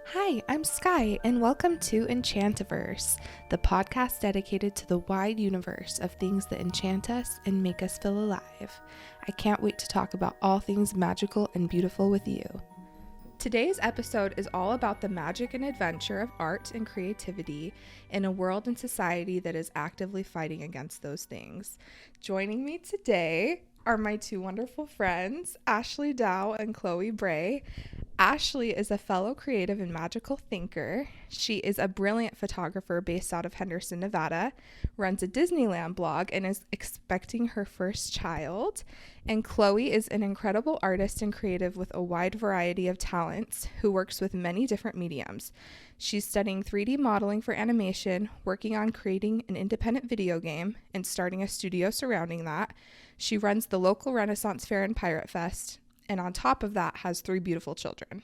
Hi, I'm Sky, and welcome to Enchantiverse, the podcast dedicated to the wide universe of things that enchant us and make us feel alive. I can't wait to talk about all things magical and beautiful with you. Today's episode is all about the magic and adventure of art and creativity in a world and society that is actively fighting against those things. Joining me today are my two wonderful friends, Ashley Dow and Chloe Bray. Ashley is a fellow creative and magical thinker. She is a brilliant photographer based out of Henderson, Nevada, runs a Disneyland blog, and is expecting her first child. And Chloe is an incredible artist and creative with a wide variety of talents who works with many different mediums. She's studying 3D modeling for animation, working on creating an independent video game, and starting a studio surrounding that. She runs the local Renaissance Fair and Pirate Fest, and on top of that has 3 beautiful children.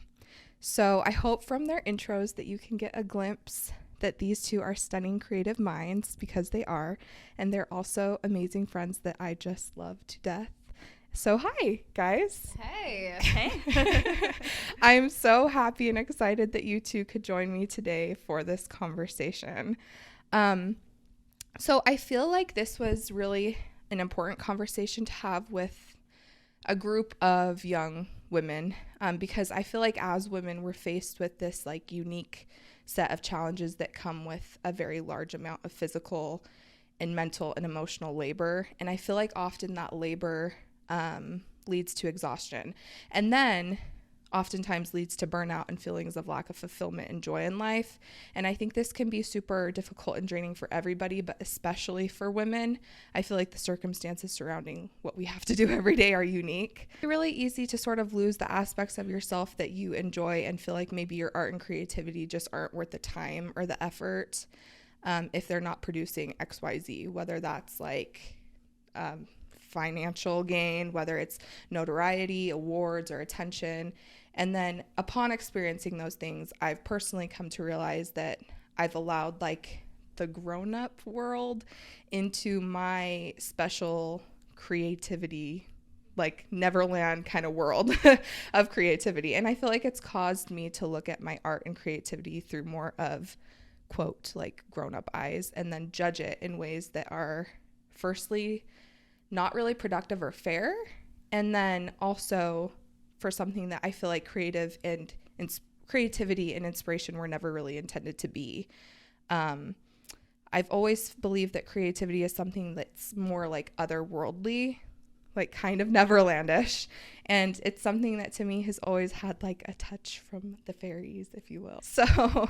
So I hope from their intros that you can get a glimpse that these two are stunning creative minds, because they are, and they're also amazing friends that I just love to death. So hi, guys. Hey. I'm so happy and excited that you two could join me today for this conversation. So I feel like this was really an important conversation to have with a group of young women, because I feel like as women, we're faced with this like unique set of challenges that come with a very large amount of physical and mental and emotional labor. And I feel like often that labor leads to exhaustion, and then oftentimes leads to burnout and feelings of lack of fulfillment and joy in life. And I think this can be super difficult and draining for everybody, but especially for women. I feel like the circumstances surrounding what we have to do every day are unique. It's really easy to sort of lose the aspects of yourself that you enjoy and feel like maybe your art and creativity just aren't worth the time or the effort if they're not producing XYZ, whether that's like financial gain, whether it's notoriety, awards, or attention. And then upon experiencing those things, I've personally come to realize that I've allowed like the grown-up world into my special creativity, like Neverland kind of world of creativity. And I feel like it's caused me to look at my art and creativity through more of, quote, like grown-up eyes, and then judge it in ways that are firstly not really productive or fair, and then also for something that I feel like creativity and inspiration were never really intended to be. I've always believed that creativity is something that's more like otherworldly, like kind of Neverlandish, and it's something that to me has always had like a touch from the fairies, if you will. So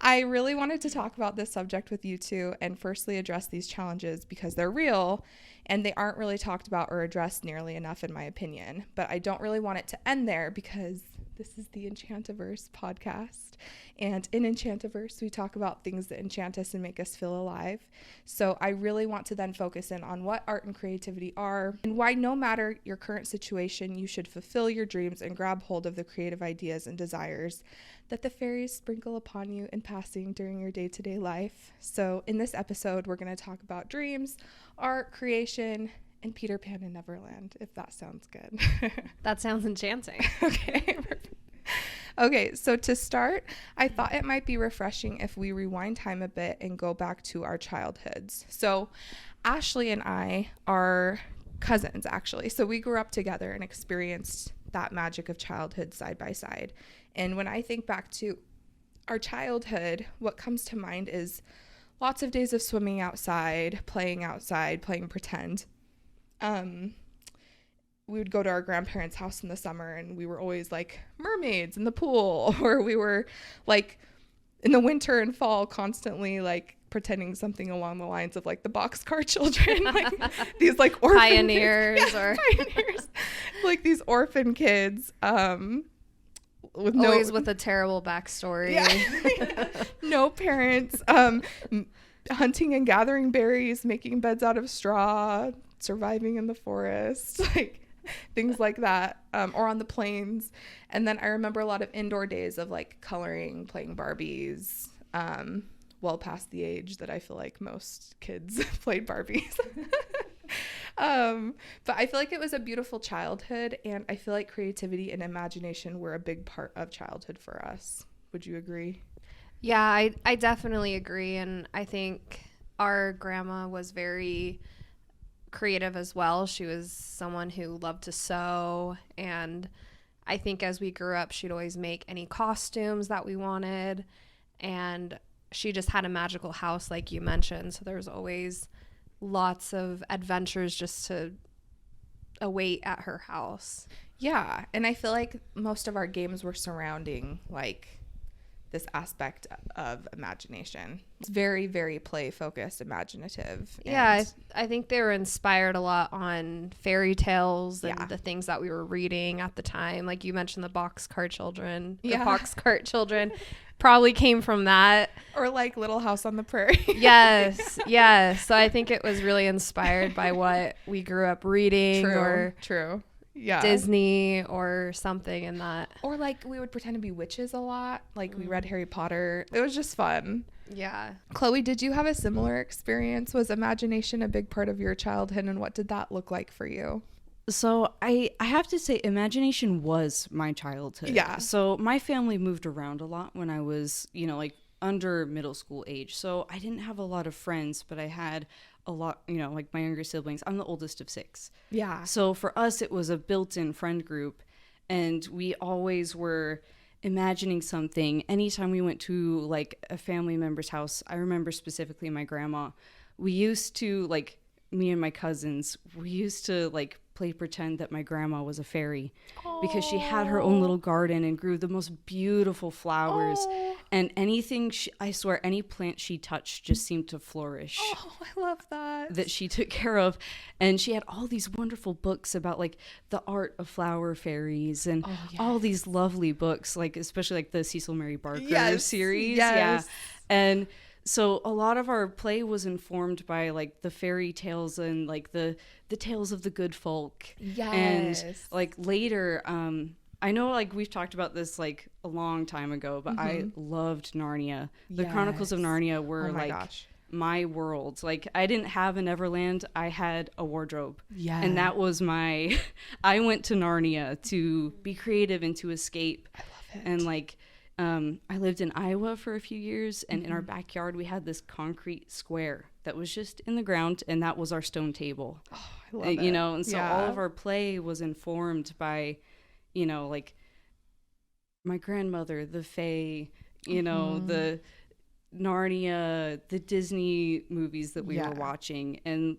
I really wanted to talk about this subject with you two, and firstly address these challenges because they're real and they aren't really talked about or addressed nearly enough, in my opinion. But I don't really want it to end there, because this is the Enchantiverse podcast, and in Enchantiverse we talk about things that enchant us and make us feel alive. So I really want to then focus in on what art and creativity are, and why no matter your current situation, you should fulfill your dreams and grab hold of the creative ideas and desires that the fairies sprinkle upon you in passing during your day-to-day life. So in this episode, we're going to talk about dreams, art, creation, and Peter Pan and Neverland, if that sounds good. That sounds enchanting. Okay. Okay, so to start, I thought it might be refreshing if we rewind time a bit and go back to our childhoods. So Ashley and I are cousins, actually. So we grew up together and experienced that magic of childhood side by side. And when I think back to our childhood, what comes to mind is lots of days of swimming outside, playing pretend. We would go to our grandparents' house in the summer, and we were always like mermaids in the pool, or we were like in the winter and fall constantly like pretending something along the lines of like the Boxcar Children, like these like orphan pioneers kids. Yeah, pioneers, like these orphan kids, with always with a terrible backstory. Yeah. No parents, hunting and gathering berries, making beds out of straw, surviving in the forest, like things like that, or on the plains. And then I remember a lot of indoor days of like coloring, playing Barbies, well past the age that I feel like most kids played Barbies. But I feel like it was a beautiful childhood, and I feel like creativity and imagination were a big part of childhood for us. Would you agree? Yeah, I definitely agree. And I think our grandma was very creative as well. She was someone who loved to sew. And I think as we grew up, she'd always make any costumes that we wanted. And she just had a magical house, like you mentioned. So there was always lots of adventures just to await at her house. Yeah, and I feel like most of our games were surrounding like this aspect of imagination. It's very, very play focused, imaginative. Yeah, I think they were inspired a lot on fairy tales and Yeah. the things that we were reading at the time. Like you mentioned, the boxcar children. Yeah. The boxcar children probably came from that. Or like Little House on the Prairie. Yes, yes. So I think it was really inspired by what we grew up reading or True. Yeah. Disney or something in that. Or like we would pretend to be witches a lot. Like we read Harry Potter. It was just fun. Yeah. Chloe, did you have a similar experience? Was imagination a big part of your childhood, and what did that look like for you? So I have to say imagination was my childhood. Yeah. So my family moved around a lot when I was, like under middle school age. So I didn't have a lot of friends, but I had a lot, like my younger siblings. I'm the oldest of 6. Yeah. So for us, it was a built-in friend group, and we always were imagining something. Anytime we went to like a family member's house, I remember specifically my grandma, we used to like, me and my cousins, we used to like play pretend that my grandma was a fairy because she had her own little garden and grew the most beautiful flowers. And anything, I swear, any plant she touched just seemed to flourish. Oh, I love that. That she took care of. And she had all these wonderful books about like the art of flower fairies and all these lovely books, like especially like the Cecil Mary Barker series. Yes. Yeah. And so a lot of our play was informed by like the fairy tales and like the tales of the good folk. Yes. And like later, I know like we've talked about this like a long time ago, but I loved Narnia. The Chronicles of Narnia were my world. Like I didn't have a Neverland, I had a wardrobe. Yeah. And that was I went to Narnia to be creative and to escape. I love it. And like I lived in Iowa for a few years, and in our backyard we had this concrete square that was just in the ground, and that was our stone table. Oh, I love it. And so all of our play was informed by, like my grandmother, the Fae, the Narnia, the Disney movies that we were watching. And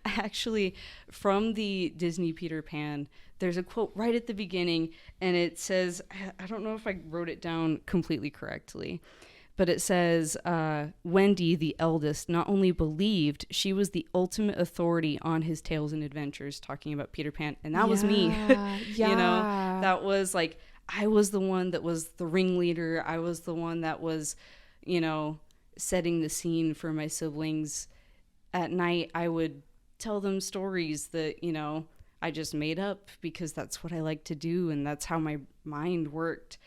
actually, from the Disney Peter Pan, there's a quote right at the beginning, and it says, I don't know if I wrote it down completely correctly, but it says, Wendy, the eldest, not only believed she was the ultimate authority on his tales and adventures, talking about Peter Pan, and that was me. That was like, I was the one that was the ringleader. I was the one that was, setting the scene for my siblings. At night, I would tell them stories that, I just made up because that's what I like to do, and that's how my mind worked.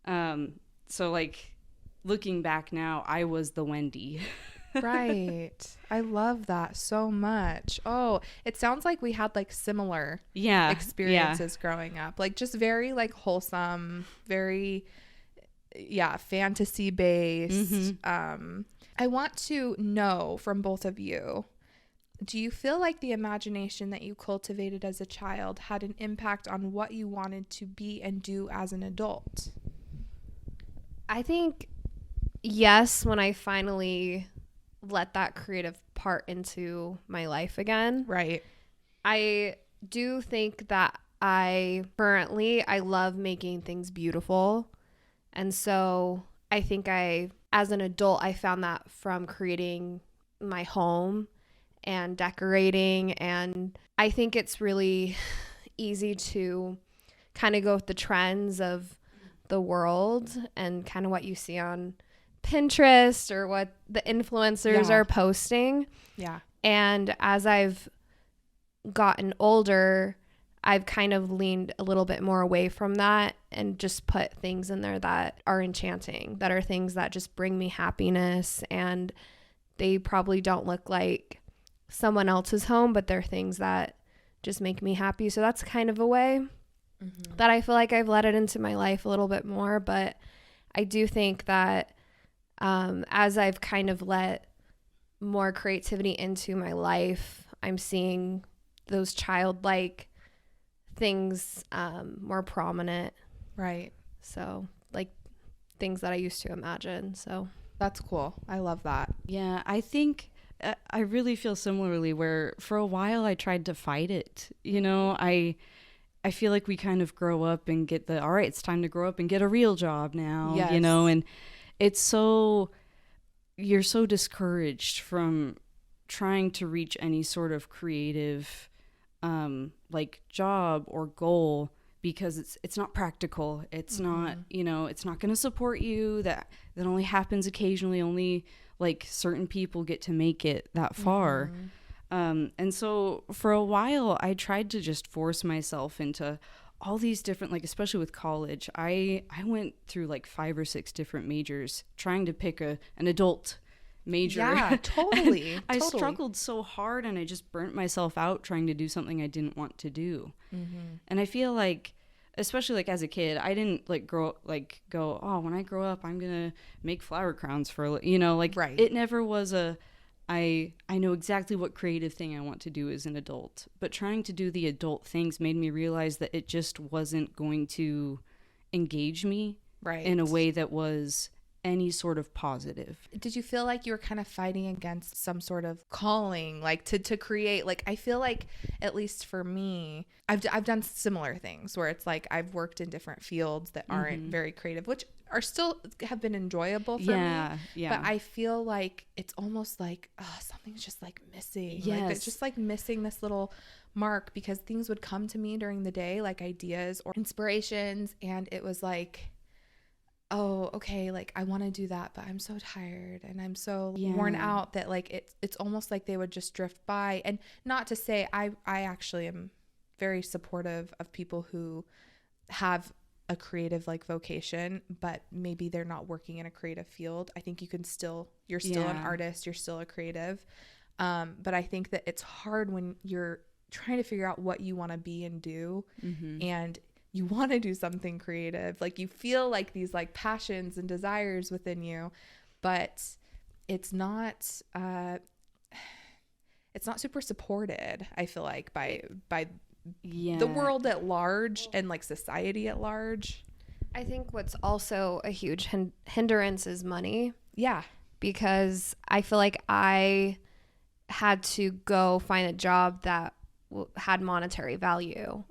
So like looking back now, I was the Wendy. Right. I love that so much. Oh, it sounds like we had like similar experiences growing up. Like just very like wholesome, very fantasy based. I want to know from both of you, do you feel like the imagination that you cultivated as a child had an impact on what you wanted to be and do as an adult? I think yes, when I finally let that creative part into my life again. Right. I do think that I love making things beautiful. And so I think as an adult, I found that from creating my home and decorating. And I think it's really easy to kind of go with the trends of the world and kind of what you see on Pinterest or what the influencers are posting. Yeah. And as I've gotten older, I've kind of leaned a little bit more away from that and just put things in there that are enchanting, that are things that just bring me happiness. And they probably don't look like someone else's home, but they're things that just make me happy. So that's kind of a way that I feel like I've let it into my life a little bit more. But I do think that as I've kind of let more creativity into my life, I'm seeing those childlike things more prominent. Right. So like things that I used to imagine. So That's cool. I love that. Yeah, I think I really feel similarly where for a while I tried to fight it. You know, I feel like we kind of grow up and get all right, it's time to grow up and get a real job now, Yes. you know, and it's so, you're so discouraged from trying to reach any sort of creative like job or goal because it's not practical. It's not, you know, it's not going to support you. That only happens occasionally. Only like certain people get to make it that far. And so for a while I tried to just force myself into all these different, like, especially with college, I went through like 5 or 6 different majors trying to pick an adult major. Yeah, totally. I totally. struggled so hard and I just burnt myself out trying to do something I didn't want to do. And I feel like, especially like as a kid, I didn't like go, oh, when I grow up, I'm going to make flower crowns for, you know, like Right. it never was I know exactly what creative thing I want to do as an adult, but trying to do the adult things made me realize that it just wasn't going to engage me Right. in a way that was any sort of positive. Did you feel like you were kind of fighting against some sort of calling, like to create? Like, I feel like, at least for me, I've done similar things where it's like I've worked in different fields that aren't very creative, which are still have been enjoyable for me. Yeah. But I feel like it's almost like, oh, something's just like missing. Yes. Like, it's just like missing this little mark, because things would come to me during the day, like ideas or inspirations, and it was like, oh, okay, like I want to do that, but I'm so tired and I'm so worn out that like it's almost like they would just drift by. And not to say I actually am very supportive of people who have a creative like vocation, but maybe they're not working in a creative field. I think you're still an artist, you're still a creative. But I think that it's hard when you're trying to figure out what you want to be and do, and you want to do something creative. Like you feel like these like passions and desires within you, but it's not super supported, I feel like, by the world at large and like society at large. I think what's also a huge hindrance is money. Yeah. Because I feel like I had to go find a job that had monetary value,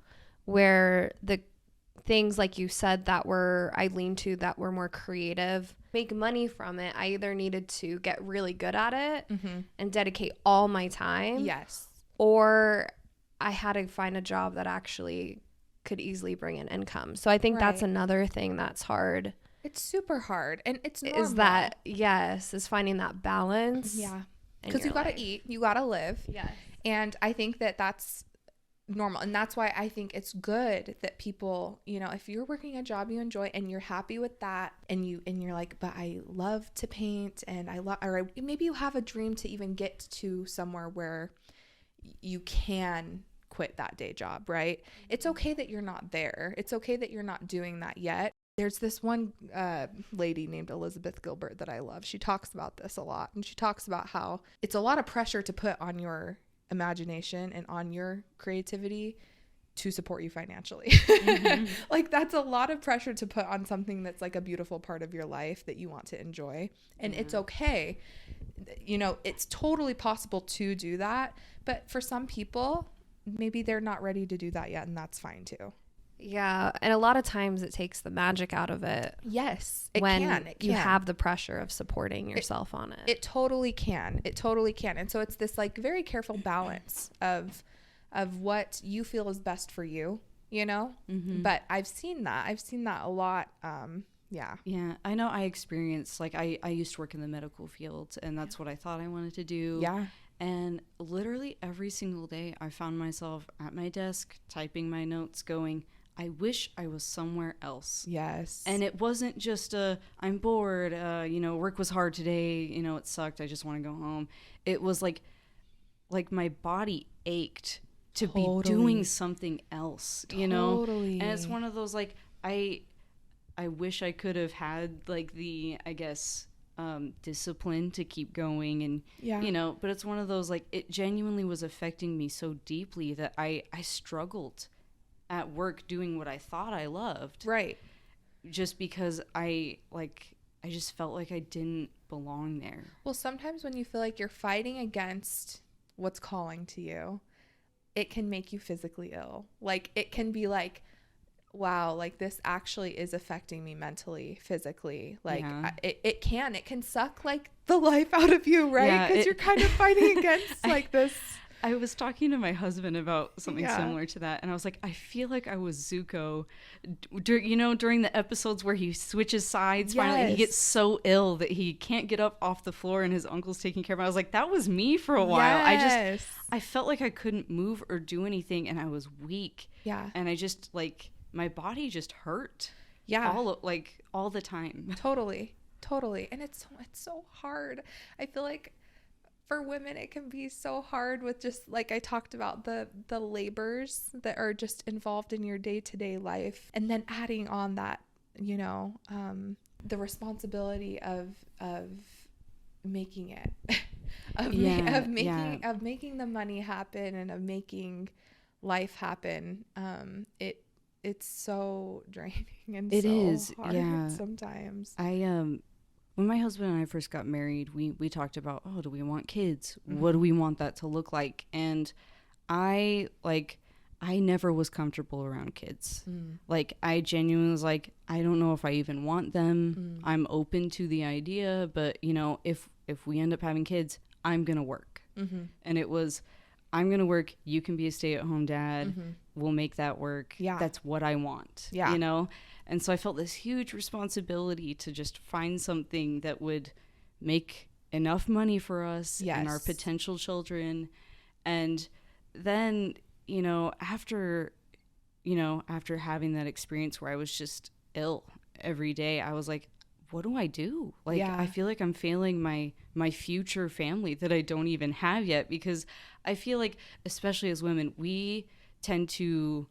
where the things like you said that I leaned to that were more creative, make money from it. I either needed to get really good at it and dedicate all my time. Yes. Or I had to find a job that actually could easily bring in income. So I think that's another thing that's hard. It's super hard. And it's normal. Is finding that balance. Yeah. Because you got to eat, you got to live. Yes. And I think that that's normal. And that's why I think it's good that people, you know, if you're working a job you enjoy and you're happy with that, and you're like, but I love to paint, and or maybe you have a dream to even get to somewhere where you can quit that day job, right? It's okay that you're not there. It's okay that you're not doing that yet. There's this one lady named Elizabeth Gilbert that I love. She talks about this a lot, and she talks about how it's a lot of pressure to put on your imagination and on your creativity to support you financially. Like that's a lot of pressure to put on something that's like a beautiful part of your life that you want to enjoy. And it's okay. You know, it's totally possible to do that, but for some people, maybe they're not ready to do that yet, and that's fine too. Yeah, and a lot of times it takes the magic out of it. Yes, when you have the pressure of supporting yourself on it. It totally can. It totally can. And so it's this like very careful balance of what you feel is best for you, you know? But I've seen that a lot. Yeah. I know I experienced, like I used to work in the medical field, and that's what I thought I wanted to do. Yeah. And literally every single day I found myself at my desk typing my notes going, I wish I was somewhere else. Yes. And it wasn't just I'm bored, you know, work was hard today, you know, it sucked, I just want to go home. It was like my body ached to be doing something else, you know? And it's one of those, like, I I wish I could have had like the, I guess, discipline to keep going. And, you know, but it's one of those, like, it genuinely was affecting me so deeply that I struggled at work doing what I thought I loved. Right. Just because I just felt like I didn't belong there. Well, sometimes when you feel like you're fighting against what's calling to you, it can make you physically ill. Like, it can be like, wow, like this actually is affecting me mentally, physically. Like, it can suck like the life out of you, right? Because you're kind of fighting against like this. I was talking to my husband about something similar to that, and I was like, I feel like I was Zuko, during the episodes where he switches sides, finally, and he gets so ill that he can't get up off the floor, and his uncle's taking care of him. I was like, that was me for a while. I felt like I couldn't move or do anything, and I was weak. Yeah. And I just, like, my body just hurt. Yeah. All the time. Totally. And it's so hard. I feel like for women, it can be so hard with just, like I talked about, the labors that are just involved in your day-to-day life. And then adding on that, the responsibility of making it, of making the money happen and of making life happen. It's so draining and it is hard sometimes. When my husband and I first got married, we talked about, do we want kids? Mm-hmm. What do we want that to look like? And I never was comfortable around kids. Mm. Like, I genuinely was like, I don't know if I even want them. I'm open to the idea, but, if we end up having kids, I'm going to work. Mm-hmm. And it was, I'm going to work. You can be a stay-at-home dad. Mm-hmm. We'll make that work. Yeah. That's what I want. Yeah. And so I felt this huge responsibility to just find something that would make enough money for us and our potential children. And then, after having that experience where I was just ill every day, I was like, what do I do? Like, I feel like I'm failing my future family that I don't even have yet, because I feel like, especially as women, we tend to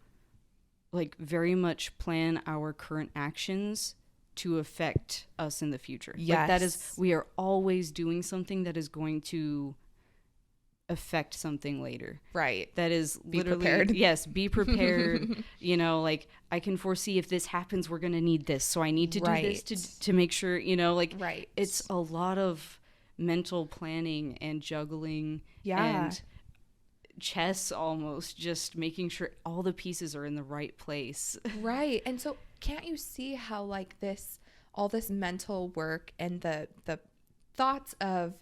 like very much plan our current actions to affect us in the future. Yes. Like, that is, we are always doing something that is going to affect something later. Right. That is be prepared. Yes, be prepared. Like, I can foresee if this happens, we're going to need this. So I need to do this to make sure, right. It's a lot of mental planning and juggling and chess, almost, just making sure all the pieces are in the right place. Right. And so can't you see how, like, all this mental work and the thoughts of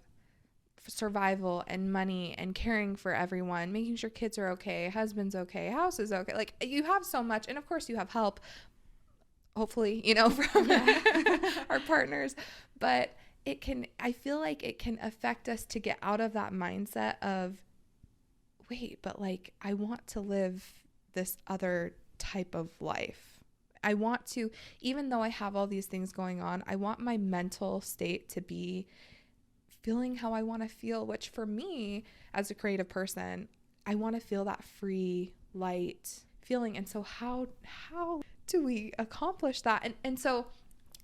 survival and money and caring for everyone, making sure kids are okay, husband's okay, house is okay, like, you have so much, and of course you have help, hopefully, from our partners, but I feel like it can affect us to get out of that mindset of, wait, but like, I want to live this other type of life. I want to, even though I have all these things going on, I want my mental state to be feeling how I want to feel, which for me, as a creative person, I want to feel that free, light feeling. And so how do we accomplish that? And so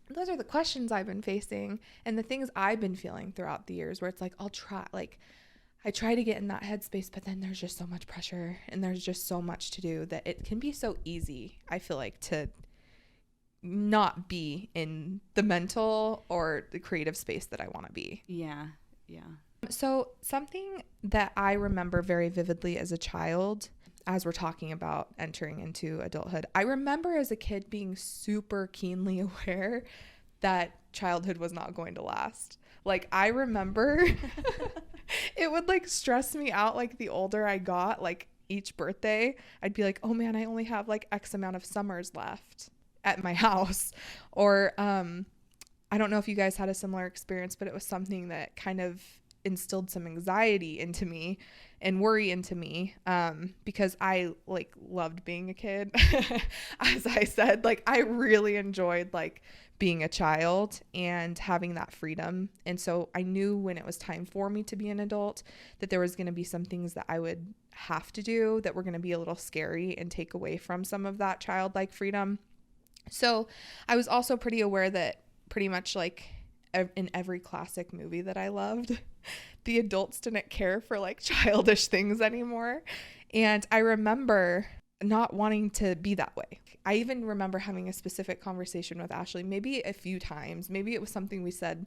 those are the questions I've been facing and the things I've been feeling throughout the years, where it's like, I try to get in that headspace, but then there's just so much pressure and there's just so much to do that it can be so easy, I feel like, to not be in the mental or the creative space that I want to be. Yeah. So something that I remember very vividly as a child, as we're talking about entering into adulthood, I remember as a kid being super keenly aware that childhood was not going to last. Like, I remember it would like stress me out, like, the older I got, like each birthday, I'd be like, oh man, I only have like X amount of summers left at my house. Or I don't know if you guys had a similar experience, but it was something that kind of instilled some anxiety into me and worry into me, because I like loved being a kid. As I said, like, I really enjoyed like being a child and having that freedom. And so I knew when it was time for me to be an adult that there was going to be some things that I would have to do that were going to be a little scary and take away from some of that childlike freedom. So I was also pretty aware that pretty much like in every classic movie that I loved, the adults didn't care for like childish things anymore. And I remember not wanting to be that way. I even remember having a specific conversation with Ashley, maybe a few times. Maybe it was something we said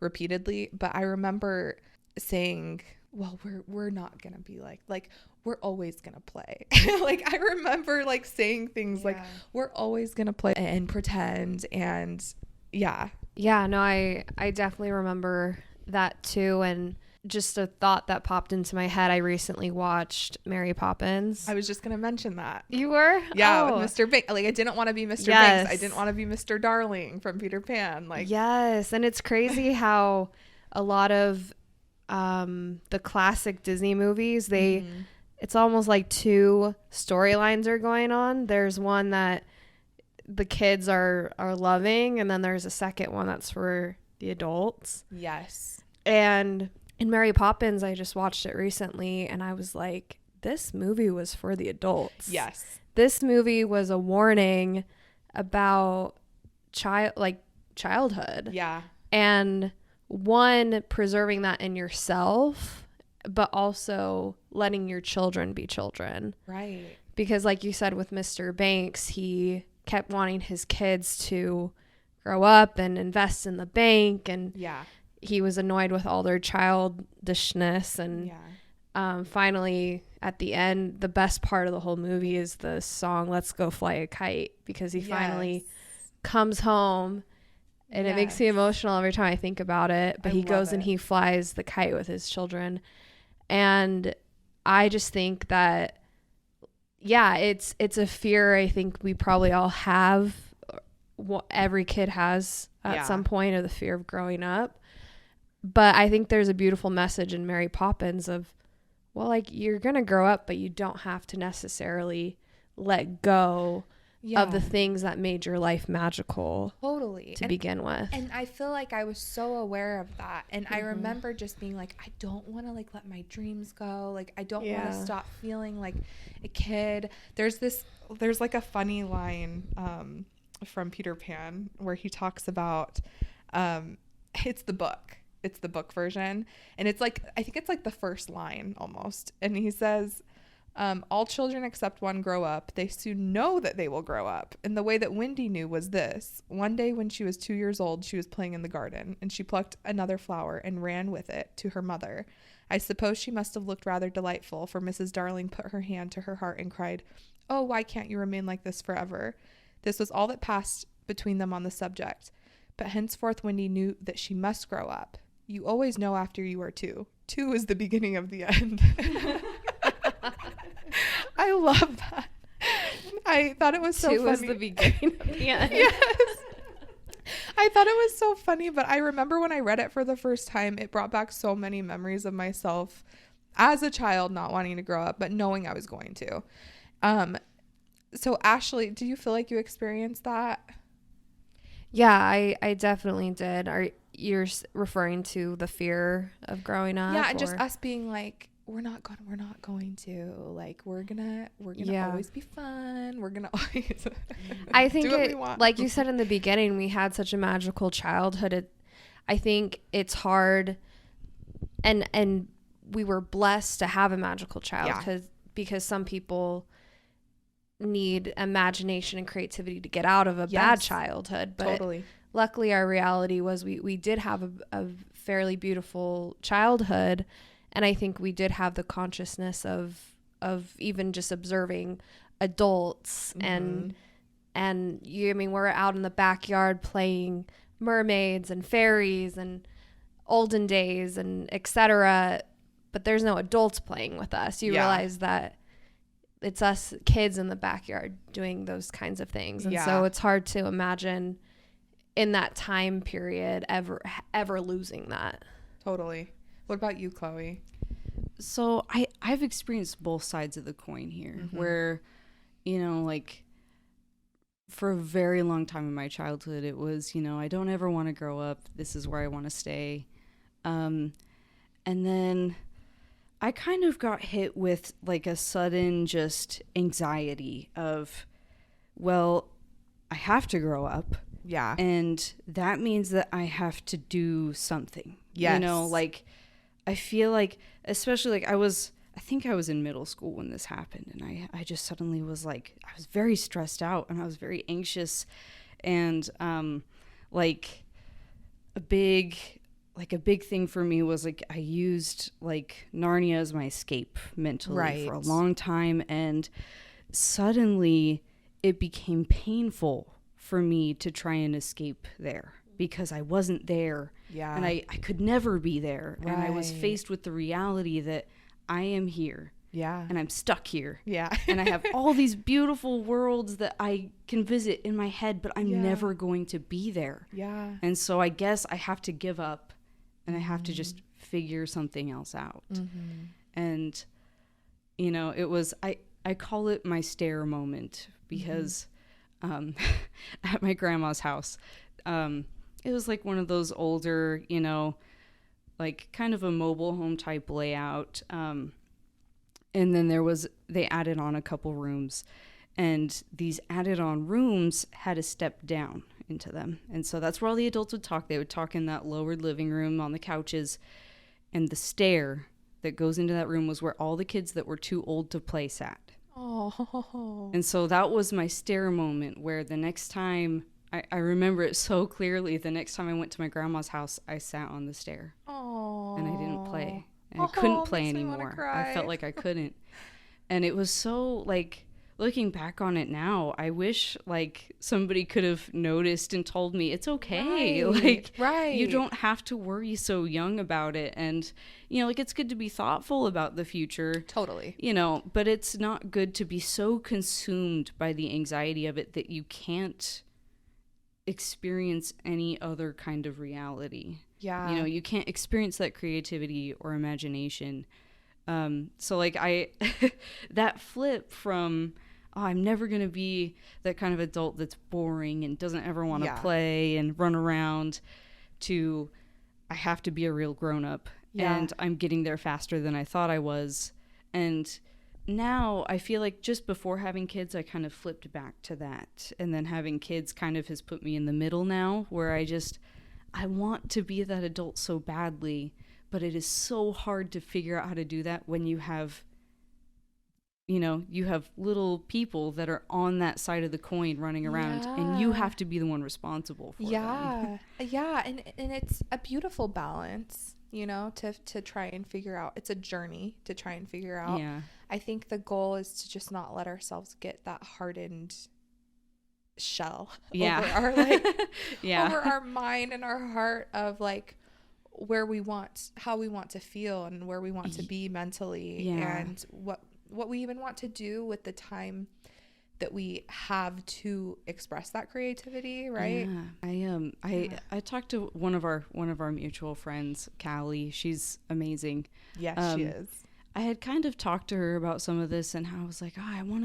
repeatedly, but I remember saying, well, we're not going to be like we're always going to play. Like I remember like saying things like we're always going to play and pretend, and yeah. Yeah, no, I definitely remember that too. And just a thought that popped into my head, I recently watched Mary Poppins. I was just going to mention that. You were? Yeah, oh. with Mr. Banks. Like I didn't want to be Mr. Banks. I didn't want to be Mr. Darling from Peter Pan. Like yes, and it's crazy how a lot of the classic Disney movies, it's almost like two storylines are going on. There's one that the kids are loving, and then there's a second one that's for the adults. Yes. And in Mary Poppins, I just watched it recently, and I was like, this movie was for the adults. Yes. This movie was a warning about childhood. Yeah. And one, preserving that in yourself, but also letting your children be children. Right. Because like you said with Mr. Banks, he kept wanting his kids to grow up and invest in the bank, and he was annoyed with all their childishness. And finally at the end, the best part of the whole movie is the song Let's Go Fly a Kite, because he finally comes home, and it makes me emotional every time I think about it. But he goes and he flies the kite with his children, and I just think that it's a fear I think we probably all have. Every kid has at some point, of the fear of growing up. But I think there's a beautiful message in Mary Poppins of, well, like, you're gonna grow up, but you don't have to necessarily let go of the things that made your life magical to begin with. And I feel like I was so aware of that, and I remember just being like, I don't want to like let my dreams go, like I don't want to stop feeling like a kid. There's like a funny line from Peter Pan where he talks about it's the book version, and it's like, I think it's like the first line almost, and he says, all children except one grow up. They soon know that they will grow up. And the way that Wendy knew was this. One day when she was 2 years old, she was playing in the garden, and she plucked another flower and ran with it to her mother. I suppose she must have looked rather delightful, for Mrs. Darling put her hand to her heart and cried, "Oh, why can't you remain like this forever?" This was all that passed between them on the subject. But henceforth Wendy knew that she must grow up. You always know after you are 2. 2 is the beginning of the end. I love that. I thought it was so funny. 2 is the beginning of the end. Yes. I thought it was so funny, but I remember when I read it for the first time, it brought back so many memories of myself as a child not wanting to grow up, but knowing I was going to. So Ashley, do you feel like you experienced that? Yeah, I definitely did. You're referring to the fear of growing up? Yeah, and just us being like, we're not going to, like, we're gonna always be fun. We're gonna always I think like you said in the beginning, we had such a magical childhood. I think it's hard, and we were blessed to have a magical childhood, because some people need imagination and creativity to get out of a bad childhood. But luckily our reality was we did have a fairly beautiful childhood. And I think we did have the consciousness of even just observing adults, and we're out in the backyard playing mermaids and fairies and olden days and etc. But there's no adults playing with us. You realize that it's us kids in the backyard doing those kinds of things, and so it's hard to imagine in that time period ever losing that. Totally. What about you, Chloe? So I've experienced both sides of the coin here, where, like, for a very long time in my childhood, it was, I don't ever want to grow up. This is where I want to stay. And then I kind of got hit with like a sudden just anxiety of, well, I have to grow up. Yeah. And that means that I have to do something. Yes. You know, like, I feel like, especially like I think I was in middle school when this happened. And I just suddenly was like, I was very stressed out and I was very anxious. And like a big thing for me was like, I used like Narnia as my escape mentally for a long time. And suddenly it became painful for me to try and escape there because I wasn't there. Yeah. And I could never be there. And I was faced with the reality that I am here. Yeah. And I'm stuck here. Yeah. And I have all these beautiful worlds that I can visit in my head, but I'm never going to be there. Yeah. And so I guess I have to give up and I have to just figure something else out. And, you know, it was, I call it my stair moment because at my grandma's house, it was like one of those older, you know, like kind of a mobile home type layout. And then they added on a couple rooms, and these added on rooms had a step down into them. And so that's where all the adults would talk. They would talk in that lowered living room on the couches, and the stair that goes into that room was where all the kids that were too old to play sat. Oh. And so that was my stair moment where the next time, I remember it so clearly, the next time I went to my grandma's house, I sat on the stair. Oh. And I didn't play. And I couldn't play anymore. I felt like I couldn't. And it was so, like, looking back on it now, I wish, like, somebody could have noticed and told me, it's okay. You don't have to worry so young about it. And, you know, like, it's good to be thoughtful about the future. Totally. You know, but it's not good to be so consumed by the anxiety of it that you can't experience any other kind of reality. Yeah. You know, you can't experience that creativity or imagination. So like that flip from, oh, I'm never going to be that kind of adult that's boring and doesn't ever want to play and run around, to I have to be a real grown up and I'm getting there faster than I thought I was. And now I feel like just before having kids, I kind of flipped back to that. And then having kids kind of has put me in the middle now, where I want to be that adult so badly, but it is so hard to figure out how to do that when you have, you know, you have little people that are on that side of the coin running around, and you have to be the one responsible for them. Yeah. And it's a beautiful balance, you know, to try and figure out. It's a journey to try and figure out. Yeah. I think the goal is to just not let ourselves get that hardened shell over our over our mind and our heart of like how we want to feel and where we want to be mentally, and what we even want to do with the time that we have to express that creativity, right? I talked to one of our mutual friends, Callie. She's amazing. Yes, she is. I had kind of talked to her about some of this and how I was like, oh, I want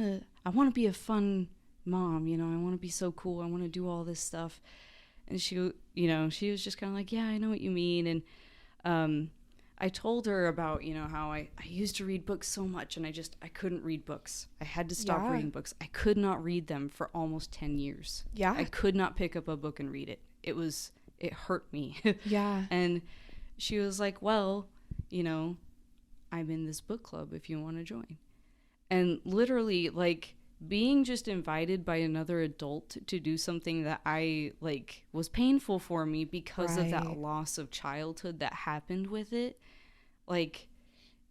to be a fun mom, you know, I want to be so cool. I want to do all this stuff. And she was just kind of like, yeah, I know what you mean. And I told her about, you know, how I used to read books so much and I couldn't read books. I had to stop reading books. I could not read them for almost 10 years. Yeah. I could not pick up a book and read it. It hurt me. Yeah. And she was like, well, you know, I'm in this book club if you want to join. And literally, like, being just invited by another adult to do something that I, like, was painful for me because of that loss of childhood that happened with it, like,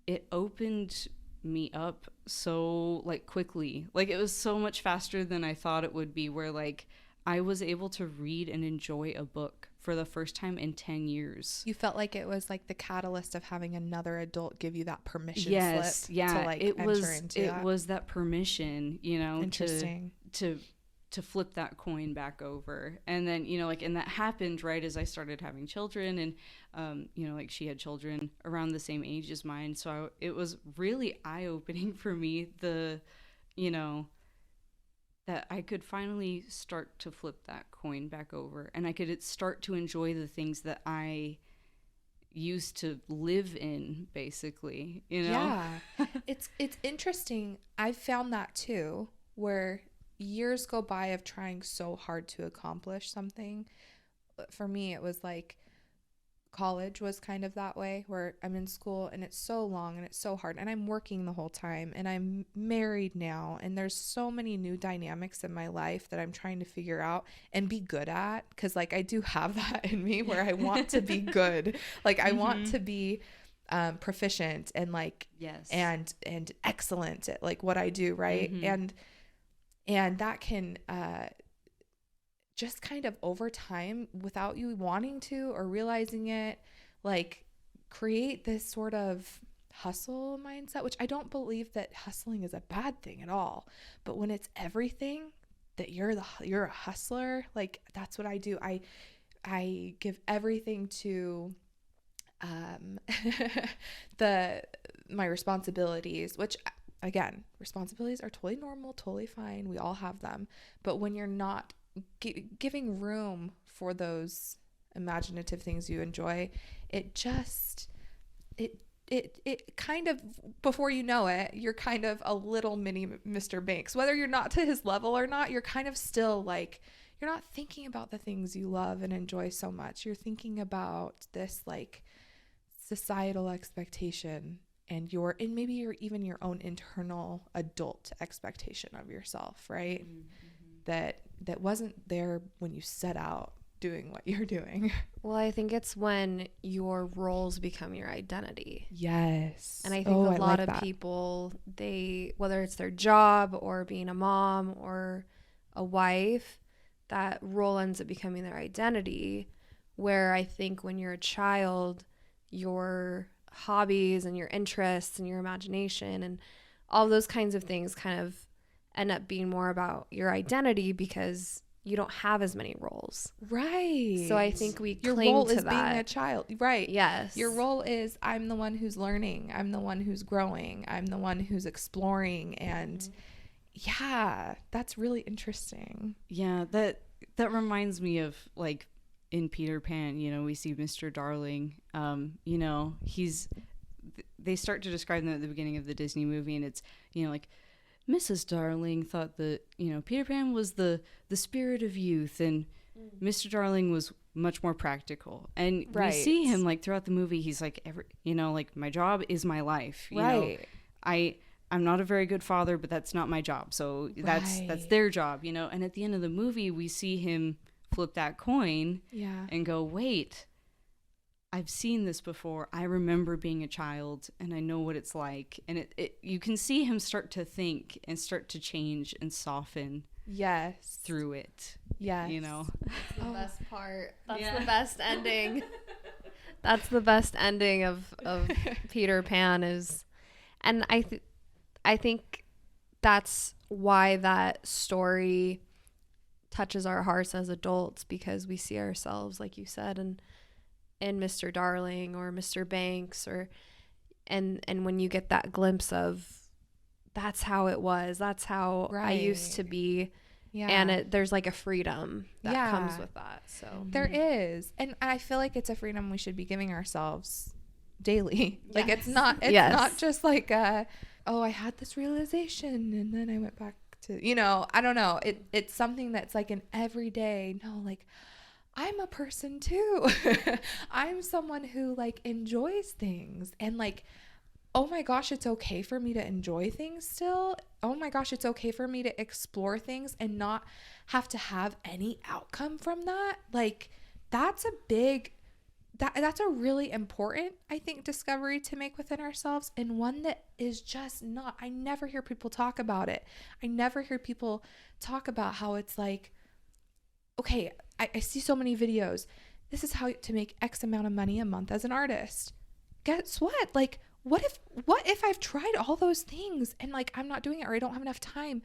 it opened me up so, like, quickly. Like, it was so much faster than I thought it would be, where, like, I was able to read and enjoy a book for the first time in 10 years. You felt like it was like the catalyst of having another adult give you that permission slip to like enter into it was that permission, you know, interesting to flip that coin back over. And then, you know, like, and that happened right as I started having children, and you know, like, she had children around the same age as mine, so it was really eye-opening for me, you know, that I could finally start to flip that coin back over, and I could start to enjoy the things that I used to live in, basically, you know? Yeah. It's interesting. I've found that too, where years go by of trying so hard to accomplish something. For me, it was like college was kind of that way, where I'm in school and it's so long and it's so hard and I'm working the whole time and I'm married now and there's so many new dynamics in my life that I'm trying to figure out and be good at, because like I do have that in me where I want to be good. Like I want to be proficient and like and excellent at like what I do, right? And that can just kind of over time, without you wanting to or realizing it, like create this sort of hustle mindset, which I don't believe that hustling is a bad thing at all. But when it's everything, that you're a hustler, like that's what I do. I give everything to my responsibilities, which again, responsibilities are totally normal, totally fine. We all have them. But when you're not giving room for those imaginative things you enjoy, it kind of, before you know it, you're kind of a little mini Mr. Banks. Whether you're not to his level or not, you're kind of still like, you're not thinking about the things you love and enjoy so much. You're thinking about this like societal expectation and maybe even your own internal adult expectation of yourself, right? That wasn't there when you set out doing what you're doing. Well, I think it's when your roles become your identity. Yes. And I think a lot of people, whether it's their job or being a mom or a wife, that role ends up becoming their identity. Where I think when you're a child, your hobbies and your interests and your imagination and all those kinds of things kind of end up being more about your identity because you don't have as many roles. Right. So I think we your cling role to is that. being a child. Right. Yes. Your role is I'm the one who's learning. I'm the one who's growing. I'm the one who's exploring. And yeah, that's really interesting. Yeah, that reminds me of like in Peter Pan, you know, we see Mr. Darling. You know, they start to describe them at the beginning of the Disney movie, and it's, you know, like Mrs. Darling thought that, you know, Peter Pan was the spirit of youth, and Mr. Darling was much more practical. And we see him like throughout the movie, he's like, you know, like my job is my life. You know, I'm not a very good father, but that's not my job. So that's their job, you know. And at the end of the movie, we see him flip that coin and go, wait, I've seen this before. I remember being a child and I know what it's like. And you can see him start to think and start to change and soften through it. Yes. You know? That's the best part. That's the best ending. That's the best ending of Peter Pan is, and I think that's why that story touches our hearts as adults, because we see ourselves, like you said, in Mr. Darling or Mr. Banks, and when you get that glimpse of that's how it was, that's how I used to be, and there's like a freedom that comes with that. So there is, and I feel like it's a freedom we should be giving ourselves daily. Like it's not just like oh, I had this realization and then I went back to, you know, I don't know. It's something that's like an everyday, no, like I'm a person too. I'm someone who like enjoys things, and like, oh my gosh, it's okay for me to enjoy things still. Oh my gosh, it's okay for me to explore things and not have to have any outcome from that. Like that's a really important, I think, discovery to make within ourselves, and one that is just not, I never hear people talk about it. I never hear people talk about how it's like, okay, I see so many videos. This is how to make X amount of money a month as an artist. Guess what? Like, what if I've tried all those things and like I'm not doing it, or I don't have enough time?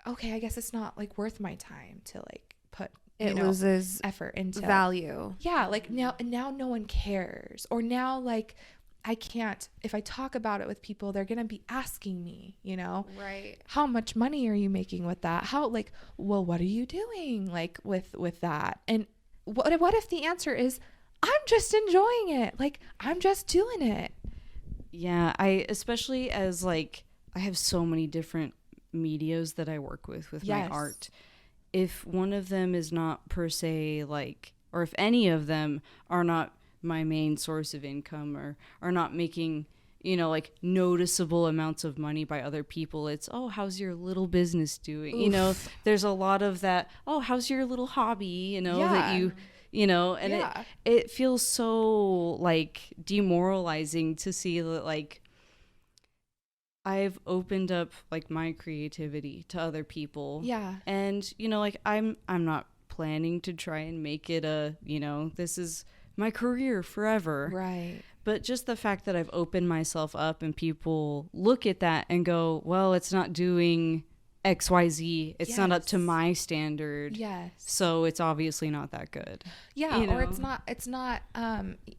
Okay, I guess it's not like worth my time to like put loses effort into value. Yeah, like now no one cares, or now like I can't, if I talk about it with people, they're gonna be asking me, you know, right, how much money are you making with that? How, like, well, what are you doing like with that? And what if the answer is I'm just enjoying it, like I'm just doing it? Yeah, I especially as like I have so many different medias that I work with Yes. my art, if one of them is not per se like, or if any of them are not my main source of income, or are not making, you know, like noticeable amounts of money by other people, it's, oh, how's your little business doing? Oof. You know, there's a lot of that, oh, how's your little hobby, you know, that you know, and it feels so like demoralizing to see that, like, I've opened up like my creativity to other people. Yeah. And, you know, like I'm not planning to try and make it a, you know, this is my career forever. Right. But just the fact that I've opened myself up and people look at that and go, well, it's not doing XYZ. It's not up to my standard. Yes. So it's obviously not that good. Yeah. You know? Or it's not,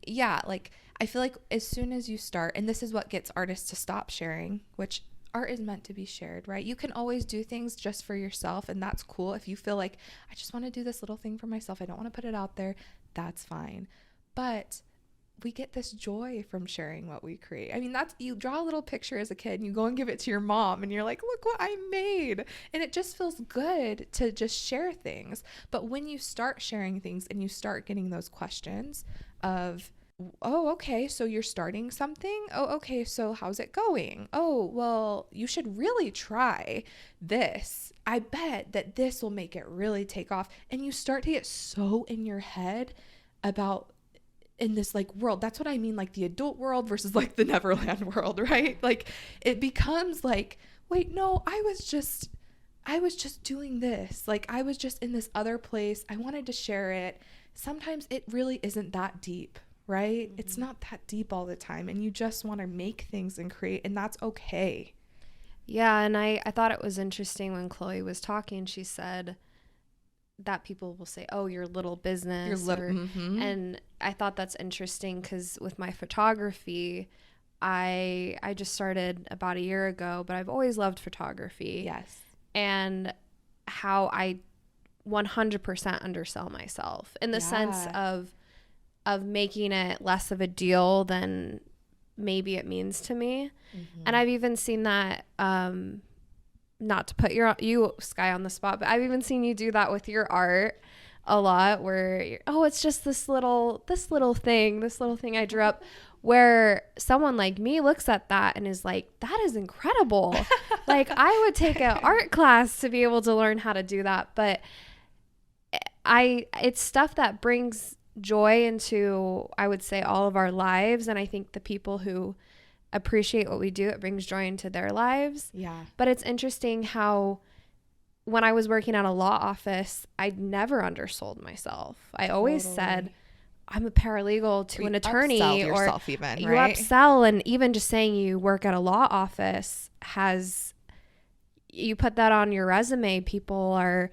yeah. Like, I feel like as soon as you start, and this is what gets artists to stop sharing, which art is meant to be shared, right? You can always do things just for yourself, and that's cool. If you feel like, I just want to do this little thing for myself, I don't want to put it out there, that's fine. But we get this joy from sharing what we create. I mean, that's, you draw a little picture as a kid and you go and give it to your mom and you're like, look what I made. And it just feels good to just share things. But when you start sharing things and you start getting those questions of, oh, okay, so you're starting something? Oh, okay, so how's it going? Oh, well, you should really try this. I bet that this will make it really take off. And you start to get so in your head about, in this like world, that's what I mean, like the adult world versus like the Neverland world, right? Like it becomes like, wait, no, I was just doing this. Like I was just in this other place. I wanted to share it. Sometimes it really isn't that deep, right? Mm-hmm. It's not that deep all the time. And you just want to make things and create, and that's okay. Yeah. And I thought it was interesting when Chloe was talking, she said that people will say, oh, your little business. Mm-hmm. And I thought that's interesting because with my photography, I just started about a year ago, but I've always loved photography. Yes. And how I 100% undersell myself in the sense of making it less of a deal than maybe it means to me. Mm-hmm. And I've even seen that, not to put you Sky on the spot, but I've even seen you do that with your art a lot, where it's just this little thing I drew up, where someone like me looks at that and is like, that is incredible. Like I would take an art class to be able to learn how to do that. But it's stuff that brings joy into, I would say, all of our lives. And I think the people who appreciate what we do, it brings joy into their lives. Yeah. But it's interesting how when I was working at a law office, I'd never undersold myself. I always said, I'm a paralegal to an attorney, upsell or yourself even, you right? upsell. And even just saying you work at a law office you put that on your resume, people are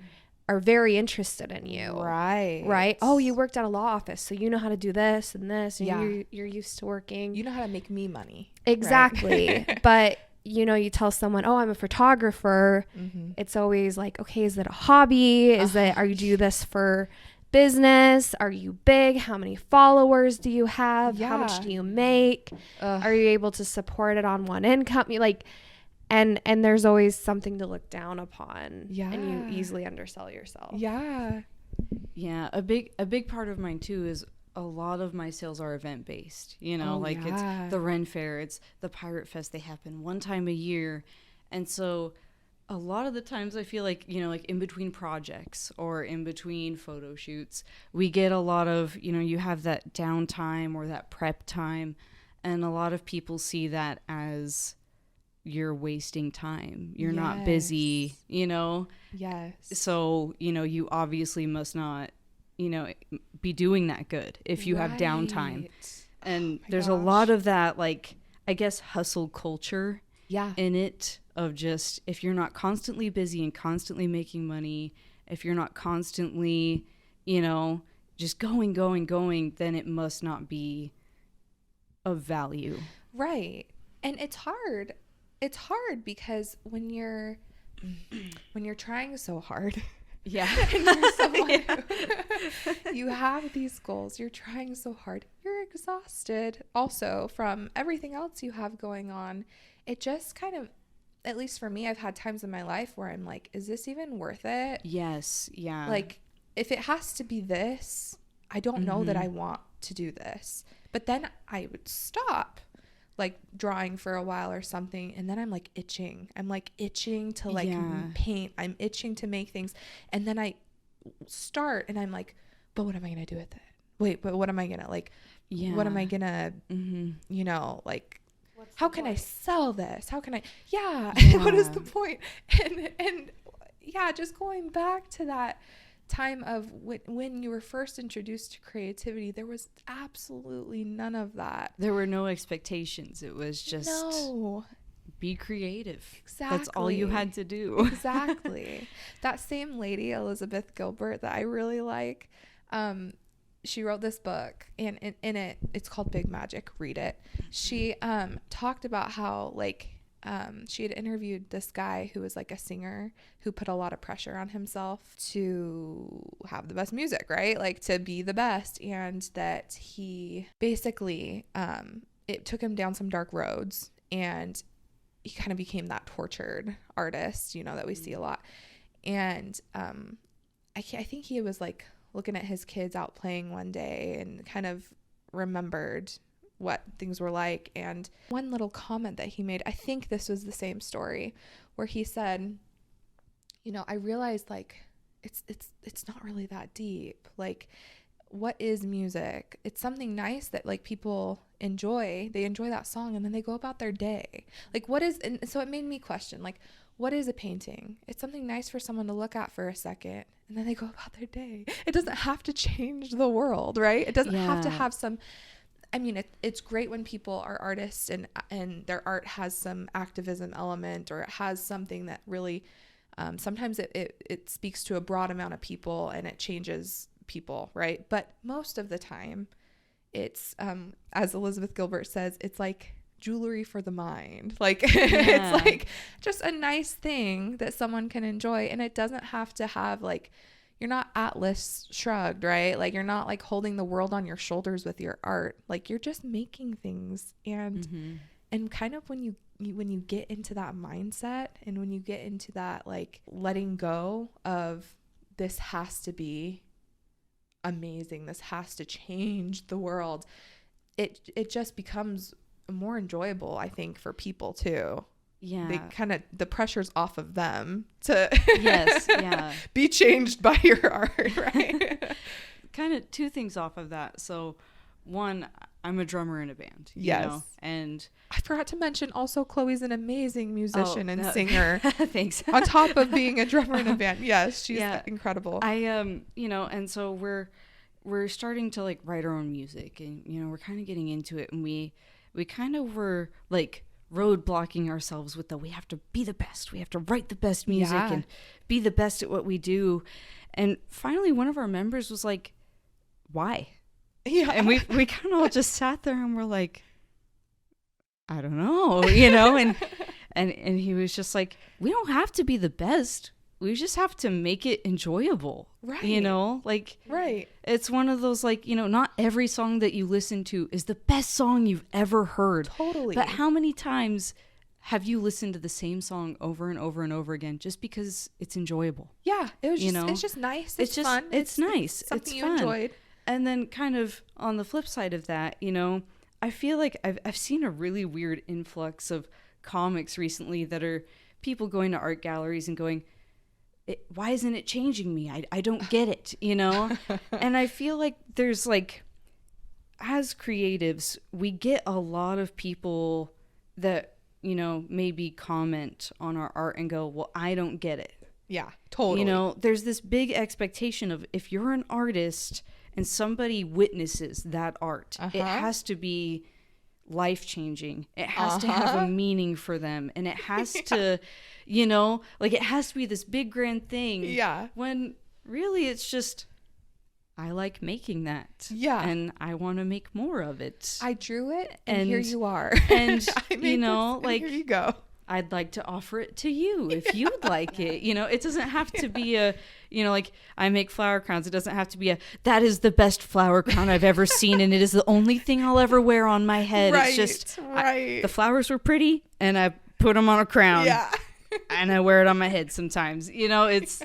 very interested in you. Right. Oh, you worked at a law office, so you know how to do this and this, and you're used to working. You know how to make me money. Exactly. Right? But you tell someone, oh, I'm a photographer. Mm-hmm. It's always like, okay, is it a hobby? Are you do this for business? Are you big? How many followers do you have? How much do you make? Are you able to support it on one income? And there's always something to look down upon. Yeah. And you easily undersell yourself. Yeah. Yeah. A big part of mine too is a lot of my sales are event based, it's the Ren Fair, it's the Pirate Fest. They happen one time a year. And so a lot of the times I feel like, like in between projects or in between photo shoots, we get a lot of, you have that downtime or that prep time. And a lot of people see that as you're wasting time. You're not busy, Yes. So, you obviously must not, be doing that good if you have downtime. And there's a lot of that, like, I guess, hustle culture in it, of just, if you're not constantly busy and constantly making money, if you're not constantly, just going, then it must not be of value. Right. And it's hard. It's hard because when you're trying so hard, and you're you have these goals, you're trying so hard, you're exhausted also from everything else you have going on. It just kind of, at least for me, I've had times in my life where I'm like, is this even worth it? Yes. Yeah. Like, if it has to be this, I don't know that I want to do this. But then I would stop like drawing for a while or something, and then I'm like itching. I'm like itching to like paint. I'm itching to make things. And then I start and I'm like, but what am I going to do with it? Wait, but what am I going to like, what am I going to, you know, like, how can I sell this? How can I, what is the point? And yeah, just going back to that time of when you were first introduced to creativity, there was absolutely none of that. There were no expectations. It was just be creative. Exactly. That's all you had to do. Exactly. That same lady, Elizabeth Gilbert, that I really like, she wrote this book, and in it, it's called Big Magic. Read it. She talked about how like she had interviewed this guy who was like a singer who put a lot of pressure on himself to have the best music, right? Like to be the best. And that he basically, it took him down some dark roads, and he kind of became that tortured artist, you know, that we see a lot. And I think he was like looking at his kids out playing one day and kind of remembered what things were like. And one little comment that he made, I think this was the same story, where he said, you know, I realized like it's not really that deep. Like, what is music? It's something nice that like people enjoy. They enjoy that song and then they go about their day. Like, what is, and so it made me question, like, what is a painting? It's something nice for someone to look at for a second and then they go about their day. It doesn't have to change the world, right? It doesn't have to have some, I mean, it's great when people are artists and their art has some activism element, or it has something that really, sometimes it speaks to a broad amount of people and it changes people, right? But most of the time it's, as Elizabeth Gilbert says, it's like jewelry for the mind. Like it's like just a nice thing that someone can enjoy, and it doesn't have to have like, you're not Atlas shrugged, right? Like you're not like holding the world on your shoulders with your art. Like you're just making things. And and kind of when you get into that mindset, and when you get into that like letting go of this has to be amazing, this has to change the world, it just becomes more enjoyable, I think, for people too. Yeah, they kind of, the pressure's off of them to be changed by your art, right? Kind of two things off of that. So one, I'm a drummer in a band, you know? And I forgot to mention also Chloe's an amazing musician and singer. Thanks. On top of being a drummer in a band. Yes, she's incredible. I you know, and so we're starting to like write our own music, and you know, we're kind of getting into it, and we kind of were like roadblocking ourselves with we have to be the best, we have to write the best music and be the best at what we do. And finally one of our members was like, why? And we kind of all just sat there and we're like, I don't know, you know. and he was just like, we don't have to be the best, we just have to make it enjoyable, right? You know, like, right, it's one of those, like, you know, not every song that you listen to is the best song you've ever heard. Totally. But how many times have you listened to the same song over and over and over again just because it's enjoyable? Yeah, it was just, it's just nice. It's just fun. It's nice. It's something you fun. Enjoyed. And then kind of on the flip side of that, you know, I feel like I've seen a really weird influx of comics recently that are people going to art galleries and going, why isn't it changing me? I don't get it, you know? And I feel like there's like, as creatives, we get a lot of people that, you know, maybe comment on our art and go, well, I don't get it. Yeah, totally. You know, there's this big expectation of, if you're an artist and somebody witnesses that art, it has to be life-changing. It has to have a meaning for them, and it has to, you know, like, it has to be this big grand thing. Yeah. When really it's just, I like making that. Yeah. And I want to make more of it. I drew it, and here you are. And you know, this, like, here you go. I'd like to offer it to you if you'd like it. You know, it doesn't have to be a, you know, like, I make flower crowns. It doesn't have to be that is the best flower crown I've ever seen, and it is the only thing I'll ever wear on my head. Right, it's just, the flowers were pretty, and I put them on a crown. Yeah. And I wear it on my head sometimes. You know, it's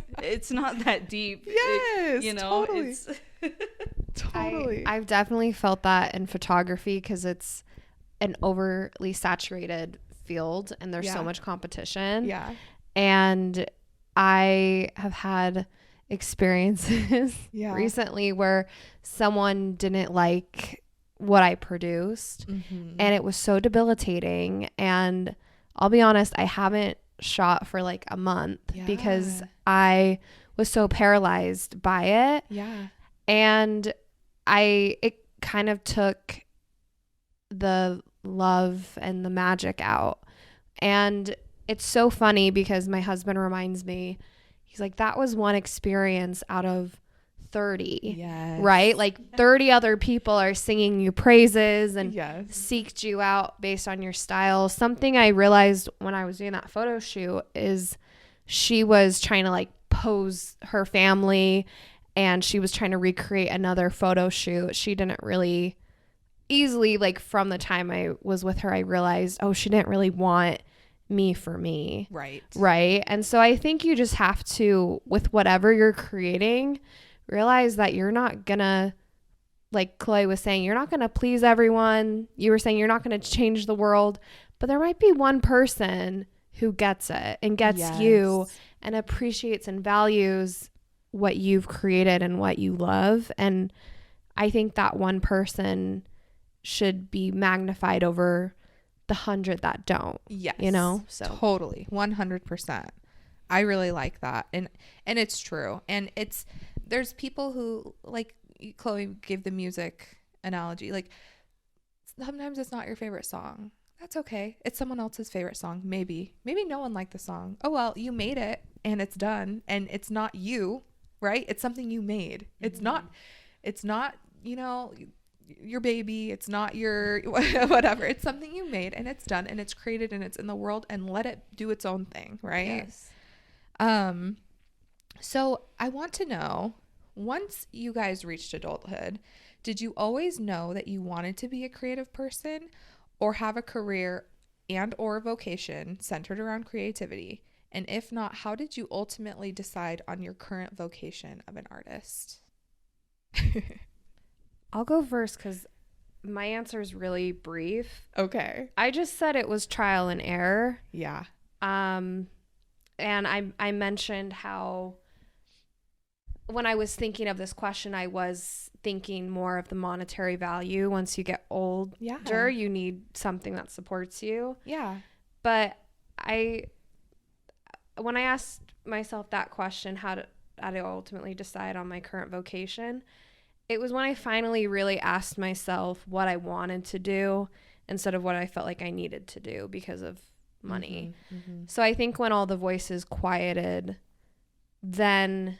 not that deep. Yes, you know, totally. it's Totally. I've definitely felt that in photography because it's an overly saturated field and there's so Yeah. much competition. Yeah. And I have had experiences Yeah. recently where someone didn't like what I produced Mm-hmm. and it was so debilitating. And I'll be honest, I haven't shot for like a month because Yeah. I was so paralyzed by it. Yeah. And it kind of took the love and the magic out. And it's so funny because my husband reminds me, he's like, that was one experience out of 30, Yes. right? Like 30 other people are singing you praises and Yes. seeked you out based on your style. Something I realized when I was doing that photo shoot is she was trying to like pose her family and she was trying to recreate another photo shoot. She didn't really easily, like from the time I was with her, I realized, oh, she didn't really want me for me. Right. Right. And so I think you just have to, with whatever you're creating, realize that you're not gonna, like Chloe was saying, you're not gonna please everyone. You were saying you're not gonna change the world, but there might be one person who gets it and gets you and appreciates and values what you've created and what you love. And I think that one person should be magnified over the 100 that don't. Yes. You know? So totally. 100%. I really like that. And it's true. And there's people who, like Chloe gave the music analogy, like sometimes it's not your favorite song. That's okay. It's someone else's favorite song. Maybe no one liked the song. Oh, well, you made it and it's done and it's not you, right? It's something you made. Mm-hmm. It's not, you know, your baby. It's not your whatever. It's something you made and it's done and it's created and it's in the world, and let it do its own thing. Right. yes. So I want to know, once you guys reached adulthood, did you always know that you wanted to be a creative person or have a career and or vocation centered around creativity? And if not, how did you ultimately decide on your current vocation of an artist? I'll go first because my answer is really brief. Okay. I just said it was trial and error. Yeah. And I mentioned how when I was thinking of this question, I was thinking more of the monetary value. Once you get older, Yeah. you need something that supports you. Yeah. But when I asked myself that question, how did I ultimately decide on my current vocation? It was when I finally really asked myself what I wanted to do instead of what I felt like I needed to do because of money. Mm-hmm. So I think when all the voices quieted, then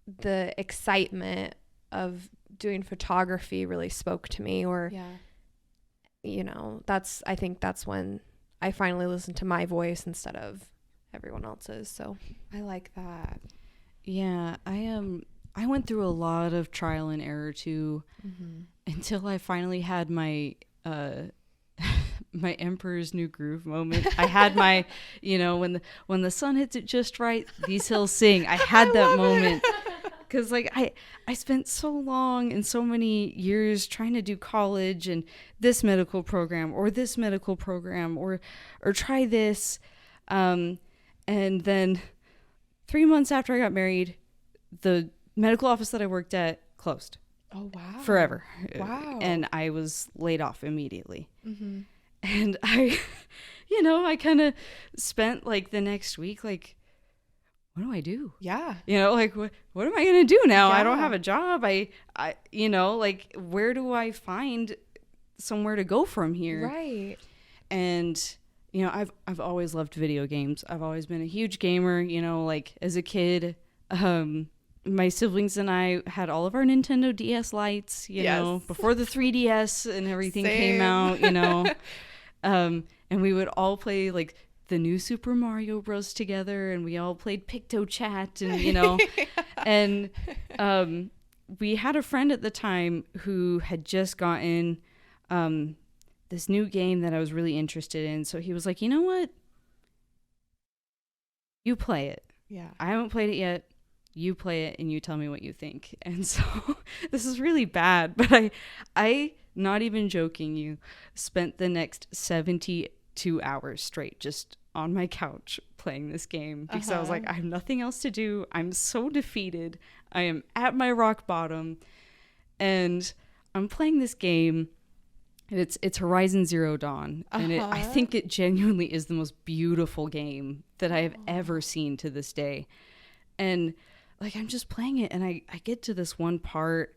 the excitement of doing photography really spoke to me, or, Yeah. you know, I think that's when I finally listened to my voice instead of everyone else's. So I like that. Yeah, I went through a lot of trial and error too, until I finally had my my Emperor's New Groove moment. I had my, you know, when the sun hits it just right, these hills sing. I had that moment. Because like I spent so long and so many years trying to do college and this medical program or this medical program or try this. And then 3 months after I got married, the medical office that I worked at closed. Oh, wow. Forever. Wow. And I was laid off immediately. Mm-hmm. And I kind of spent like the next week, like, what do I do? Yeah. You know, like, what am I going to do now? Yeah. I don't have a job. I, you know, like, where do I find somewhere to go from here? Right. And, you know, I've always loved video games. I've always been a huge gamer, you know, like as a kid, my siblings and I had all of our Nintendo DS lights, you know, before the 3DS and everything came out, you know, and we would all play like the new Super Mario Bros. Together, and we all played PictoChat, and you know, and we had a friend at the time who had just gotten this new game that I was really interested in. So he was like, you know what? you play it. Yeah. I haven't played it yet. You play it and you tell me what you think. And so this is really bad, but I not even joking you, spent the next 72 hours straight just on my couch playing this game because I was like, I have nothing else to do. I'm so defeated. I am at my rock bottom and I'm playing this game. It's Horizon Zero Dawn, and I think it genuinely is the most beautiful game that I have ever seen to this day. And like, I'm just playing it, and I get to this one part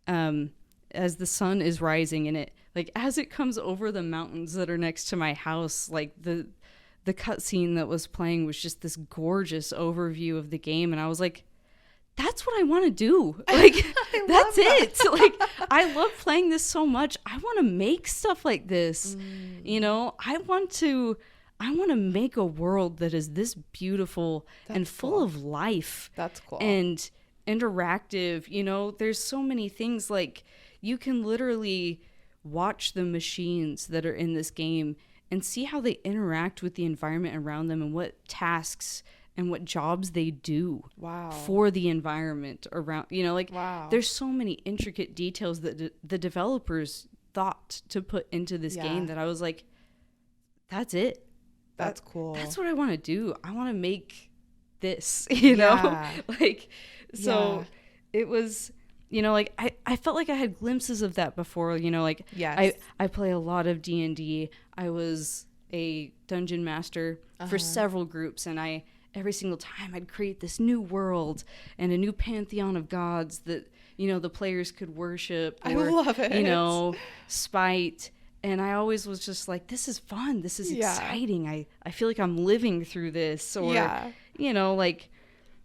as the sun is rising, and it, like, as it comes over the mountains that are next to my house, like the cutscene that was playing was just this gorgeous overview of the game, and I was like, that's what I want to do. Like, that's it. Like, I love playing this so much. I want to make stuff like this. You know, I want to make a world that is this beautiful and full of life. That's cool. And interactive. You know, there's so many things, like, you can literally watch the machines that are in this game and see how they interact with the environment around them and what tasks and what jobs they do for the environment around, you know, like, there's so many intricate details that the developers thought to put into this game that I was like, that's it. That's cool. That's what I want to do. I want to make this, you know, like, so it was, you know, like, I felt like I had glimpses of that before, you know, like, I play a lot of D&D. I was a dungeon master for several groups, and every single time I'd create this new world and a new pantheon of gods that, you know, the players could worship or, I love it. You know, spite. And I always was just like, this is fun. This is exciting. I feel like I'm living through this. Or, you know, like,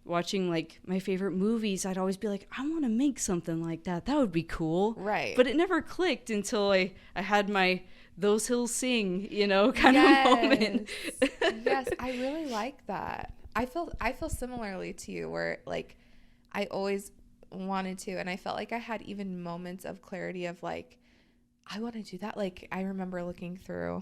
watching, like, my favorite movies, I'd always be like, I want to make something like that. That would be cool. Right. But it never clicked until I had my Those Hills Sing, you know, kind of moment. Yes, I really like that. I feel similarly to you, where, like, I always wanted to, and I felt like I had even moments of clarity of, like, I want to do that. Like, I remember looking through,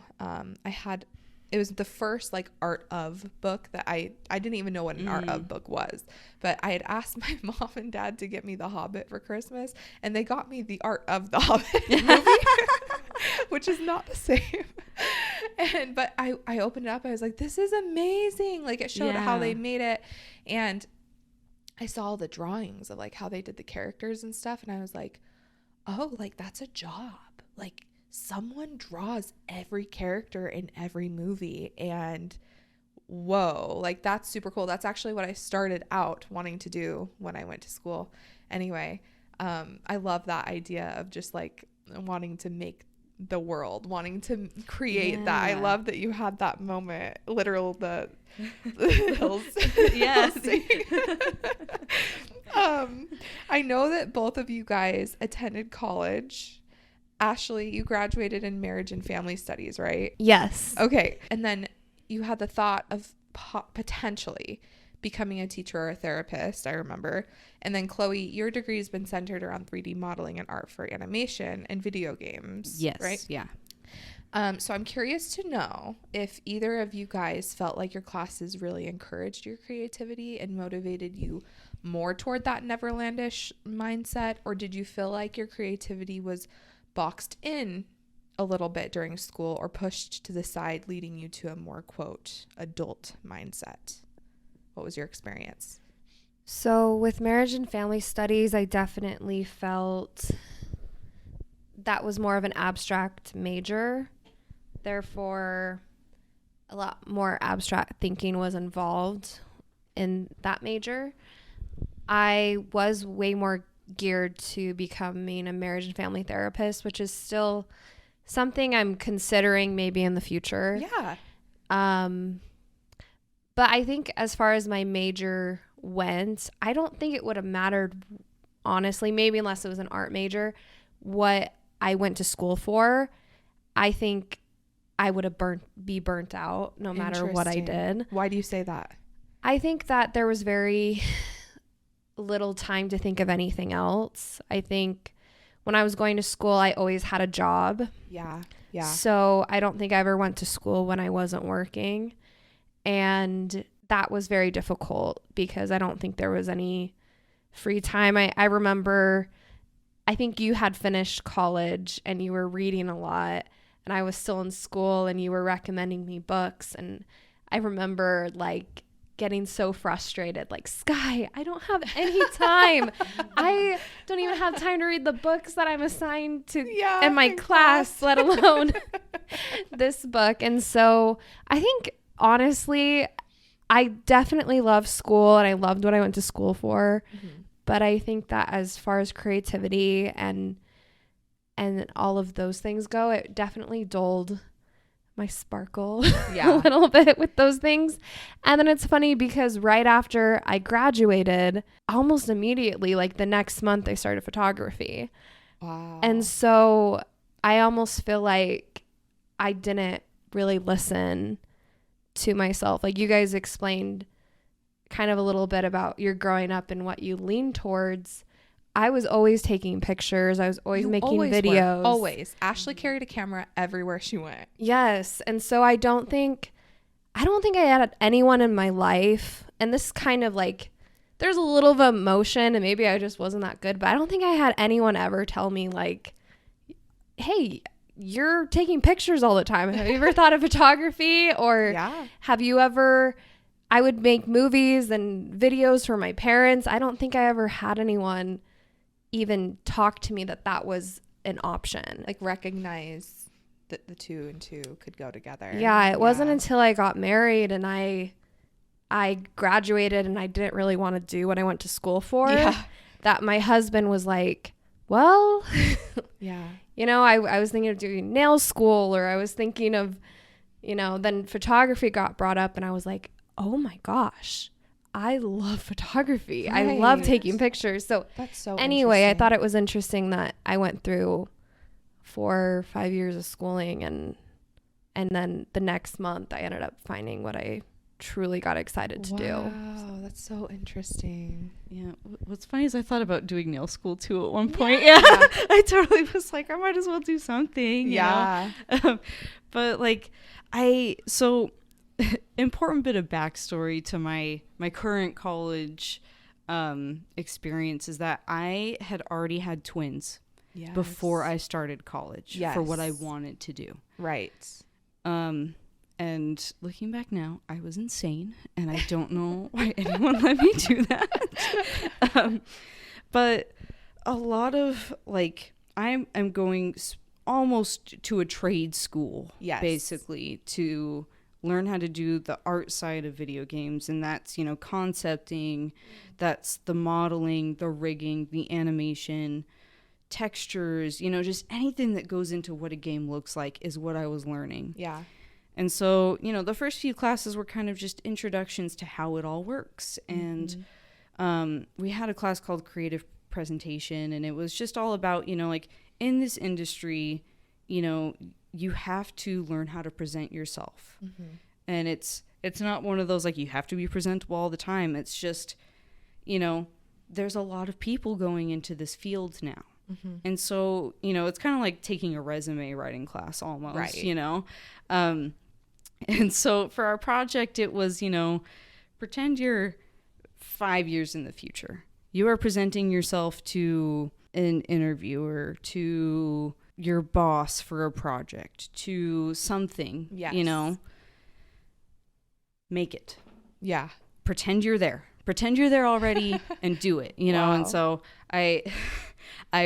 it was the first, like, art of book that I didn't even know what an art of book was, but I had asked my mom and dad to get me The Hobbit for Christmas, and they got me the art of the Hobbit movie, which is not the same. But I opened it up. I was like, this is amazing. Like, it showed how they made it. And I saw all the drawings of, like, how they did the characters and stuff. And I was like, oh, like, that's a job. Like, someone draws every character in every movie. And whoa, like, that's super cool. That's actually what I started out wanting to do when I went to school. Anyway, I love that idea of just, like, wanting to make the world, wanting to create that. I love that you had that moment, literal the hills. Yes. I know that both of you guys attended college. Ashley, you graduated in marriage and family studies, right? Yes. Okay. And then you had the thought of potentially becoming a teacher or a therapist, I remember. And then Chloe, your degree has been centered around 3D modeling and art for animation and video games. Yes. Right? Yeah. So I'm curious to know if either of you guys felt like your classes really encouraged your creativity and motivated you more toward that Neverlandish mindset, or did you feel like your creativity was boxed in a little bit during school or pushed to the side, leading you to a more, quote, adult mindset? What was your experience? So with marriage and family studies, I definitely felt that was more of an abstract major. Therefore, a lot more abstract thinking was involved in that major. I was way more geared to becoming a marriage and family therapist, which is still something I'm considering maybe in the future. Yeah. But I think as far as my major went, I don't think it would have mattered, honestly, maybe unless it was an art major, what I went to school for. I think I would have be burnt out no matter what I did. Why do you say that? I think that there was very little time to think of anything else. I think when I was going to school, I always had a job. Yeah. So I don't think I ever went to school when I wasn't working. And that was very difficult because I don't think there was any free time. I remember, I think you had finished college and you were reading a lot, and I was still in school, and you were recommending me books. And I remember like getting so frustrated, like, Sky, I don't have any time. I don't even have time to read the books that I'm assigned to in my class, let alone this book. And so I think, honestly, I definitely love school, and I loved what I went to school for. But I think that as far as creativity and all of those things go, it definitely dulled my sparkle a little bit with those things. And then it's funny because right after I graduated, almost immediately, like the next month, I started photography. Wow. And so I almost feel like I didn't really listen to myself. Like you guys explained kind of a little bit about your growing up and what you lean towards. I was always taking pictures. I was always making videos. Always. Ashley carried a camera everywhere she went. Yes. And so I don't think I had anyone in my life, and this kind of like, there's a little of emotion, and maybe I just wasn't that good, but I don't think I had anyone ever tell me like, hey, you're taking pictures all the time. Have you ever thought of photography? Or have you ever, I would make movies and videos for my parents. I don't think I ever had anyone even talk to me that was an option. Like recognize that the two and two could go together. Yeah, it wasn't until I got married and I graduated and I didn't really want to do what I went to school for that my husband was like, well, you know, I was thinking of doing nail school, or I was thinking of, you know, then photography got brought up, and I was like, oh my gosh, I love photography. Right. I love taking pictures. So that's so anyway, I thought it was interesting that I went through 4 or 5 years of schooling, and then the next month I ended up finding what I truly got excited to do. Wow, that's so interesting. Yeah. What's funny is I thought about doing nail school too at one point. Yeah. I totally was like, I might as well do something. You know? But like, important bit of backstory to my current college experience is that I had already had twins before I started college for what I wanted to do. Right. And looking back now, I was insane, and I don't know why anyone let me do that. But a lot of like, I'm going almost to a trade school, basically, to learn how to do the art side of video games. And that's, you know, concepting, that's the modeling, the rigging, the animation, textures, you know, just anything that goes into what a game looks like is what I was learning. Yeah. And so, you know, the first few classes were kind of just introductions to how it all works. And we had a class called creative presentation, and it was just all about, you know, like in this industry, you know, you have to learn how to present yourself. And it's not one of those like you have to be presentable all the time. It's just, you know, there's a lot of people going into this field now. And so, you know, it's kind of like taking a resume writing class almost, you know. And so for our project, it was, you know, pretend you're 5 years in the future. You are presenting yourself to an interviewer, to your boss for a project, to something, you know. Make it. Yeah. Pretend you're there. Pretend you're there already and do it, you know. And so I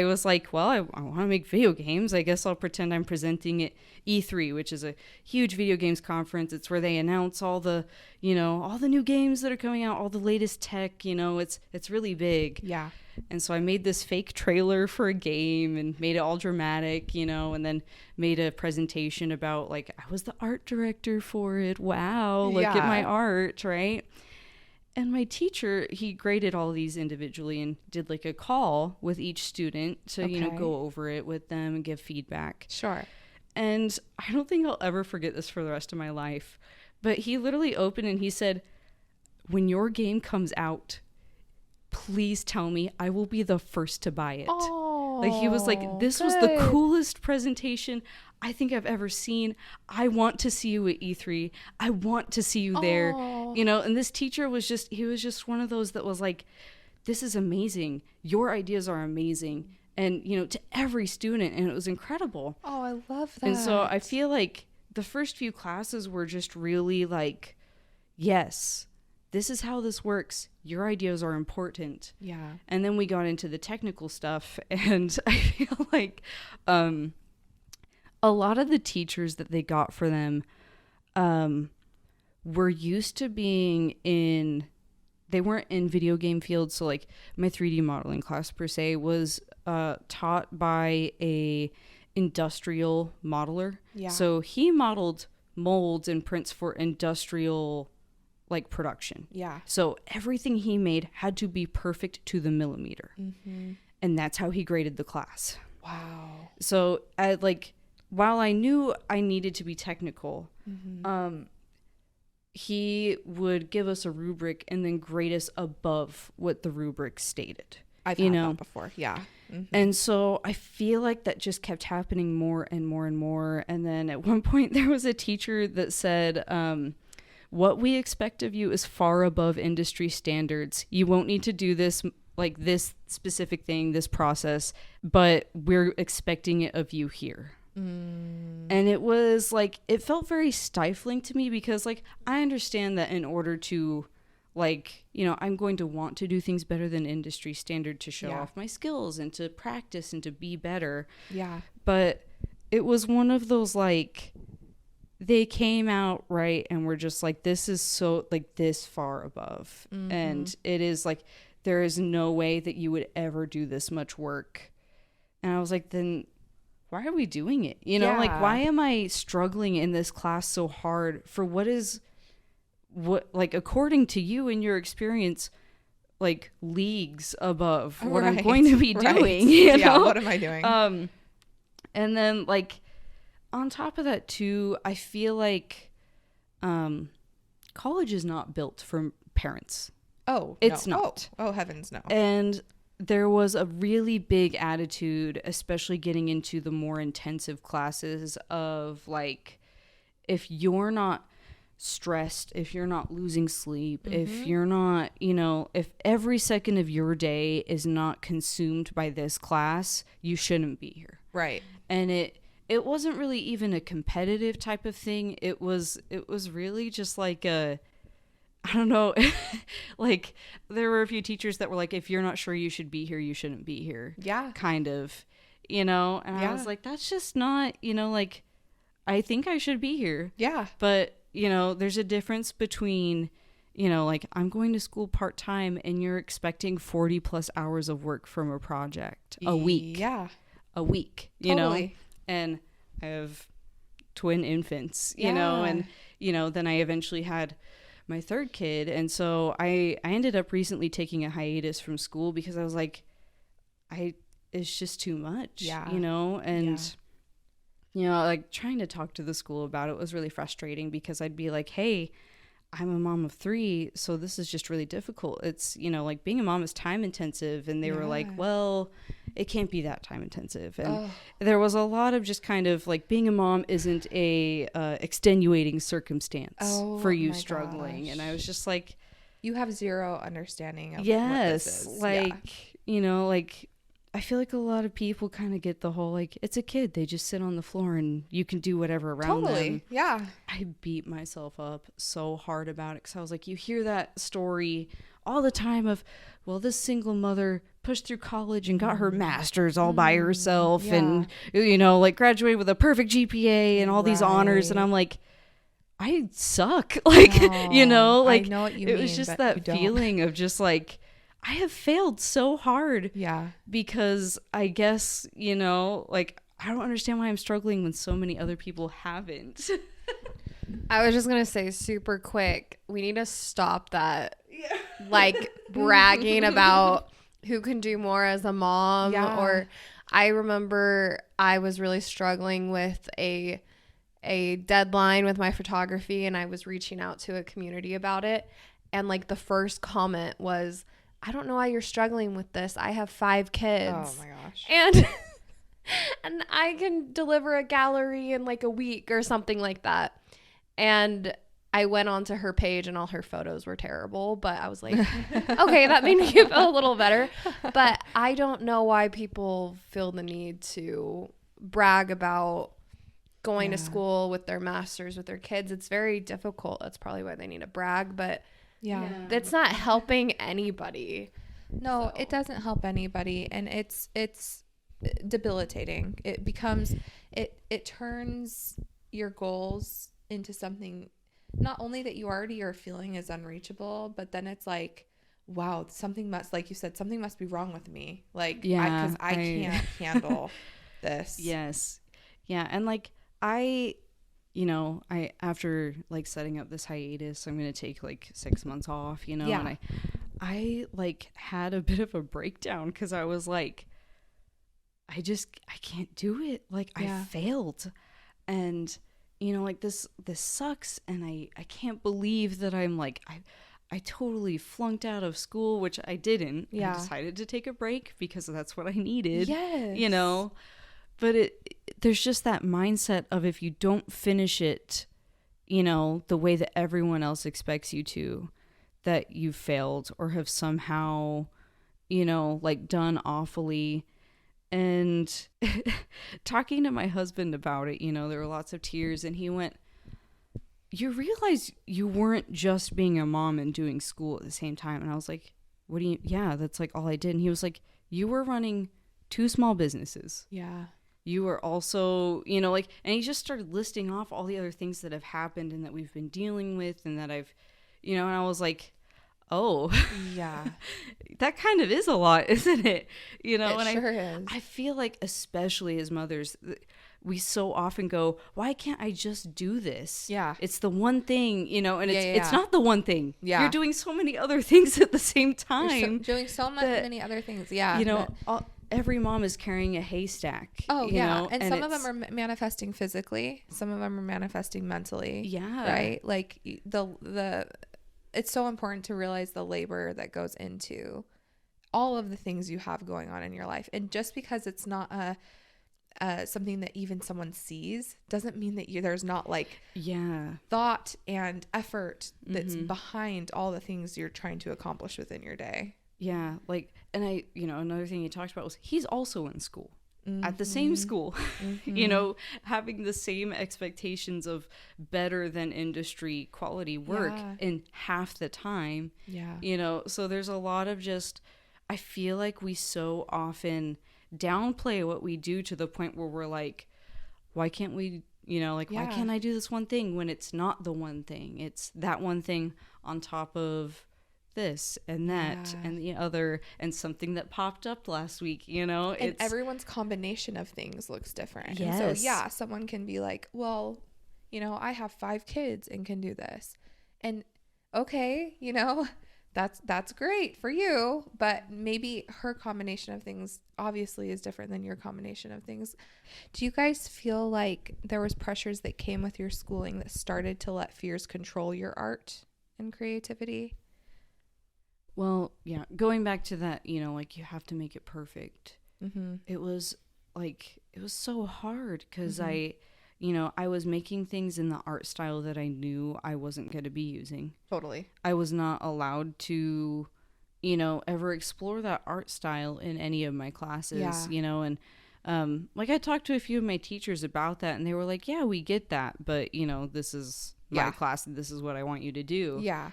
was like, well, I want to make video games. I guess I'll pretend I'm presenting at E3, which is a huge video games conference. It's where they announce all the, you know, all the new games that are coming out, all the latest tech, you know, it's really big. Yeah. And so I made this fake trailer for a game and made it all dramatic, you know, and then made a presentation about like, I was the art director for it. Wow. Look at my art. Right. And my teacher, he graded all these individually and did like a call with each student to, you know, go over it with them and give feedback. Sure. And I don't think I'll ever forget this for the rest of my life. But he literally opened and he said, when your game comes out, please tell me. I will be the first to buy it. Oh, like he was like, this was the coolest presentation I think I've ever seen. I want to see you at E3. I want to see you there. You know, and this teacher was just one of those that was like, this is amazing. Your ideas are amazing. And, you know, to every student, and it was incredible. Oh, I love that. And so I feel like the first few classes were just really like, yes, this is how this works. Your ideas are important. Yeah. And then we got into the technical stuff, and I feel like a lot of the teachers that they got for them were used to being they weren't in video game fields. So like my 3D modeling class per se was taught by a industrial modeler. Yeah. So he modeled molds and prints for industrial like production. Yeah. So everything he made had to be perfect to the millimeter. Mm-hmm. And that's how he graded the class. Wow. So while I knew I needed to be technical, Mm-hmm. He would give us a rubric and then grade us above what the rubric stated. I've had that before. Yeah. Mm-hmm. And so I feel like that just kept happening more and more and more. And then at one point there was a teacher that said, what we expect of you is far above industry standards. You won't need to do this, like this specific thing, this process, but we're expecting it of you here. And it was like, it felt very stifling to me because like, I understand that in order to like, you know, I'm going to want to do things better than industry standard to show off my skills and to practice and to be better. Yeah. But it was one of those like, they came out right and were just like, this is so like this far above. Mm-hmm. And it is like, there is no way that you would ever do this much work. And I was like, then why are we doing it? You know, like, why am I struggling in this class so hard for what like, according to you and your experience, like leagues above what I'm going to be doing, you know? What am I doing? And then like, on top of that too, I feel like, college is not built for parents. Oh, it's no. not. Oh, heavens, no. And there was a really big attitude, especially getting into the more intensive classes of like, if you're not stressed, if you're not losing sleep, if you're not, you know, if every second of your day is not consumed by this class, you shouldn't be here. Right. And it wasn't really even a competitive type of thing. It was really just like I don't know, like there were a few teachers that were like, if you're not sure you should be here, you shouldn't be here. Yeah. Kind of, you know, and I was like, that's just not, you know, like, I think I should be here. Yeah. But, you know, there's a difference between, you know, like I'm going to school part-time and you're expecting 40 plus hours of work from a project a week. Yeah. A week, you know, and I have twin infants, you know, and, you know, then I eventually had my third kid, and so I ended up recently taking a hiatus from school because I was like, it's just too much, you know, and you know, like trying to talk to the school about it was really frustrating because I'd be like, hey, I'm a mom of 3, so this is just really difficult. It's, you know, like being a mom is time intensive, and they were like, well, it can't be that time intensive. And there was a lot of just kind of like being a mom isn't a extenuating circumstance for you struggling. Gosh. And I was just like, you have zero understanding of what this is. Like, you know, like I feel like a lot of people kind of get the whole, like, it's a kid. They just sit on the floor and you can do whatever around them. Yeah. I beat myself up so hard about it because I was like, you hear that story all the time of, well, this single mother pushed through college and got her master's all by herself and, you know, like graduated with a perfect GPA and all these honors. And I'm like, I suck. Like, you know, like, I know what you mean, it was just that feeling of just like, I have failed so hard. Yeah. Because I guess, you know, like, I don't understand why I'm struggling when so many other people haven't. I was just going to say super quick, we need to stop that, like, bragging about who can do more as a mom. Or I remember I was really struggling with a deadline with my photography, and I was reaching out to a community about it. And, like, the first comment was, I don't know why you're struggling with this. I have 5 kids. Oh my gosh. And I can deliver a gallery in like a week or something like that. And I went onto her page and all her photos were terrible, but I was like, okay, that made me feel a little better. But I don't know why people feel the need to brag about going to school with their masters with their kids. It's very difficult. That's probably why they need to brag, but it's not helping anybody. No, So. it doesn't help anybody, and it's debilitating. It becomes it turns your goals into something not only that you already are feeling is unreachable, but then it's like, wow, something must, like you said, something must be wrong with me. Like, because I can't handle this. Yes. Yeah. And like, after like setting up this hiatus, I'm going to take like 6 months off, and I like had a bit of a breakdown because I was like, I can't do it. Like, I failed. And, like this sucks. And I can't believe that I'm like, I totally flunked out of school, which I didn't. Yeah. I decided to take a break because that's what I needed. Yes. But there's just that mindset of if you don't finish it, the way that everyone else expects you to, that you failed or have somehow, like done awfully. And talking to my husband about it, there were lots of tears, and he went, you realize you weren't just being a mom and doing school at the same time. And I was like, yeah, that's like all I did. And he was like, you were running 2 small businesses. Yeah. You were also, and he just started listing off all the other things that have happened and that we've been dealing with and that I've, and I was like, oh, yeah, that kind of is a lot, isn't it? It sure is. I feel like, especially as mothers, we so often go, why can't I just do this? Yeah. It's the one thing, and it's not the one thing. Yeah. You're doing so many other things at the same time. Doing so many other things. Yeah. Every mom is carrying a haystack. Oh, yeah. And some of them are manifesting physically. Some of them are manifesting mentally. Yeah. Right? Like it's so important to realize the labor that goes into all of the things you have going on in your life. And just because it's not something that even someone sees doesn't mean that there's not like thought and effort that's behind all the things you're trying to accomplish within your day. Yeah. Like, and another thing he talked about was he's also in school. At the same school, having the same expectations of better than industry quality work in half the time. Yeah. So there's a lot of I feel like we so often downplay what we do to the point where we're like, why can't we, why can't I do this one thing when it's not the one thing? It's that one thing on top of this and that and the other and something that popped up last week, and everyone's combination of things looks different. Yes. And so someone can be like, well, I have 5 kids and can do this, and okay, that's great for you, but maybe her combination of things obviously is different than your combination of things. Do you guys feel like there was pressures that came with your schooling that started to let fears control your art and creativity? Well, yeah, going back to that, like you have to make it perfect. It was so hard because I was making things in the art style that I knew I wasn't going to be using. Totally. I was not allowed to, ever explore that art style in any of my classes, and like I talked to a few of my teachers about that and they were like, yeah, we get that, but this is my class and this is what I want you to do. Yeah.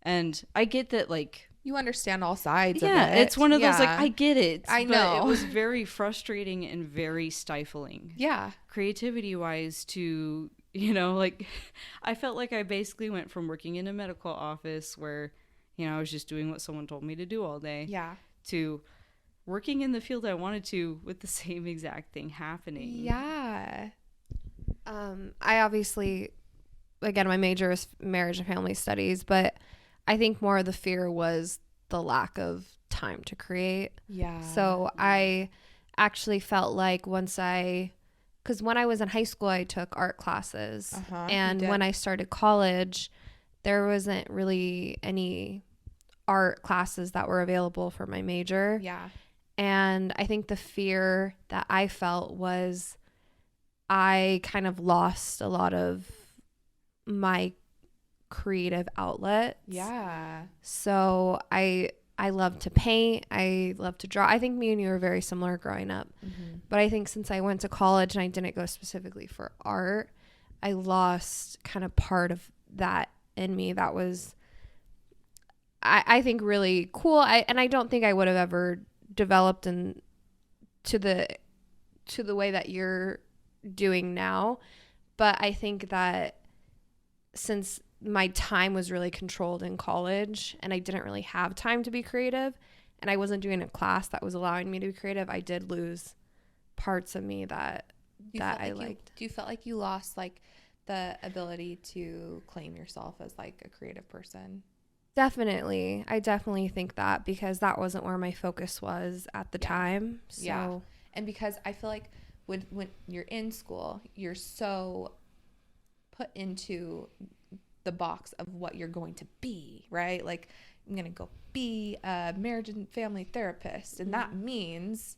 And I get that, like, you understand all sides of it. Yeah, it's one of those, like, I get it. I know. But it was very frustrating and very stifling. Yeah. Creativity-wise to, like, I felt like I basically went from working in a medical office where, I was just doing what someone told me to do all day. Yeah. To working in the field I wanted to with the same exact thing happening. Yeah. I obviously, again, my major is marriage and family studies, but I think more of the fear was the lack of time to create. Yeah. So I actually felt like because when I was in high school, I took art classes. And when I started college, there wasn't really any art classes that were available for my major. Yeah. And I think the fear that I felt was I kind of lost a lot of my creative outlet. Yeah. So I love to paint. I love to draw. I think me and you are very similar growing up. But I think since I went to college and I didn't go specifically for art, I lost kind of part of that in me that was, I think, really cool. And I don't think I would have ever developed to the way that you're doing now. But I think that since my time was really controlled in college and I didn't really have time to be creative and I wasn't doing a class that was allowing me to be creative, I did lose parts of me that I liked. Do you feel like you lost like the ability to claim yourself as like a creative person? Definitely. I definitely think that, because that wasn't where my focus was at the time. So. Yeah. And because I feel like when you're in school, you're so put into the box of what you're going to be, right? Like, I'm going to go be a marriage and family therapist. And that means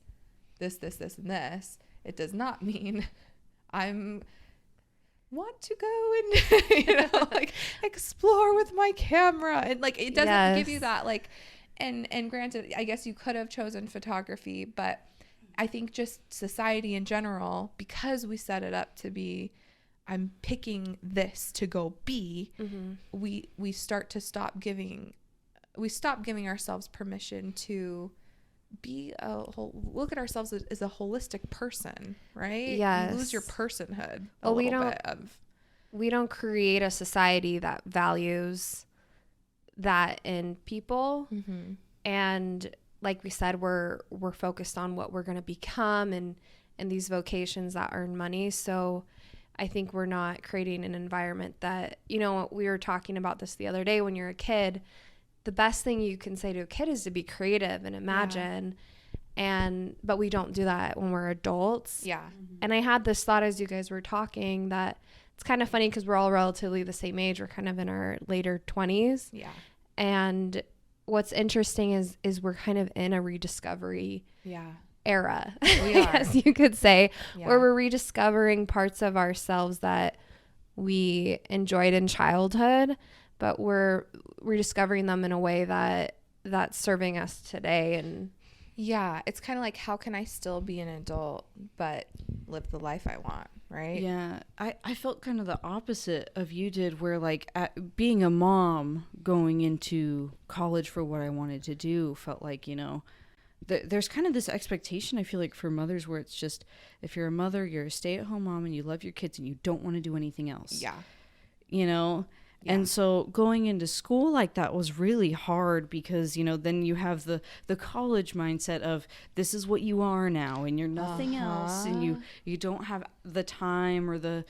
this, and this. It does not mean want to go and like explore with my camera, and like it doesn't give you that like, and granted, I guess you could have chosen photography, but I think just society in general, because we set it up to be, I'm picking this to go be, we stop giving ourselves permission to be look at ourselves as a holistic person, right? Yes. You lose your personhood we don't create a society that values that in people. And like we said, we're focused on what we're going to become and these vocations that earn money. So I think we're not creating an environment that, we were talking about this the other day. When you're a kid, the best thing you can say to a kid is to be creative and imagine. But we don't do that when we're adults. Yeah. And I had this thought as you guys were talking that it's kind of funny because we're all relatively the same age. We're kind of in our later 20s. Yeah. And what's interesting is we're kind of in a rediscovery era, We are. as you could say, where we're rediscovering parts of ourselves that we enjoyed in childhood, but we're rediscovering them in a way that's serving us today. And it's kind of like, how can I still be an adult but live the life I want, right? Yeah, I felt kind of the opposite of you did, where like being a mom going into college for what I wanted to do felt like, there's kind of this expectation, I feel like, for mothers, where it's just, if you're a mother, you're a stay-at-home mom and you love your kids and you don't want to do anything else. Yeah. And so going into school like that was really hard because, then you have the college mindset of this is what you are now and you're nothing else, and you don't have the time or the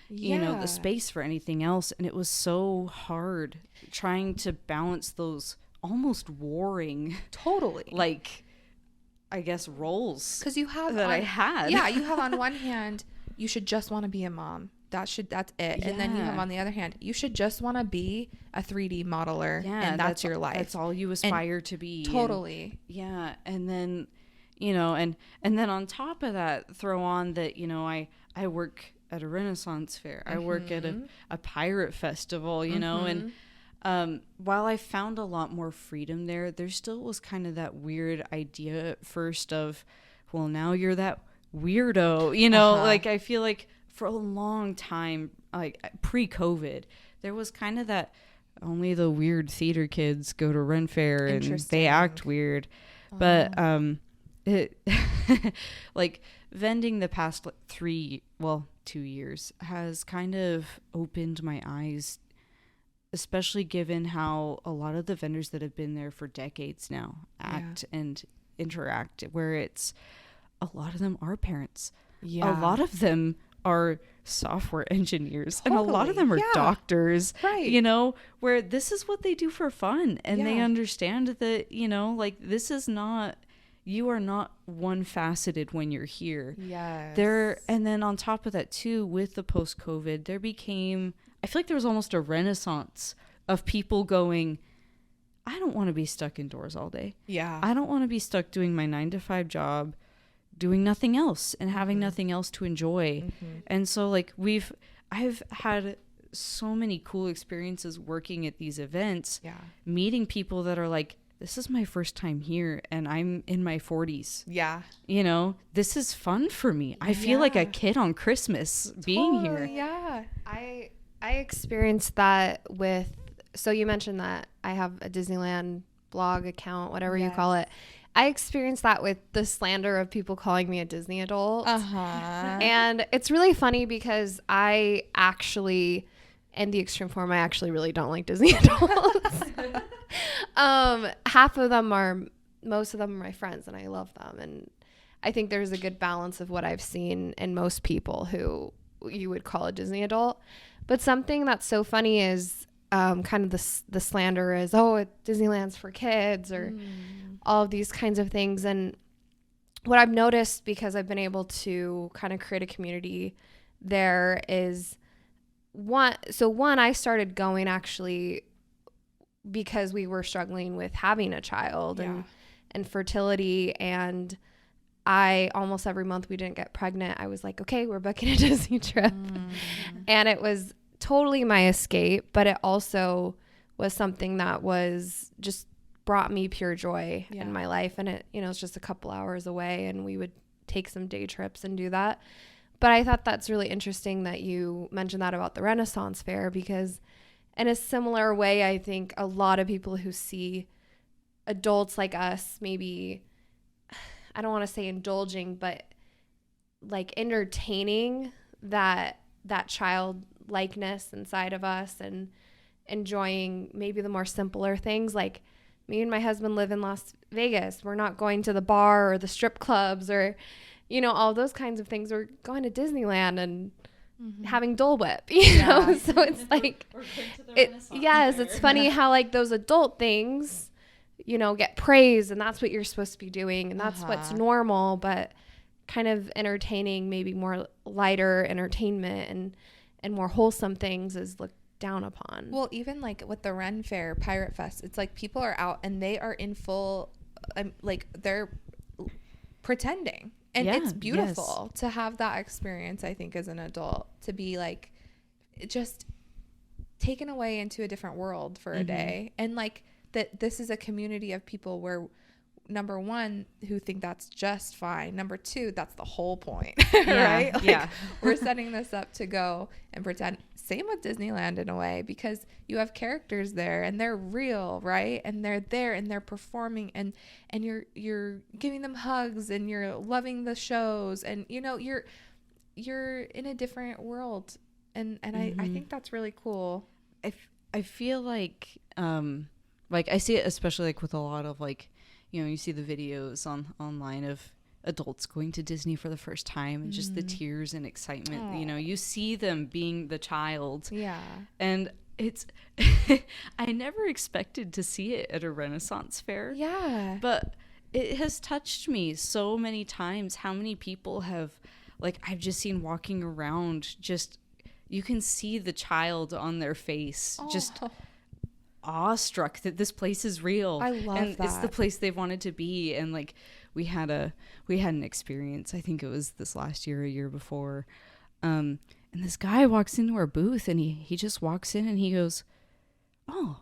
the space for anything else. And it was so hard trying to balance those almost warring, totally, like, I guess, roles because you have I had. Yeah, you have on one hand, you should just want to be a mom. That's it. And then you have on the other hand, you should just want to be a 3D modeler, and that's your life. That's all you aspire to be. Totally. And then, and then on top of that, throw on that, I work at a Renaissance fair. I work at a pirate festival, and while I found a lot more freedom there still was kind of that weird idea at first of, well, now you're that weirdo, like, I feel like for a long time, like pre-COVID, there was kind of that only the weird theater kids go to Ren Fair and they act weird. But it like vending the past 2 years has kind of opened my eyes, especially given how a lot of the vendors that have been there for decades now act and interact, where it's a lot of them are parents. A lot of them are software engineers, and a lot of them are doctors, right? Where this is what they do for fun, and they understand that, like, this is not, you are not one faceted when you're here. And then on top of that too, with the post-COVID, I feel like there was almost a renaissance of people going, I don't want to be stuck indoors all day. I don't want to be stuck doing my 9-to-5 job, doing nothing else and having nothing else to enjoy. And so, like, I've had so many cool experiences working at these events, Yeah. meeting people that are like, this is my first time here and I'm in my 40s. Yeah. You know, this is fun for me. I feel like a kid on Christmas being here. Yeah. I experienced that with, so you mentioned that I have a Disneyland blog account, whatever you call it. I experienced that with the slander of people calling me a Disney adult. And it's really funny because I actually, in the extreme form, I actually really don't like Disney adults. Most of them are my friends and I love them. And I think there's a good balance of what I've seen in most people who you would call a Disney adult. But something that's so funny is kind of the slander is, oh, Disneyland's for kids or all of these kinds of things. And what I've noticed, because I've been able to kind of create a community there, is one, I started going actually because we were struggling with having a child and fertility, and I almost every month we didn't get pregnant, I was like, okay, we're booking a Disney trip. And it was totally my escape, but it also was something that was just brought me pure joy in my life. And it, you know, it's just a couple hours away and we would take some day trips and do that. But I thought that's really interesting that you mentioned that about the Renaissance Fair, because in a similar way, I think a lot of people who see adults like us, maybe, I don't want to say indulging, but like entertaining that childlikeness inside of us and enjoying maybe the more simpler things. Like me and my husband live in Las Vegas. We're not going to the bar or the strip clubs or, you know, all those kinds of things. We're going to Disneyland and having Dole Whip, you know? So it's like, it's funny how like those adult things, you know, get praised and that's what you're supposed to be doing and that's what's normal, but kind of entertaining, maybe more lighter entertainment and more wholesome things is looked down upon. Well, even like with the Ren Fair, Pirate Fest, it's like people are out and they are in full, like they're pretending. And it's beautiful to have that experience, I think, as an adult, to be like just taken away into a different world for a day. And like that this is a community of people where, number one, who think that's just fine. Number two, that's the whole point, right? Like, we're setting this up to go and pretend. Same with Disneyland in a way, because you have characters there and they're real, right? And they're there and they're performing and you're giving them hugs and you're loving the shows and, you know, you're in a different world. And I think that's really cool. I feel like I see it especially like with a lot of like, you know, you see the videos online of adults going to Disney for the first time and just the tears and excitement. Aww. You know, you see them being the child. Yeah. And it's, I never expected to see it at a Renaissance fair. Yeah. But it has touched me so many times how many people have, like, I've just seen walking around, just, you can see the child on their face, just awestruck that this place is real. I love and that. It's the place they've wanted to be. And like we had an experience, I think it was this last year, a year before, and this guy walks into our booth and he just walks in and he goes, "Oh,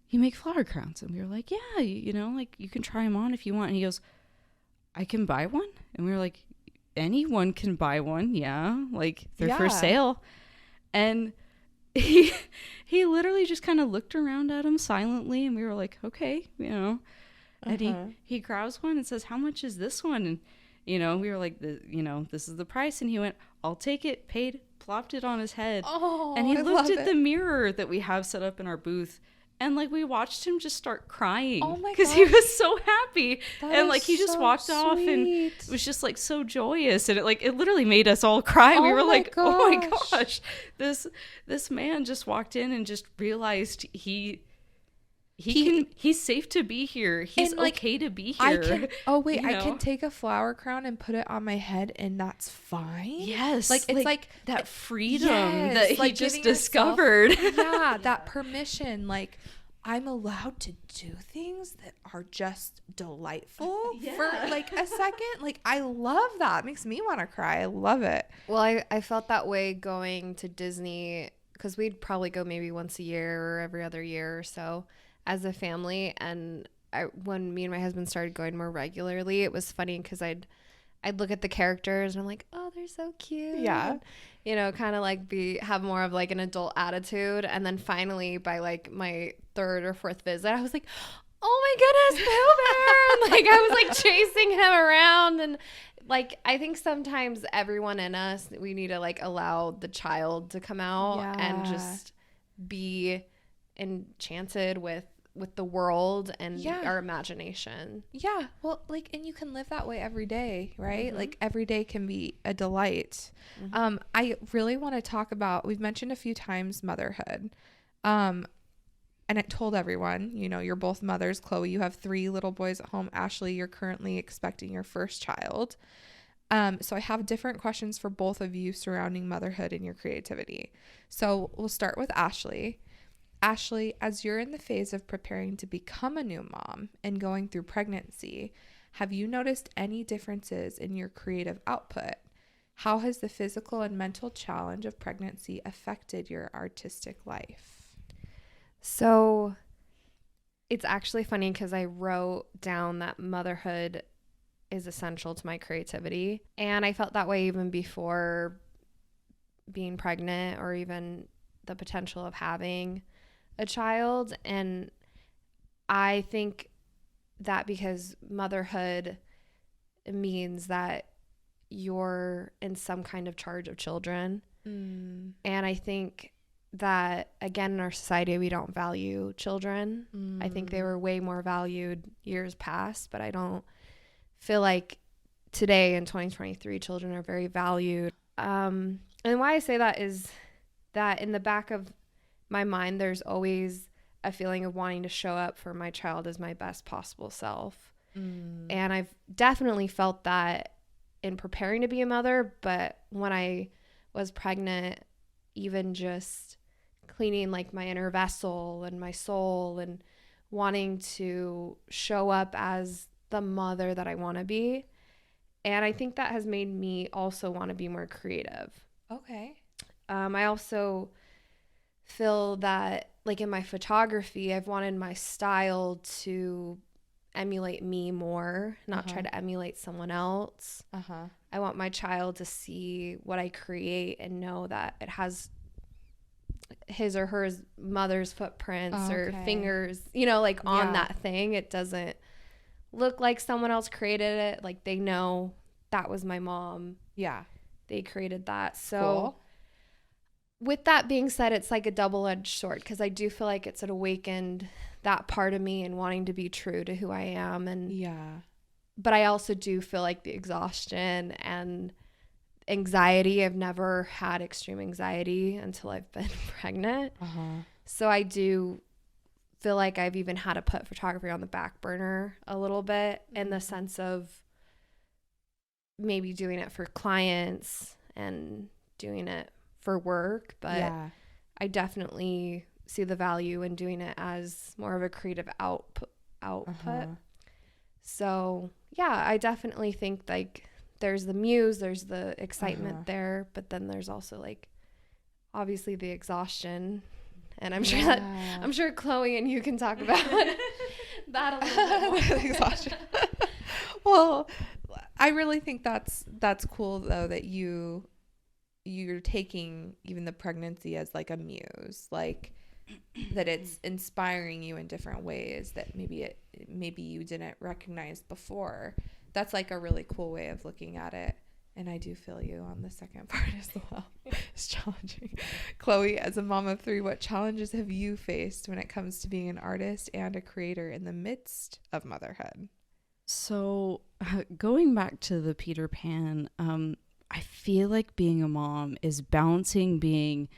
you make flower crowns?" And we were like, "Yeah, you know, like you can try them on if you want." And he goes, "I can buy one?" And we were like, "Anyone can buy one, yeah, like they're for sale." And he literally just kind of looked around at him silently, and we were like, "Okay, you know." And he grabs one and says, "How much is this one?" And you know, we were like, you know, "This is the price." And he went, "I'll take it," paid, plopped it on his head. Oh, and he looked at the mirror that we have set up in our booth, and like we watched him just start crying. Oh my god, because he was so happy. And like he just walked off and it was just like so joyous, and it literally made us all cry. We were like, gosh. "Oh my gosh, this man just walked in and just realized he's safe to be here. He's like, okay to be here." I can take a flower crown and put it on my head and that's fine. Yes. Like it's like that freedom that he just discovered. That permission. Like I'm allowed to do things that are just delightful for like a second. Like I love that. It makes me want to cry. I love it. Well, I felt that way going to Disney because we'd probably go maybe once a year or every other year or so as a family. And when me and my husband started going more regularly, it was funny because I'd look at the characters and I'm like, oh, they're so cute. Yeah. And, you know, kind of like have more of like an adult attitude. And then finally by like my third or fourth visit, I was like, oh my goodness, Pooh Bear. And like I was like chasing him around. And like I think sometimes everyone in us, we need to like allow the child to come out and just be enchanted with the world and our imagination. Yeah. Well, like, and you can live that way every day, right? Like every day can be a delight. I really want to talk about, we've mentioned a few times motherhood. And I told everyone, you know, you're both mothers. Chloe, you have 3 little boys at home. Ashley, you're currently expecting your first child. So I have different questions for both of you surrounding motherhood and your creativity. So we'll start with Ashley. Ashley, as you're in the phase of preparing to become a new mom and going through pregnancy, have you noticed any differences in your creative output? How has the physical and mental challenge of pregnancy affected your artistic life? So it's actually funny because I wrote down that motherhood is essential to my creativity. And I felt that way even before being pregnant or even the potential of having a child. And I think that because motherhood means that you're in some kind of charge of children. And I think that, again, in our society, we don't value children. I think they were way more valued years past, but I don't feel like today in 2023, children are very valued. And why I say that is that in the back of my mind, there's always a feeling of wanting to show up for my child as my best possible self. And I've definitely felt that in preparing to be a mother, but when I was pregnant, even just cleaning like my inner vessel and my soul and wanting to show up as the mother that I want to be. And I think that has made me also want to be more creative. Okay. I also feel that like in my photography, I've wanted my style to emulate me more, not try to emulate someone else. I want my child to see what I create and know that it has his or her mother's footprints or fingers, you know, like on that thing. It doesn't look like someone else created it. Like they know that was my mom. Yeah. They created that. So with that being said, it's like a double-edged sword because I do feel like it's awakened that part of me and wanting to be true to who I am. And but I also do feel like the exhaustion and anxiety. I've never had extreme anxiety until I've been pregnant. So I do feel like I've even had to put photography on the back burner a little bit in the sense of maybe doing it for clients and doing it for work, but I definitely see the value in doing it as more of a creative output. So yeah, I definitely think like there's the muse, there's the excitement there, but then there's also like obviously the exhaustion. And I'm sure Chloe and you can talk about that a little bit. Exhaustion. Well, I really think that's cool though that you're taking even the pregnancy as like a muse, like that it's inspiring you in different ways that maybe you didn't recognize before. That's like a really cool way of looking at it. And I do feel you on the second part as well. It's challenging. Chloe, as a mom of 3, what challenges have you faced when it comes to being an artist and a creator in the midst of motherhood? So going back to the Peter Pan, I feel like being a mom is balancing being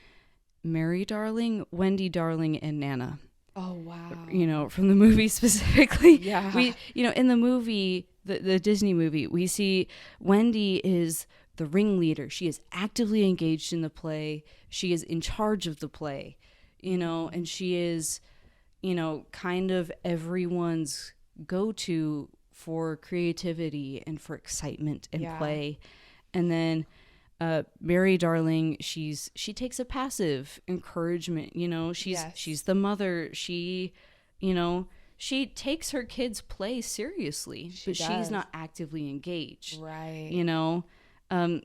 Mary Darling, Wendy Darling, and Nana. Oh, wow. You know, from the movie specifically. Yeah. We, you know, in the movie, the Disney movie, we see Wendy is the ringleader. She is actively engaged in the play. She is in charge of the play, you know, and she is, you know, kind of everyone's go-to for creativity and for excitement and play. And then Mary Darling, she takes a passive encouragement, you know, she's the mother. She, you know, she takes her kids' play seriously, but she's not actively engaged. Right. You know,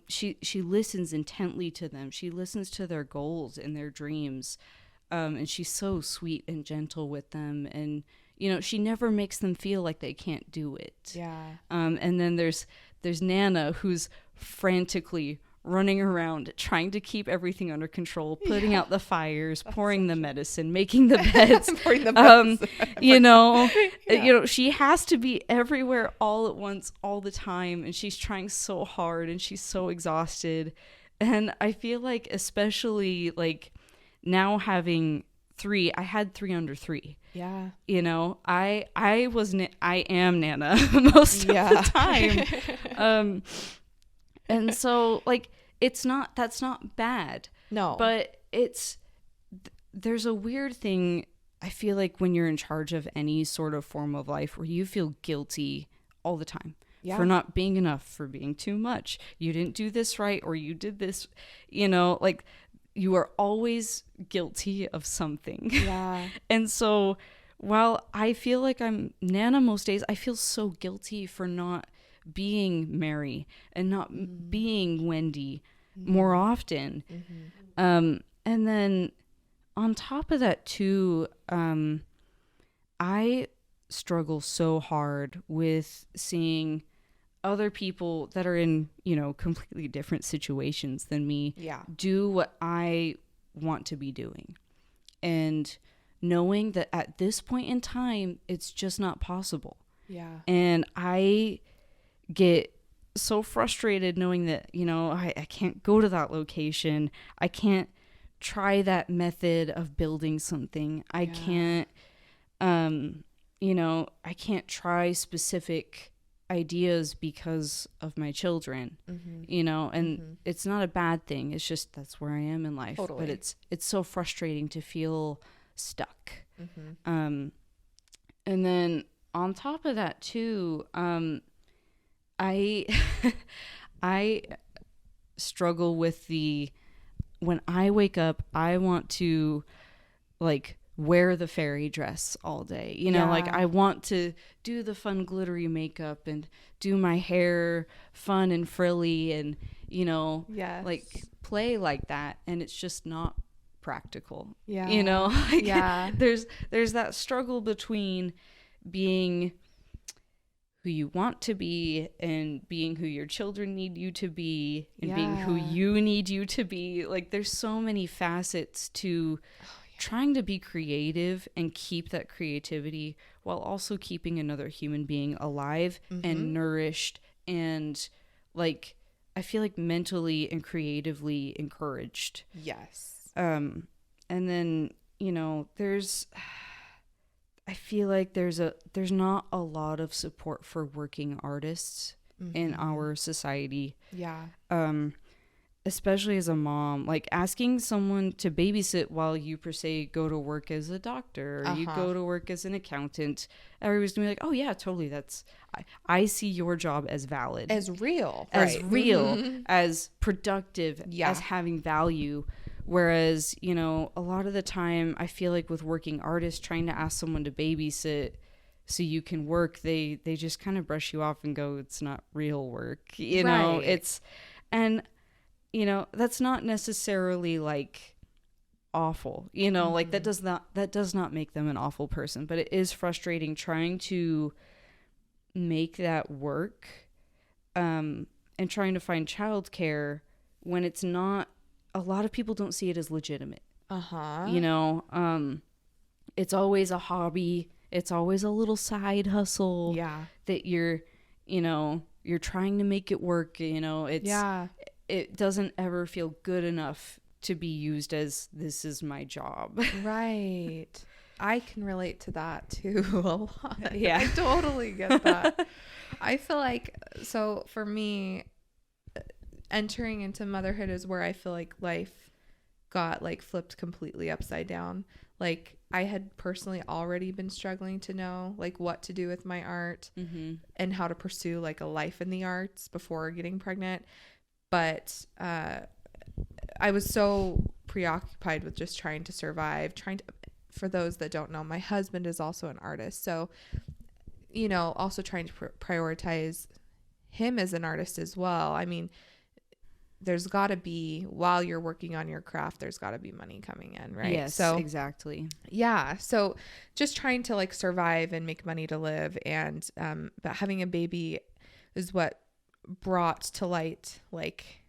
she listens intently to them. She listens to their goals and their dreams. And she's so sweet and gentle with them. And, you know, she never makes them feel like they can't do it. Yeah. And then there's Nana, who's frantically running around trying to keep everything under control, putting out the fires, pouring the medicine, making the beds. Pouring the beds. You know, you know, she has to be everywhere all at once all the time, and she's trying so hard and she's so exhausted. And I feel like, especially like now having 3, I had 3 under 3. Yeah. You know, I am Nana most of the time. And so, like, that's not bad. No. But there's a weird thing, I feel like, when you're in charge of any sort of form of life, where you feel guilty all the time for not being enough, for being too much. You didn't do this right, or you did this, you know, like, you are always guilty of something. Yeah. And so, while I feel like I'm Nana most days, I feel so guilty for not being Mary and not being Wendy more often. And then on top of that too, I struggle so hard with seeing other people that are in, you know, completely different situations than me do what I want to be doing, and knowing that at this point in time it's just not possible. And I get so frustrated knowing that, you know, I can't go to that location. I can't try that method of building something. I can't, you know, I can't try specific ideas because of my children, you know, and it's not a bad thing. It's just, that's where I am in life. But it's so frustrating to feel stuck. And then on top of that too, I struggle with when I wake up, I want to, like, wear the fairy dress all day. You know, like, I want to do the fun glittery makeup and do my hair fun and frilly and, you know, like, play like that. And it's just not practical. You know, like, there's that struggle between being who you want to be and being who your children need you to be and being who you need you to be. Like, there's so many facets to trying to be creative and keep that creativity while also keeping another human being alive and nourished and, like, I feel like mentally and creatively encouraged. And then, you know, I feel like there's not a lot of support for working artists in our society. Especially as a mom, like, asking someone to babysit while you, per se, go to work as a doctor or you go to work as an accountant, everybody's gonna be like, oh yeah, totally, I see your job as valid, as real, as productive, as having value. Whereas, you know, a lot of the time I feel like with working artists, trying to ask someone to babysit so you can work, they just kind of brush you off and go, it's not real work, you know. And you know, that's not necessarily, like, awful, you know, like, that does not make them an awful person, but it is frustrating trying to make that work, and trying to find childcare when it's not. A lot of people don't see it as legitimate. You know, it's always a hobby. It's always a little side hustle. That you're trying to make it work. You know, it doesn't ever feel good enough to be used as, this is my job. I can relate to that too a lot. I totally get that. I feel like, so for me, entering into motherhood is where I feel like life got, like, flipped completely upside down. Like, I had personally already been struggling to know, like, what to do with my art and how to pursue, like, a life in the arts before getting pregnant. But I was so preoccupied with just trying to survive, for those that don't know, my husband is also an artist. So, you know, also trying to prioritize him as an artist as well. I mean, there's got to be, while you're working on your craft, there's got to be money coming in, right? Yes, so exactly. Yeah. So just trying to like survive and make money to live. And, but having a baby is what brought to light, like,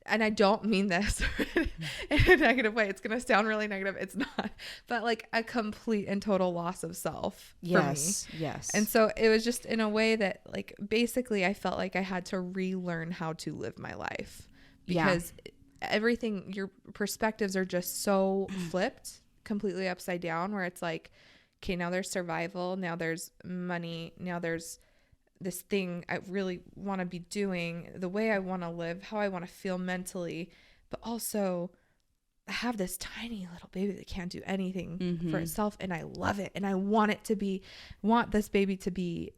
and I don't mean this in a negative way. It's going to sound really negative. It's not, but like a complete and total loss of self for me. Yes. And so it was just in a way that like, basically I felt like I had to relearn how to live my life, because everything, your perspectives are just so flipped, completely upside down, where it's like, okay, now there's survival. Now there's money. Now there's this thing I really want to be doing, the way I want to live, how I want to feel mentally, but also I have this tiny little baby that can't do anything for itself. And I love it. And I want this baby to be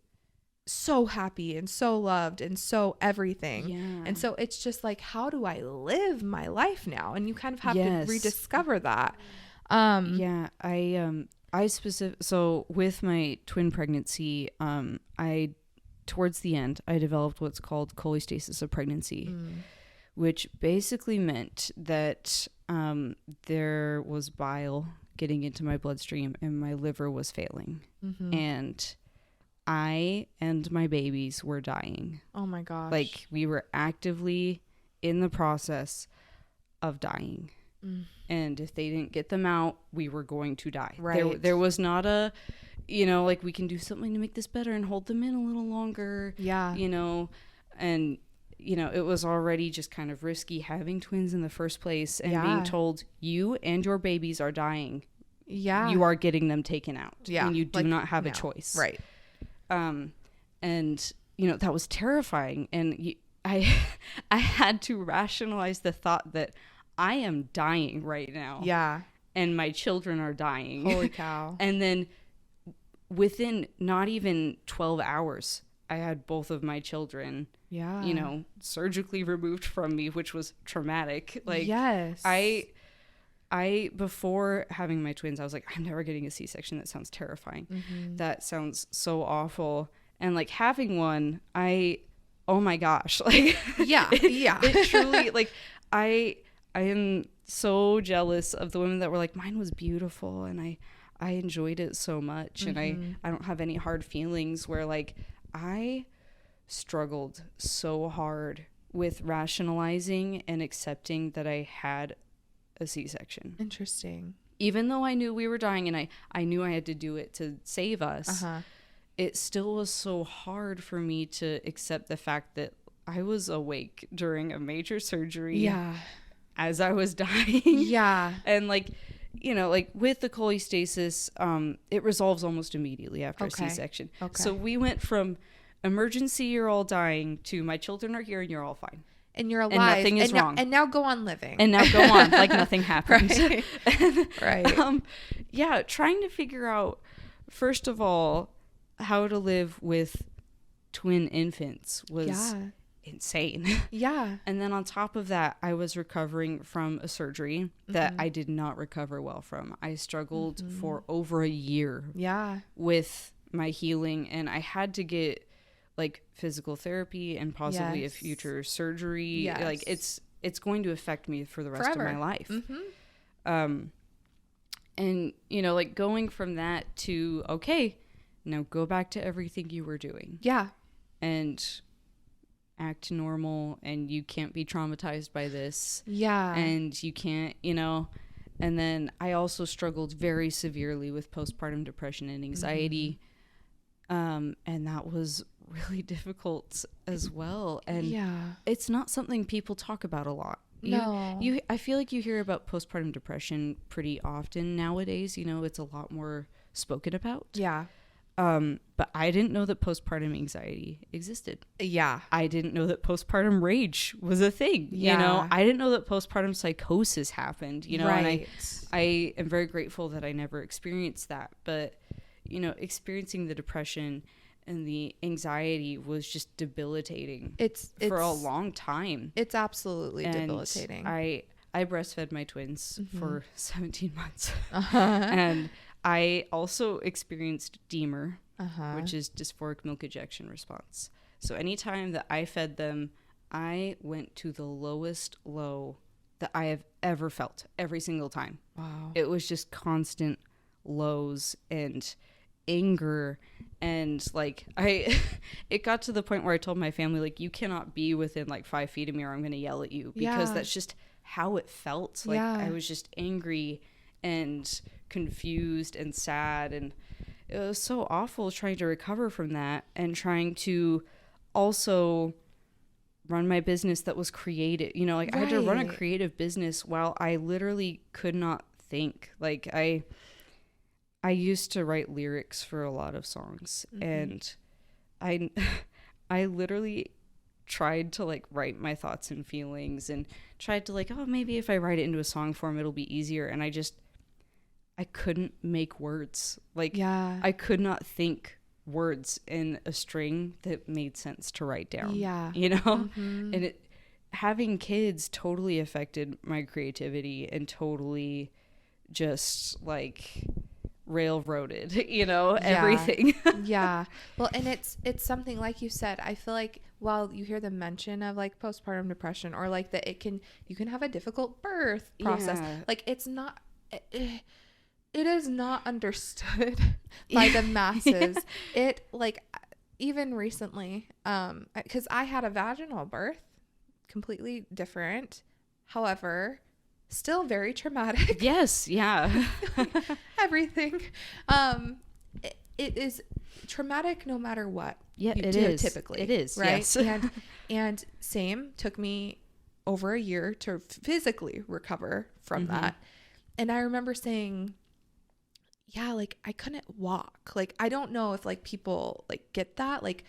so happy and so loved and so everything. Yeah. And so it's just like, how do I live my life now? And you kind of have to rediscover that. So with my twin pregnancy, towards the end, I developed what's called cholestasis of pregnancy, which basically meant that there was bile getting into my bloodstream and my liver was failing. And I and my babies were dying. Oh my gosh. Like, we were actively in the process of dying. And if they didn't get them out, we were going to die. Right. There was not a, you know, like, we can do something to make this better and hold them in a little longer. Yeah. You know, and, you know, it was already just kind of risky having twins in the first place and being told you and your babies are dying. Yeah. You are getting them taken out. Yeah. And you do not have a choice. Right. And, you know, that was terrifying. And I had to rationalize the thought that I am dying right now. Yeah. And my children are dying. Holy cow. And then within not even 12 hours, I had both of my children, you know, surgically removed from me, which was traumatic. Like, yes. I, before having my twins, I was like, I'm never getting a C-section. That sounds terrifying. That sounds so awful. And like, having one, oh my gosh. Like, it truly, like, I am so jealous of the women that were like, mine was beautiful and I enjoyed it so much. And I don't have any hard feelings, where like, I struggled so hard with rationalizing and accepting that I had a C-section. Interesting. Even though I knew we were dying and I knew I had to do it to save us, it still was so hard for me to accept the fact that I was awake during a major surgery. Yeah. As I was dying. Yeah. And like, you know, like with the cholestasis, it resolves almost immediately after a C-section. Okay. So we went from emergency, you're all dying, to my children are here and you're all fine. And you're alive. And nothing is wrong. And now go on living. And now go on like nothing happened. Right. Yeah. Trying to figure out, first of all, how to live with twin infants was insane. Yeah. And then on top of that, I was recovering from a surgery that I did not recover well from. I struggled for over a year with my healing, and I had to get like physical therapy and possibly a future surgery. Like, it's going to affect me for the rest of my life. And you know, like, going from that to, okay, now go back to everything you were doing. Yeah. And act normal, and you can't be traumatized by this. Yeah. And you can't, you know. And then I also struggled very severely with postpartum depression and anxiety. And that was really difficult as well. And it's not something people talk about a lot. I feel like you hear about postpartum depression pretty often nowadays. You know, it's a lot more spoken about. Yeah. But I didn't know that postpartum anxiety existed. Yeah. I didn't know that postpartum rage was a thing. You know, I didn't know that postpartum psychosis happened, you know, and I am very grateful that I never experienced that. But, you know, experiencing the depression and the anxiety was just debilitating. It's for a long time. It's absolutely And debilitating. I breastfed my twins for 17 months. Uh-huh. And I also experienced DEMER, which is dysphoric milk ejection response. So anytime that I fed them, I went to the lowest low that I have ever felt every single time. Wow. It was just constant lows and anger, and like it got to the point where I told my family, like, you cannot be within like 5 feet of me or I'm gonna yell at you, because that's just how it felt. Like I was just angry and confused and sad, and it was so awful trying to recover from that and trying to also run my business that was creative. You know, like I had to run a creative business while I literally could not think. Like I used to write lyrics for a lot of songs, and I literally tried to like write my thoughts and feelings and tried to like, oh, maybe if I write it into a song form, it'll be easier. And I couldn't make words. Like I could not think words in a string that made sense to write down. Yeah. You know? And having kids totally affected my creativity and totally just like railroaded, you know, everything. Well, and it's something like you said. I feel like while you hear the mention of like postpartum depression, or like that you can have a difficult birth process, like it's not it is not understood by the masses. It like even recently, because I had a vaginal birth, completely different, however still very traumatic. Yes. Yeah. Everything. It is traumatic no matter what. Yeah, it is. Typically. It is. Right. Yes. and same, took me over a year to physically recover from that. And I remember saying, yeah, like I couldn't walk. Like, I don't know if like people like get that. Like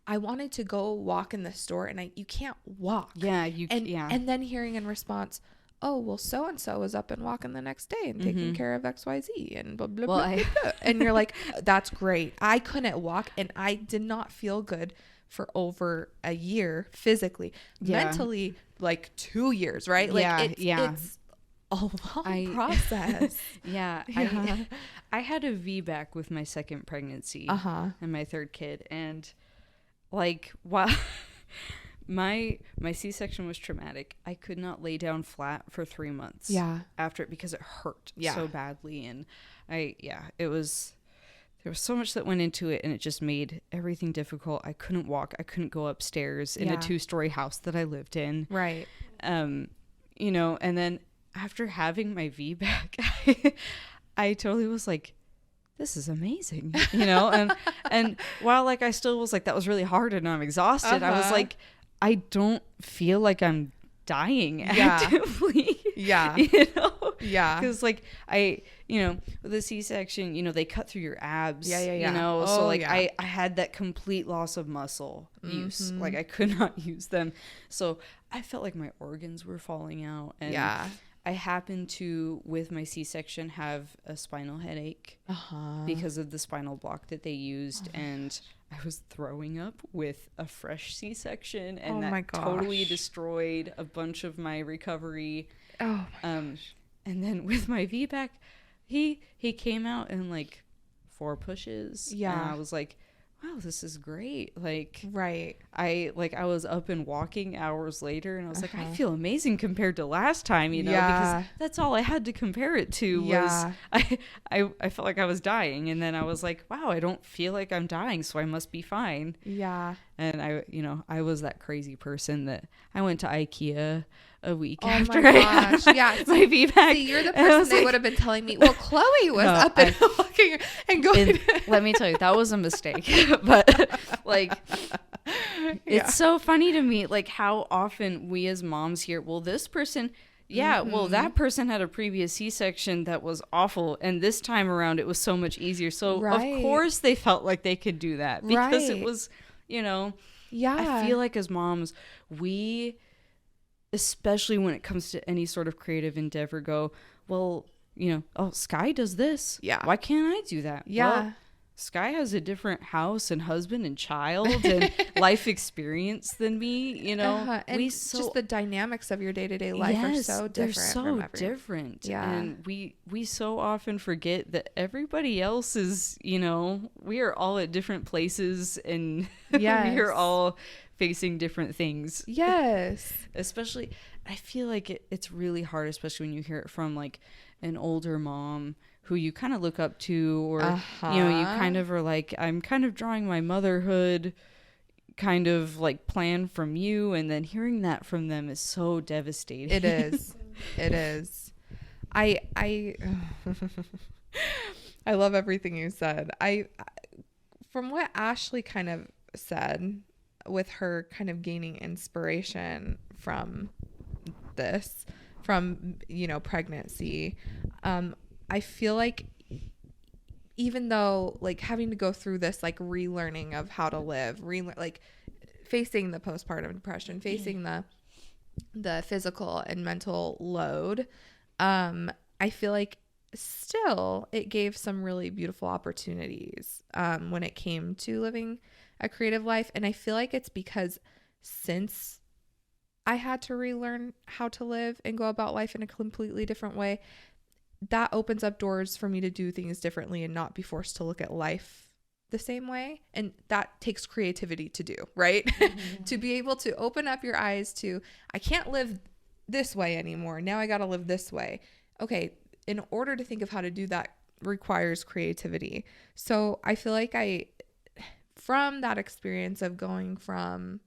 I wanted to go walk in the store and you can't walk. Yeah. And then hearing in response, oh, well, so-and-so was up and walking the next day and taking care of XYZ and blah, blah, blah, blah. And you're like, that's great. I couldn't walk, and I did not feel good for over a year physically. Mentally, like 2 years, right? Like it's a long process. I had a VBAC with my second pregnancy and my third kid. And like, while... My C-section was traumatic. I could not lay down flat for 3 months after it because it hurt so badly. And there was so much that went into it, and it just made everything difficult. I couldn't walk. I couldn't go upstairs in a 2-story house that I lived in. Right. You know, and then after having my VBAC, I totally was like, this is amazing, you know? and while like I still was like, that was really hard and I'm exhausted, I was like, I don't feel like I'm dying actively. You know? Because like you know, with the C-section, you know, they cut through your abs. You know, so like I had that complete loss of muscle use. Like I could not use them. So I felt like my organs were falling out. And I happened to, with my C-section, have a spinal headache because of the spinal block that they used. And I was throwing up with a fresh C-section, and that totally destroyed a bunch of my recovery. Oh my gosh. And then with my VBAC, he came out in like 4 pushes. And I was like, wow, this is great. Like, I was up and walking hours later, and I was like, I feel amazing compared to last time, you know, because that's all I had to compare it to was I felt like I was dying. And then I was like, wow, I don't feel like I'm dying, so I must be fine. And I was that crazy person that I went to IKEA a week after my VBAC. See, you're the person they would have been telling me, well, Chloe was up and walking and going. Let me tell you, that was a mistake. But like, it's so funny to me, like how often we as moms hear, well, this person, well, that person had a previous C-section that was awful, and this time around it was so much easier. So of course they felt like they could do that because it was, you know, I feel like as moms, we, especially when it comes to any sort of creative endeavor, go, well, you know, oh, Sky does this. Why can't I do that? Well, Sky has a different house and husband and child and life experience than me, you know. And just the dynamics of your day-to-day life are so different. They're so different. Yeah. And we so often forget that everybody else is, you know, we are all at different places, and we are all facing different things. Yes. Especially, I feel like it's really hard, especially when you hear it from like an older mom who you kind of look up to, or, you know, you kind of are like, I'm kind of drawing my motherhood kind of like plan from you. And then hearing that from them is so devastating. It is. It is. I love everything you said. From what Ashley kind of said, with her kind of gaining inspiration from this, from, you know, pregnancy, I feel like even though like having to go through this like relearning of how to live, like facing the postpartum depression, facing the physical and mental load, I feel like still it gave some really beautiful opportunities when it came to living a creative life. And I feel like it's because since I had to relearn how to live and go about life in a completely different way, that opens up doors for me to do things differently and not be forced to look at life the same way. And that takes creativity to do, right? Mm-hmm. To be able to open up your eyes to, I can't live this way anymore. Now I got to live this way. Okay. In order to think of how to do that requires creativity. So I feel like from that experience of going from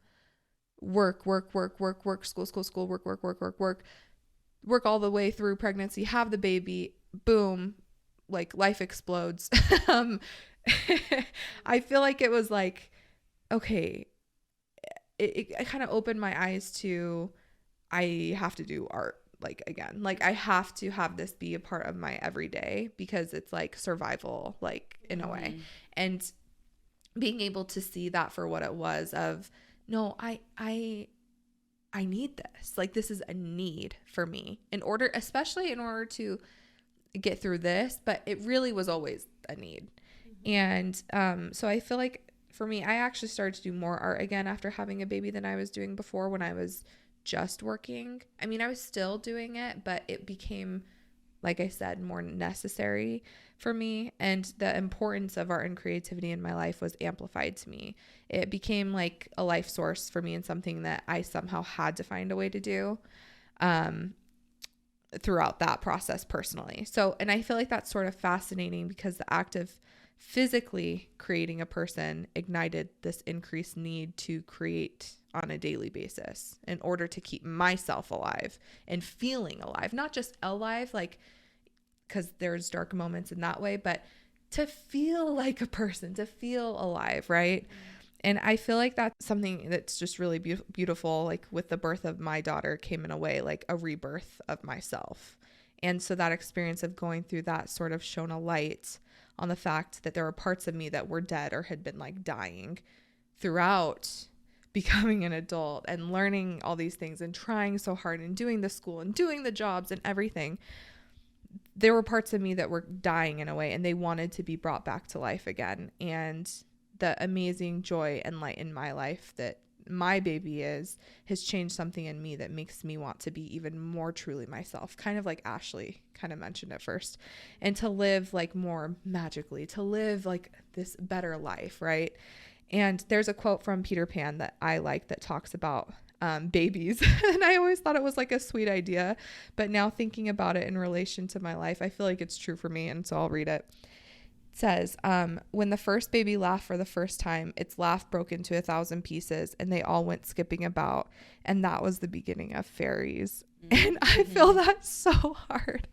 work, school, work all the way through pregnancy, have the baby, boom, like life explodes. I feel like it was like, okay, it kind of opened my eyes to, I have to do art like again, like I have to have this be a part of my everyday because it's like survival, like in a way. And being able to see that for what it was of, no, I need this. Like, this is a need for me especially in order to get through this, but it really was always a need. And so I feel like for me, I actually started to do more art again after having a baby than I was doing before when I was just working. I mean, I was still doing it, but it became, like I said, more necessary for me. And the importance of art and creativity in my life was amplified to me. It became like a life source for me and something that I somehow had to find a way to do throughout that process personally. So, and I feel like that's sort of fascinating because the act of physically creating a person ignited this increased need to create on a daily basis in order to keep myself alive and feeling alive, not just alive, like, because there's dark moments in that way, but to feel like a person, to feel alive, right? And I feel like that's something that's just really beautiful. Like with the birth of my daughter came in a way like a rebirth of myself. And so that experience of going through that sort of shone a light on the fact that there were parts of me that were dead or had been like dying throughout becoming an adult and learning all these things and trying so hard and doing the school and doing the jobs and everything. There were parts of me that were dying in a way and they wanted to be brought back to life again. And the amazing joy and light in my life that my baby has changed something in me that makes me want to be even more truly myself, kind of like Ashley kind of mentioned at first, and to live like more magically, to live like this better life, right? And there's a quote from Peter Pan that I like that talks about babies. And I always thought it was like a sweet idea, but now thinking about it in relation to my life, I feel like it's true for me. And so I'll read it. It says, when the first baby laughed for the first time, its laugh broke into 1,000 pieces and they all went skipping about. And that was the beginning of fairies. And I feel that so hard.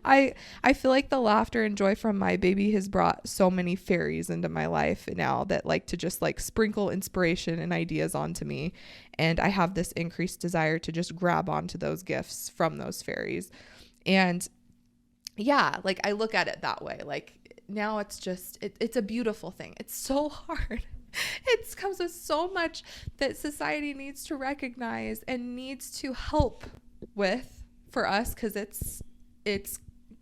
I feel like the laughter and joy from my baby has brought so many fairies into my life now that like to just like sprinkle inspiration and ideas onto me. And I have this increased desire to just grab onto those gifts from those fairies. And yeah, like I look at it that way. Like now it's just, it's a beautiful thing. It's so hard. It comes with so much that society needs to recognize and needs to help with for us, because it's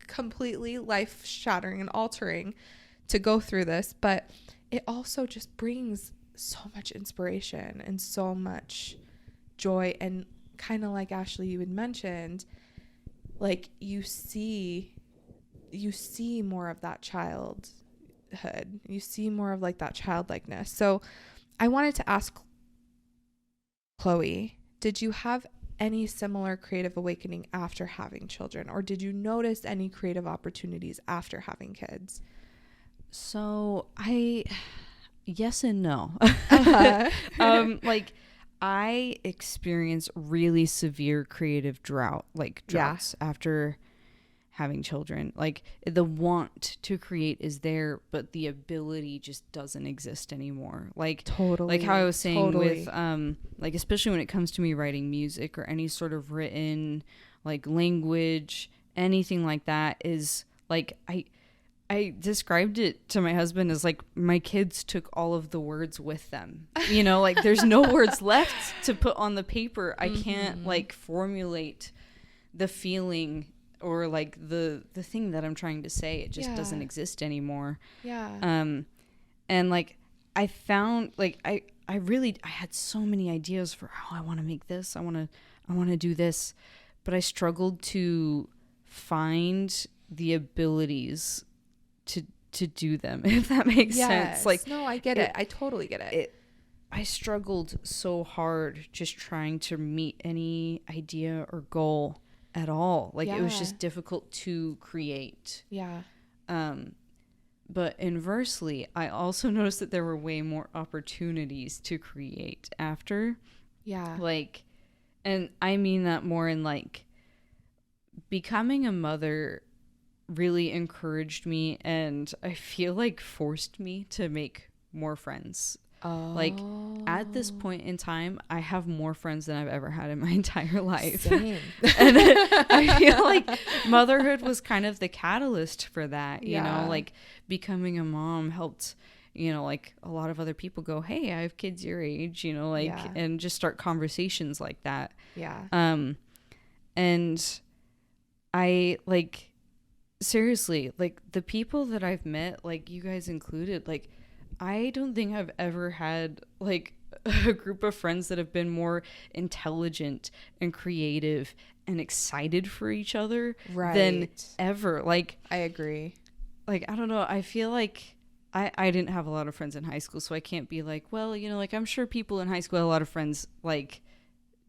completely life shattering and altering to go through this, but it also just brings so much inspiration and so much joy. And kind of like Ashley, you had mentioned, like you see more of that childhood. You see more of like that childlikeness. So I wanted to ask Chloe, did you have any similar creative awakening after having children, or did you notice any creative opportunities after having kids? So yes and no. Like I experienced really severe creative droughts after having children. Like the want to create is there, but the ability just doesn't exist anymore. Like Totally. like how I was saying with like especially when it comes to me writing music or any sort of written like language, anything like that is like I described it to my husband as like my kids took all of the words with them. You know, like there's no words left to put on the paper. I can't like formulate the feeling or like the thing that I'm trying to say. It just doesn't exist anymore. Yeah. And like I found like I had so many ideas for how I want to make this. I want to do this, but I struggled to find the abilities to do them, if that makes sense. Like no, I get it. I totally get it. I struggled so hard just trying to meet any idea or goal at all. Like it was just difficult to create. Yeah. But inversely, I also noticed that there were way more opportunities to create after. Yeah. Like, and I mean that more in like becoming a mother really encouraged me and I feel like forced me to make more friends. Like at this point in time, I have more friends than I've ever had in my entire life. Same. And I feel like motherhood was kind of the catalyst for that, you know, like becoming a mom helped, you know, like a lot of other people go, hey, I have kids your age, you know, like, and just start conversations like that. Yeah. And I like, seriously, like the people that I've met, like you guys included, like I don't think I've ever had like a group of friends that have been more intelligent and creative and excited for each other than ever. Like I agree. Like I don't know, I feel like I didn't have a lot of friends in high school, so I can't be like, well, you know, like I'm sure people in high school had a lot of friends like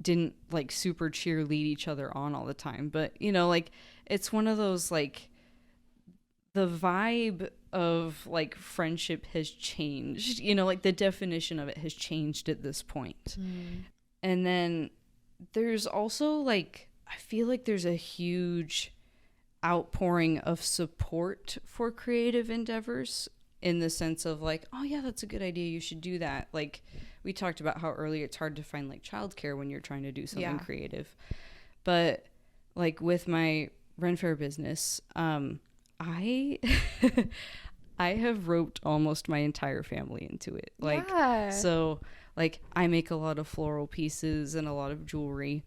didn't like super cheerlead each other on all the time, but you know, like it's one of those like the vibe of like friendship has changed, you know, like the definition of it has changed at this point. And then there's also like I feel like there's a huge outpouring of support for creative endeavors in the sense of like, oh yeah, that's a good idea, you should do that. Like we talked about how earlier it's hard to find like childcare when you're trying to do something creative, but like with my Ren Fair business, I have roped almost my entire family into it. Like, so like I make a lot of floral pieces and a lot of jewelry.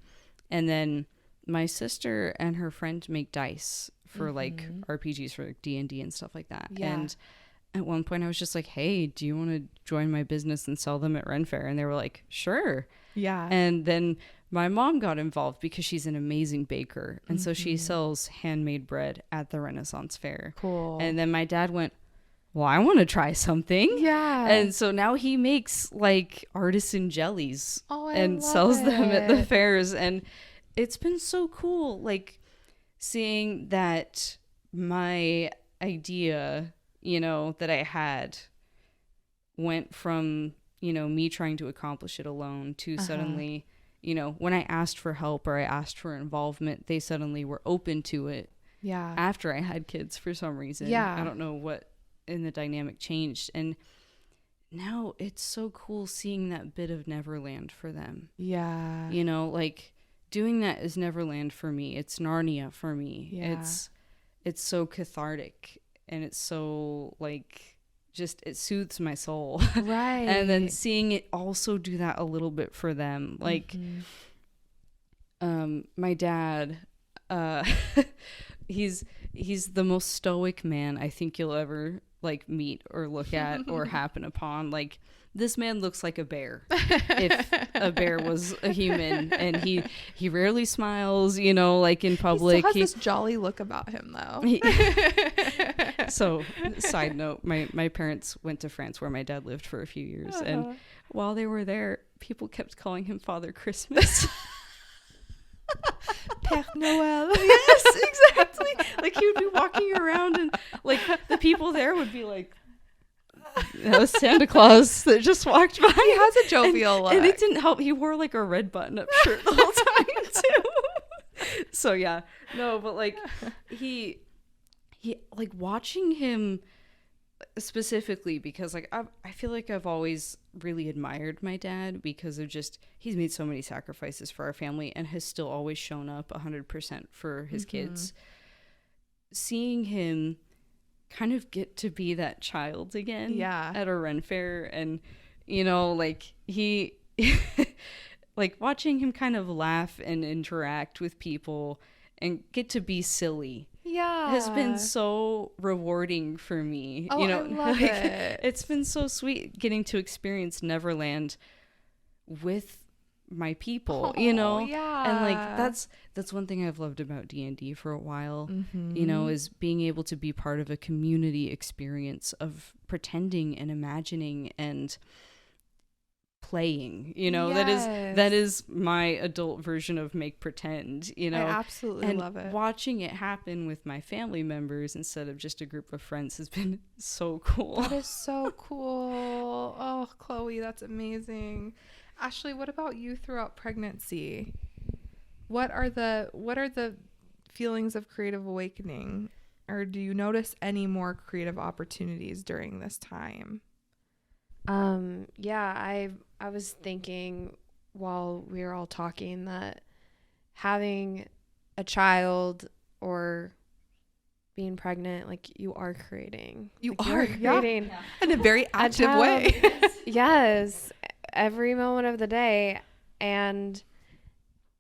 And then my sister and her friend make dice for like RPGs for like D&D and stuff like that. Yeah. And at one point I was just like, hey, do you want to join my business and sell them at Ren Fair? And they were like, sure. Yeah. And then my mom got involved because she's an amazing baker. And so she sells handmade bread at the Renaissance Fair. Cool. And then my dad went, well, I want to try something. Yeah. And so now he makes like artisan jellies and love sells them at the it. fairs. And it's been so cool, like seeing that my idea, you know, that I had went from, you know, me trying to accomplish it alone to suddenly, you know, when I asked for help or I asked for involvement, they suddenly were open to it. Yeah. After I had kids for some reason. Yeah. I don't know what in the dynamic changed. And now it's so cool seeing that bit of Neverland for them. Yeah. You know, like doing that is Neverland for me. It's Narnia for me. Yeah. It's so cathartic and it's so like just it soothes my soul. Right. And then seeing it also do that a little bit for them. Like my dad, he's the most stoic man I think you'll ever like meet or look at or happen upon. Like, this man looks like a bear if a bear was a human, and he rarely smiles, you know, like in public. He still has this jolly look about him though. So, side note, my parents went to France where my dad lived for a few years, and while they were there, people kept calling him Father Christmas. Père Noël. Yes, exactly. Like, he would be walking around, and like the people there would be like, that was Santa Claus that just walked by. He has a jovial look. And it didn't help. He wore like a red button-up shirt the whole time too. So yeah, no, but like he like, watching him specifically, because like I feel like I've always really admired my dad because of just, he's made so many sacrifices for our family and has still always shown up 100% for his kids. Seeing him kind of get to be that child again at a Ren fair, and you know, like he like watching him kind of laugh and interact with people and get to be silly has been so rewarding for me. You know, I love like, it. it's been so sweet getting to experience Neverland with my people, you know. And like that's one thing I've loved about D&D for a while, you know, is being able to be part of a community experience of pretending and imagining and playing, you know. That is my adult version of make pretend, you know. I absolutely love it. Watching it happen with my family members instead of just a group of friends has been so cool. That is so cool. Oh, Chloe, that's amazing. Ashley, what about you throughout pregnancy? What are the feelings of creative awakening, or do you notice any more creative opportunities during this time? I was thinking while we were all talking that having a child or being pregnant, like, you are creating. You like, are creating in a very active child. way. Yes, every moment of the day. And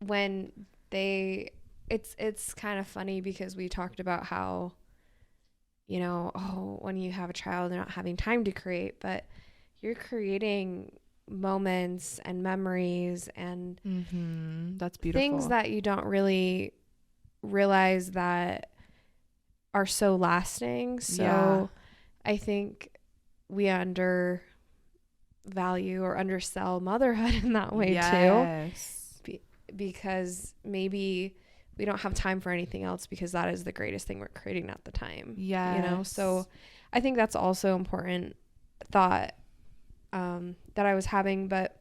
when it's kind of funny because we talked about how, you know, when you have a child, they're not having time to create, but you're creating moments and memories and That's beautiful. things that you don't really realize that are so lasting. So I think we undervalue or undersell motherhood in that way too, because maybe we don't have time for anything else because that is the greatest thing we're creating at the time. You know, so I think that's also important thought that I was having. But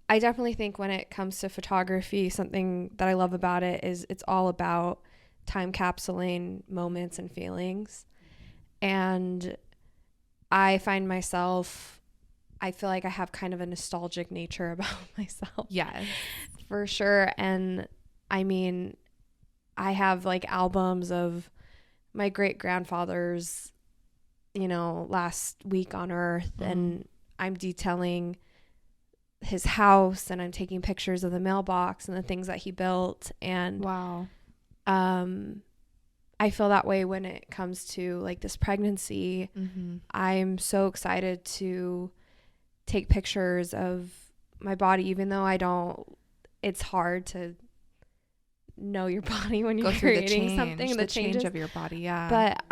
I definitely think when it comes to photography, something that I love about it is it's all about time capsuling moments and feelings. And I find myself, I feel like I have kind of a nostalgic nature about myself. Yes, for sure. And I mean, I have like albums of my great grandfather's, you know, last week on Earth, and I'm detailing his house and I'm taking pictures of the mailbox and the things that he built. And wow. I feel that way when it comes to like this pregnancy. I'm so excited to take pictures of my body, even though it's hard to know your body when you're creating something, the change of your body. But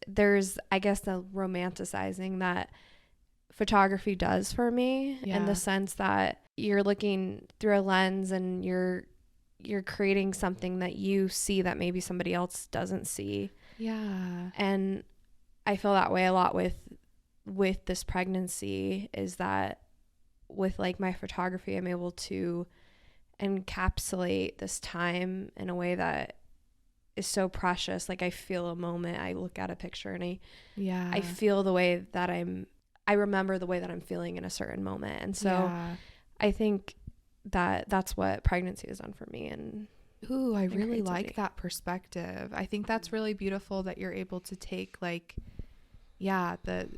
there's, I guess, the romanticizing that photography does for me, in the sense that you're looking through a lens and you're creating something that you see that maybe somebody else doesn't see. And I feel that way a lot with this pregnancy, is that with like my photography, I'm able to encapsulate this time in a way that is so precious. Like, I feel a moment, I look at a picture and I feel the way that I remember the way that I'm feeling in a certain moment. And so I think that that's what pregnancy has done for me. And I really like that perspective. I think that's really beautiful that you're able to take like, the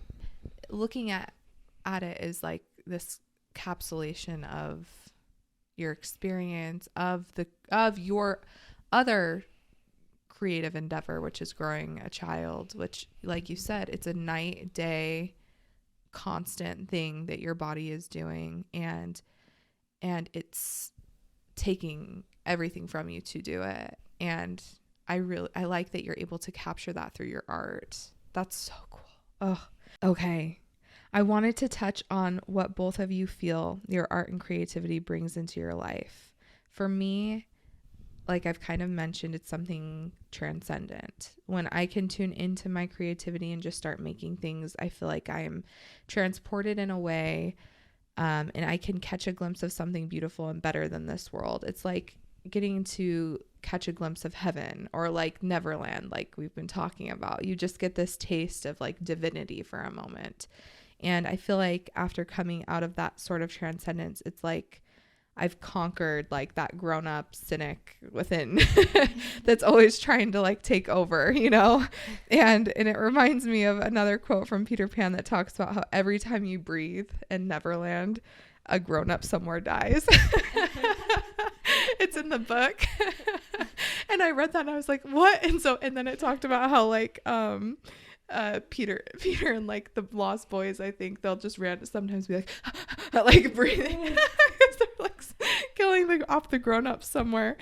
looking at it is like this capsulation of your experience of your other creative endeavor, which is growing a child, which, like you said, it's a night, day, constant thing that your body is doing, and it's taking everything from you to do it. And I like that you're able to capture that through your art. That's so cool. Oh, okay. I wanted to touch on what both of you feel your art and creativity brings into your life. For me, like I've kind of mentioned, it's something transcendent. When I can tune into my creativity and just start making things, I feel like I am transported in a way, and I can catch a glimpse of something beautiful and better than this world. It's like getting to catch a glimpse of heaven, or like Neverland, like we've been talking about. You just get this taste of like divinity for a moment. And I feel like after coming out of that sort of transcendence, it's like I've conquered like that grown up cynic within that's always trying to like take over, you know? And it reminds me of another quote from Peter Pan that talks about how every time you breathe in Neverland, a grown up somewhere dies. It's in the book. And I read that and I was like, what? And then it talked about how like, Peter and like the Lost Boys, I think they'll just sometimes be like, like breathing. They're like killing off the grown-ups somewhere.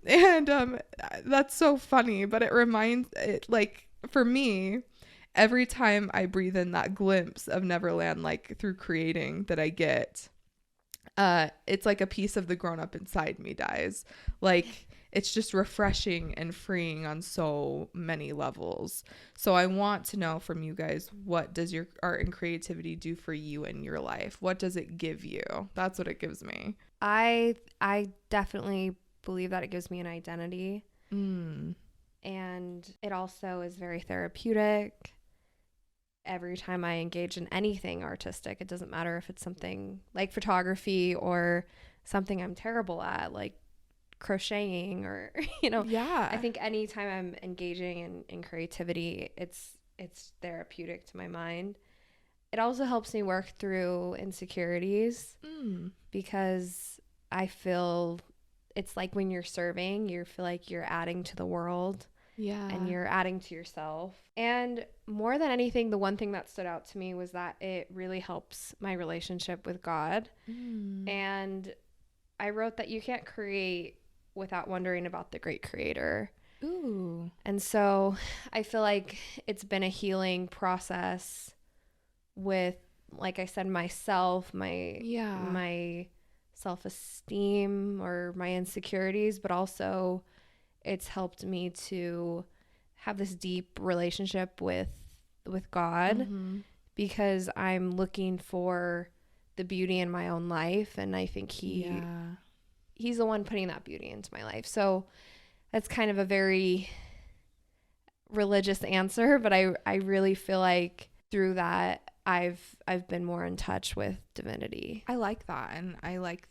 And that's so funny, but it reminds it, like, for me, every time I breathe in that glimpse of Neverland, like through creating that I get, it's like a piece of the grown-up inside me dies. Like, it's just refreshing and freeing on so many levels. So I want to know from you guys, what does your art and creativity do for you in your life? What does it give you? That's what it gives me. I definitely believe that it gives me an identity. And it also is very therapeutic. Every time I engage in anything artistic, it doesn't matter if it's something like photography or something I'm terrible at, like crocheting, or Yeah, I think anytime I'm engaging in creativity, it's therapeutic to my mind. It also helps me work through insecurities, because I feel it's like when you're serving, you feel like you're adding to the world, and you're adding to yourself. And more than anything, the one thing that stood out to me was that it really helps my relationship with God. And I wrote that you can't create without wondering about the great creator. Ooh. And so I feel like it's been a healing process with, like I said, myself, my self-esteem or my insecurities, but also it's helped me to have this deep relationship with God, because I'm looking for the beauty in my own life, and I think he's the one putting that beauty into my life. So that's kind of a very religious answer, but I really feel like through that I've been more in touch with divinity. I like that, and I like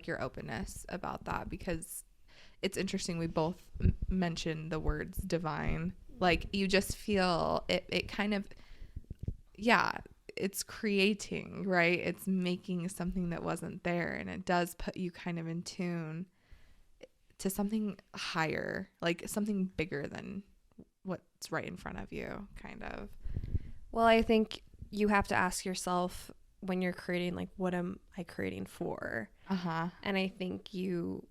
your openness about that, because it's interesting. We both mentioned the words divine. Like, you just feel it kind of, it's creating, right? It's making something that wasn't there, and it does put you kind of in tune to something higher, like something bigger than what's right in front of you, kind of. Well, I think you have to ask yourself when you're creating, like, what am I creating for? And I think you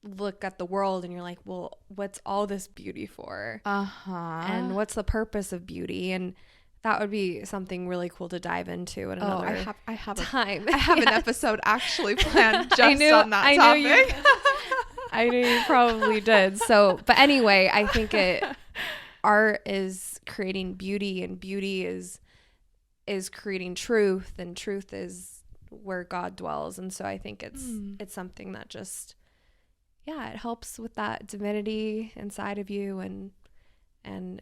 look at the world and you're like, well, what's all this beauty for? And what's the purpose of beauty? And that would be something really cool to dive into at another I have time. I have an episode actually planned just on that topic. I knew you probably did. So, but anyway, I think art is creating beauty, and beauty is creating truth, and truth is where God dwells. And so I think it's something that just, it helps with that divinity inside of you, and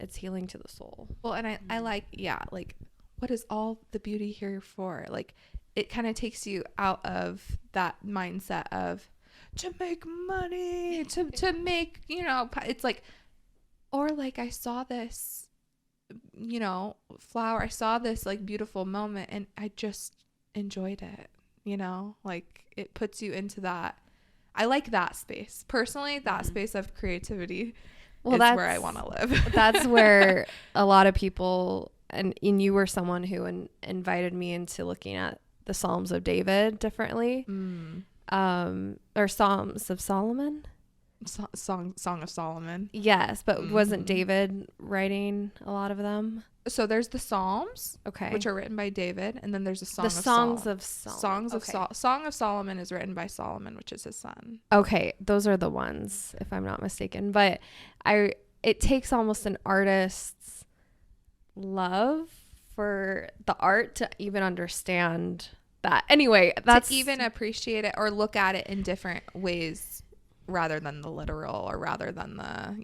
it's healing to the soul. Well, and I like, like, what is all the beauty here for? Like, it kind of takes you out of that mindset of to make money, to make, it's like, or like, I saw this, flower, I saw this like beautiful moment, and I just enjoyed it, like, it puts you into that. I like that space personally, that space of creativity. is where I want to live. That's where a lot of people, and you were someone who invited me into looking at the Psalms of David differently, or Psalms of Solomon. Song of Solomon. Yes, but wasn't David writing a lot of them? So there's the Psalms, okay, which are written by David, and then there's a Song the of Songs Sol- of Solomon. Songs of Song of Solomon is written by Solomon, which is his son. Okay, those are the ones, if I'm not mistaken. But it takes almost an artist's love for the art to even understand that. Anyway, that's to even appreciate it or look at it in different ways rather than the literal or rather than the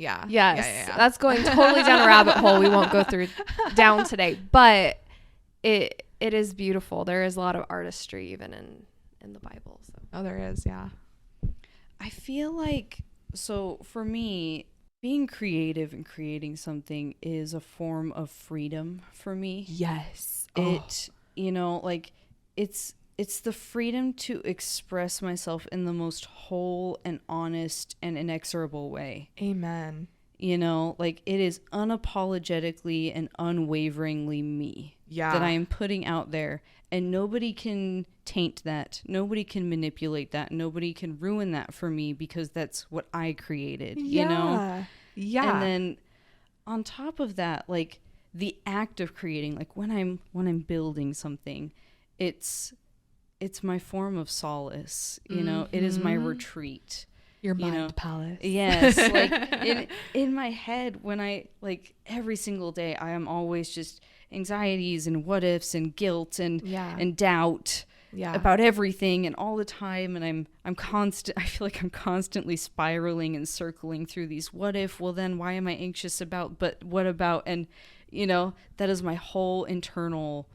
that's going totally down a rabbit hole we won't go down today, but it is beautiful. There is a lot of artistry even in the Bible. So. There is. I feel like, so for me, being creative and creating something is a form of freedom for me. Yes. It, like it's the freedom to express myself in the most whole and honest and inexorable way. Amen. Like it is unapologetically and unwaveringly me that I am putting out there, and nobody can taint that. Nobody can manipulate that. Nobody can ruin that for me because that's what I created, Yeah. And then on top of that, like the act of creating, like when I'm building something, it's my form of solace, it is my retreat. Your mind palace. Yes. Like in my head, when I, like every single day, I am always just anxieties and what ifs and guilt and doubt about everything and all the time. And I feel like I'm constantly spiraling and circling through these what if, well then why am I anxious about, but what about? And, that is my whole internal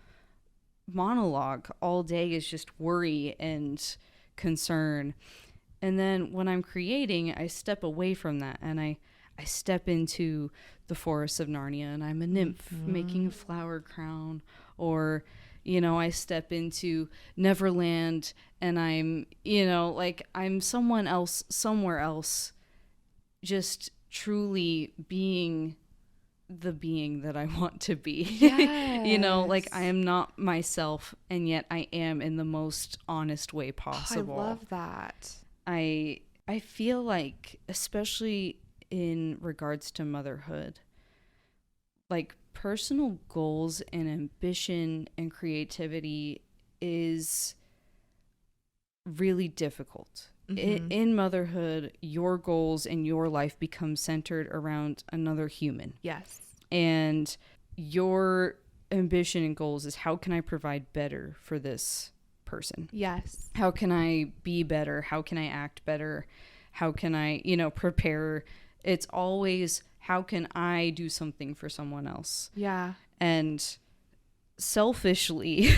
monologue all day, is just worry and concern. And then when I'm creating, I step away from that and I step into the forests of Narnia, and I'm a nymph making a flower crown, or I step into Neverland and I'm I'm someone else somewhere else, just truly being the being that I want to be. Yes. Like I am not myself, and yet I am in the most honest way possible. I love that. I feel like, especially in regards to motherhood, like personal goals and ambition and creativity is really difficult. In motherhood, your goals and your life become centered around another human. Yes. And your ambition and goals is, how can I provide better for this person? Yes. How can I be better? How can I act better? How can I, prepare? It's always, how can I do something for someone else? Yeah. And selfishly,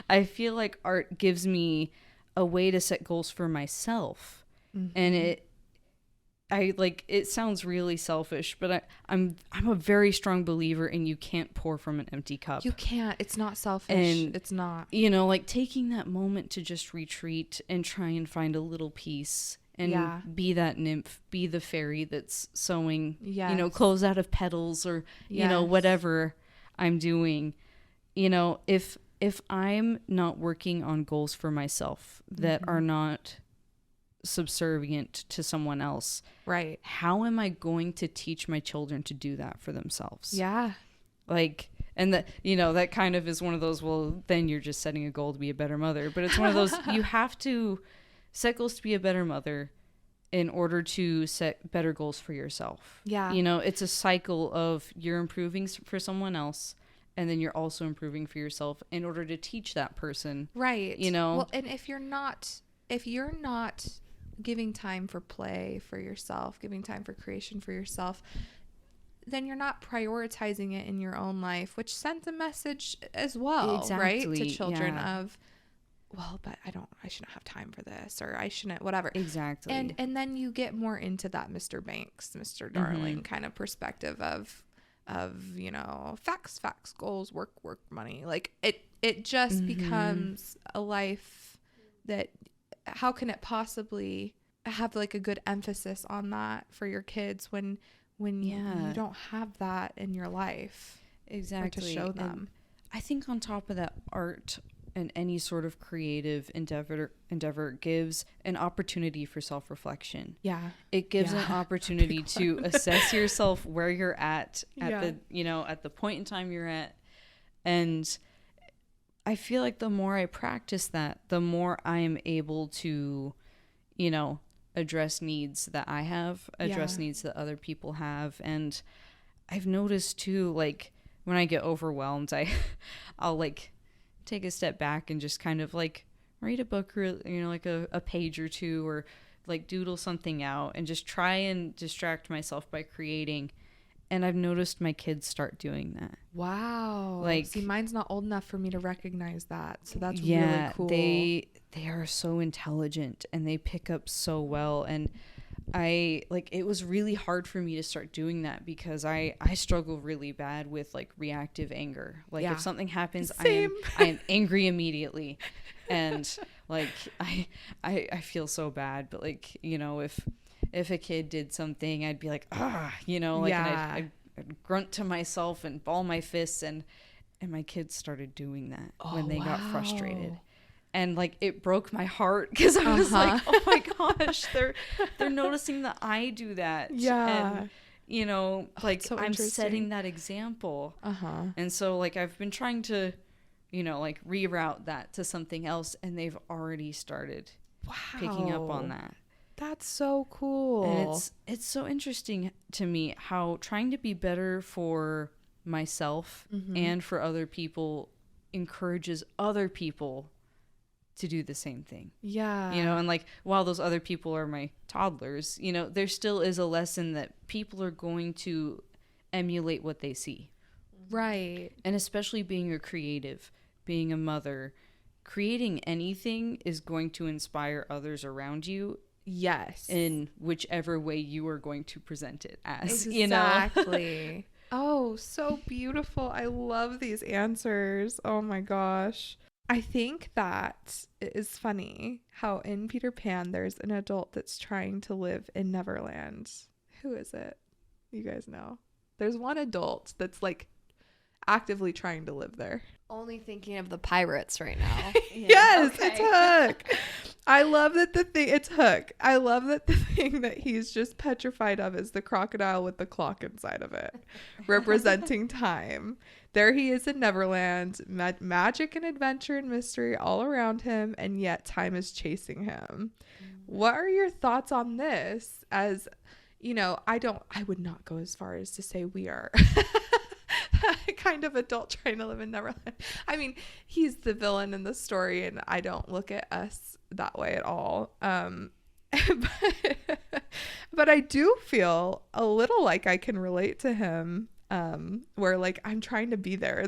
I feel like art gives me a way to set goals for myself. And it sounds really selfish, but I'm a very strong believer in you can't pour from an empty cup. You can't. It's not selfish. And it's not. Like taking that moment to just retreat and try and find a little peace and be that nymph, be the fairy that's sewing, clothes out of petals, or, whatever I'm doing. If I'm not working on goals for myself that are not subservient to someone else, right, how am I going to teach my children to do that for themselves? And that, that kind of is one of those, well, then you're just setting a goal to be a better mother. But it's one of those, you have to set goals to be a better mother in order to set better goals for yourself. It's a cycle of you're improving for someone else, and then you're also improving for yourself in order to teach that person. Right. Well, and if you're not giving time for play for yourself, giving time for creation for yourself, then you're not prioritizing it in your own life, which sends a message as well, right, to children of, well, but I shouldn't have time for this, or I shouldn't, whatever. Exactly. And then you get more into that Mr. Banks, Mr. Darling kind of perspective of facts, goals, work, money. Like it just becomes a life that, how can it possibly have like a good emphasis on that for your kids when when Yeah. you don't have that in your life. Exactly. Or to show And them. I think on top of that, art and any sort of creative endeavor gives an opportunity for self-reflection. Yeah. It gives an opportunity to assess yourself where you're at the, you know, at the point in time you're at. And I feel like the more I practice that, the more I am able to, you know, address needs that I have, address needs that other people have. And I've noticed too, like, when I get overwhelmed, I'll like take a step back and just kind of like read a book or, you know, like a page or two, or like doodle something out and just try and distract myself by creating. And I've noticed my kids start doing that. Wow. Like, see, mine's not old enough for me to recognize that. So that's yeah, really cool. They are so intelligent and they pick up so well. And it was really hard for me to start doing that because I struggle really bad with like reactive anger. Like if something happens, I am angry immediately. And like, I feel so bad, but like, you know, if a kid did something, I'd be like, you know, like, and I'd grunt to myself and ball my fists, and my kids started doing that when they got frustrated. And like it broke my heart because I was like, oh my gosh, they're noticing that I do that. Yeah. And you know, like so I'm setting that example. And so like I've been trying to, you know, like reroute that to something else, and they've already started picking up on that. That's so cool. And it's so interesting to me how trying to be better for myself and for other people encourages other people to do the same thing. Yeah. You know, and like while those other people are my toddlers, you know, there still is a lesson that people are going to emulate what they see. Right. And especially being a creative, being a mother, creating anything is going to inspire others around you. Yes. In whichever way you are going to present it as, exactly. You know? Exactly. Oh, so beautiful. I love these answers. Oh my gosh. I think that it is funny how in Peter Pan there's an adult that's trying to live in Neverland. Who is it? You guys know. There's one adult that's like actively trying to live there. Only thinking of the pirates right now. Yes, okay. It's Hook. I love that it's Hook. I love that the thing that he's just petrified of is the crocodile with the clock inside of it, representing time. There he is in Neverland, magic and adventure and mystery all around him, and yet time is chasing him. What are your thoughts on this? As, you know, I would not go as far as to say we are kind of adult trying to live in Neverland. I mean, he's the villain in the story, and I don't look at us that way at all. But I do feel a little like I can relate to him, where like I'm trying to be there.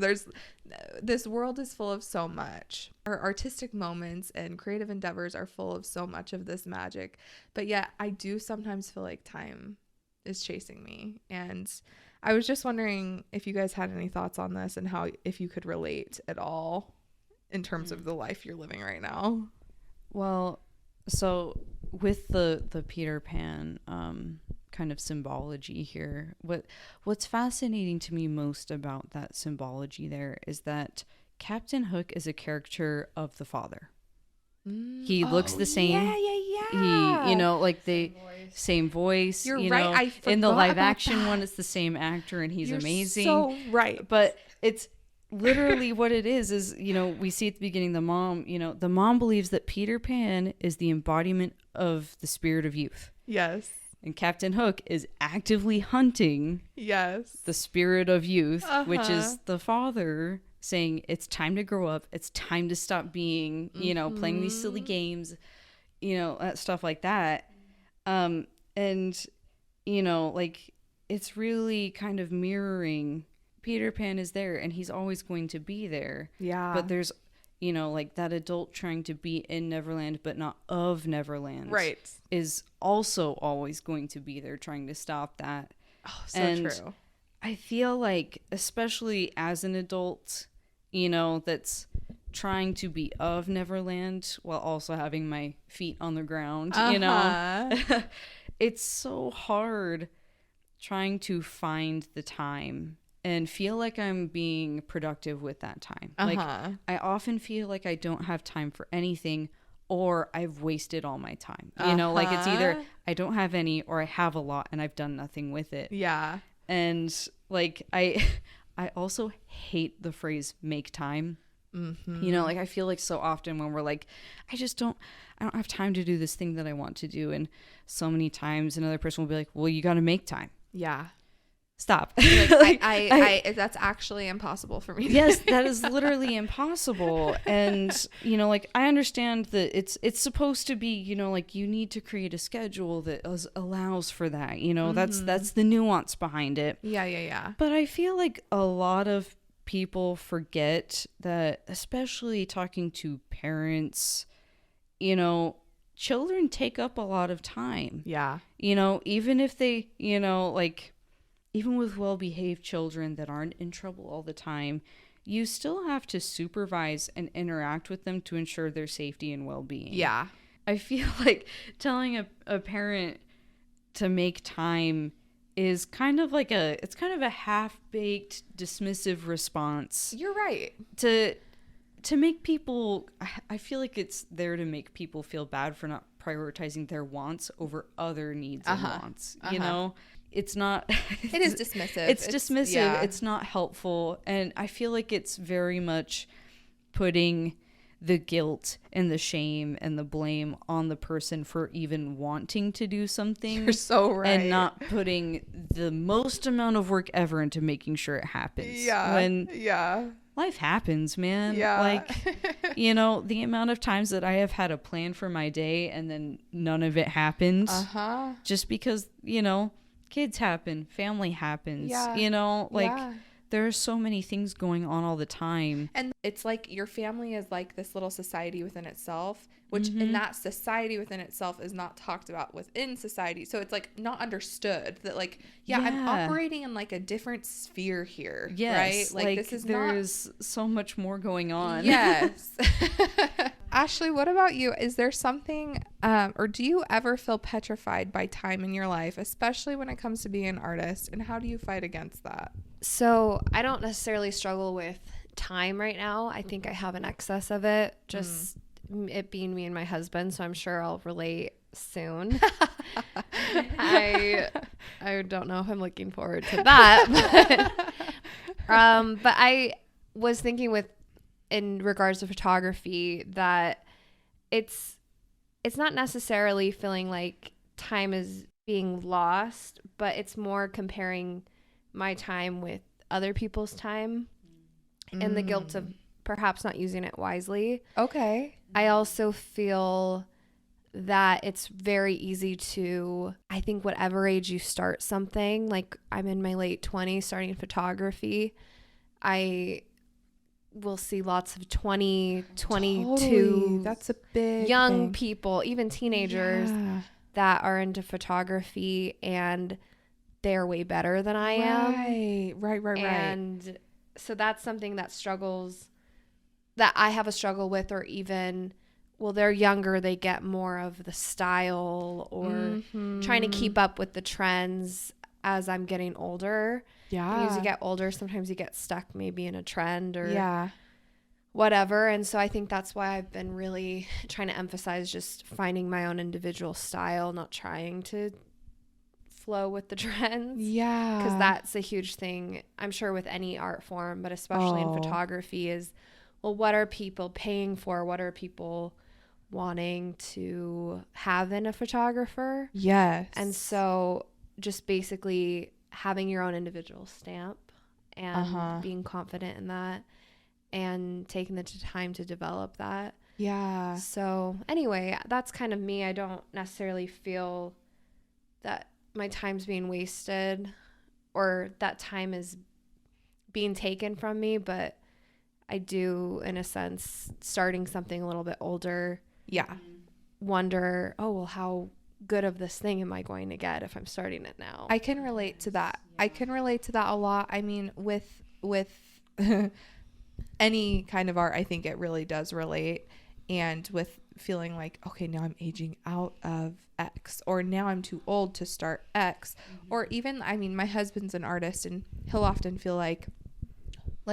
This world is full of so much. Our artistic moments and creative endeavors are full of so much of this magic, but yet I do sometimes feel like time is chasing me. And I was just wondering if you guys had any thoughts on this and if you could relate at all in terms of the life you're living right now. Well, so with the Peter Pan kind of symbology here, what's fascinating to me most about that symbology there is that Captain Hook is a character of the father. He looks the same. Yeah. He, you know, like the same voice. You're you right. know, I forgot in the live about action that. one, it's the same actor and he's You're amazing. so right. But it's literally what it is, you know, we see at the beginning, the mom believes that Peter Pan is the embodiment of the spirit of youth. Yes. And Captain Hook is actively hunting the spirit of youth, which is the father saying it's time to grow up. It's time to stop being, you know, playing these silly games, you know, stuff like that. And, you know, like it's really kind of mirroring Peter Pan is there and he's always going to be there. Yeah. But there's, you know, like that adult trying to be in Neverland, but not of Neverland. Right. Is also always going to be there trying to stop that. Oh, so true. I feel like, especially as an adult, you know, that's trying to be of Neverland while also having my feet on the ground, you know, it's so hard trying to find the time and feel like I'm being productive with that time. Like, I often feel like I don't have time for anything, or I've wasted all my time. You know, like it's either I don't have any or I have a lot and I've done nothing with it. Yeah. And like I also hate the phrase make time. Mm-hmm. You know, like I feel like so often when we're like, I don't have time to do this thing that I want to do. And so many times another person will be like, well, you got to make time. Yeah. Stop. Like, I that's actually impossible for me. Yes, that is literally impossible. And, you know, like I understand that it's supposed to be, you know, like you need to create a schedule that allows for that. You know, that's the nuance behind it. Yeah. But I feel like a lot of people forget that, especially talking to parents, you know, children take up a lot of time. Yeah. You know, even if they, you know, like, even with well-behaved children that aren't in trouble all the time, you still have to supervise and interact with them to ensure their safety and well-being. Yeah. I feel like telling a parent to make time is kind of like it's kind of a half-baked, dismissive response. You're right. To make people, I feel like it's there to make people feel bad for not prioritizing their wants over other needs and wants. You know? It's not. It is dismissive. It's dismissive. Yeah. It's not helpful. And I feel like it's very much putting the guilt and the shame and the blame on the person for even wanting to do something. You're so right. And not putting the most amount of work ever into making sure it happens. Yeah. When yeah. life happens, man. Yeah. Like, you know, the amount of times that I have had a plan for my day and then none of it happened. Just because, you know, kids happen, family happens, you know, like there are so many things going on all the time. And it's like your family is like this little society within itself, which in that society within itself is not talked about within society. So it's like not understood that like, I'm operating in like a different sphere here. Yes. Right? Like this is there's so much more going on. Yes. Ashley, what about you? Is there something, or do you ever feel petrified by time in your life, especially when it comes to being an artist? And how do you fight against that? So I don't necessarily struggle with time right now. I think I have an excess of it, just it being me and my husband. So I'm sure I'll relate soon. I don't know if I'm looking forward to that, but I was thinking in regards to photography that it's not necessarily feeling like time is being lost, but it's more comparing my time with other people's time and the guilt of perhaps not using it wisely. Okay. I also feel that it's very easy to, I think whatever age you start something, like I'm in my late 20s starting photography, I will see lots of 20, 22 Totally. That's a big young thing. people, even teenagers that are into photography and they're way better than I am. Right. And so that's something that I have a struggle with, or even, well, they're younger, they get more of the style or trying to keep up with the trends as I'm getting older. Yeah. And as you get older, sometimes you get stuck maybe in a trend or whatever. And so I think that's why I've been really trying to emphasize just finding my own individual style, not trying to flow with the trends. Yeah. Because that's a huge thing, I'm sure, with any art form, but especially in photography is, well, what are people paying for? What are people wanting to have in a photographer? Yes. And so just basically having your own individual stamp and being confident in that and taking the time to develop that. Yeah. So anyway, that's kind of me. I don't necessarily feel that my time's being wasted or that time is being taken from me, but I do, in a sense, starting something a little bit older, wonder, oh, well, how good of this thing am I going to get if I'm starting it now? I can relate to that. I can relate to that a lot. I mean, with any kind of art, I think it really does relate. And with feeling like, okay, now I'm aging out of X, or now I'm too old to start X. Or even, I mean, my husband's an artist, and he'll often feel like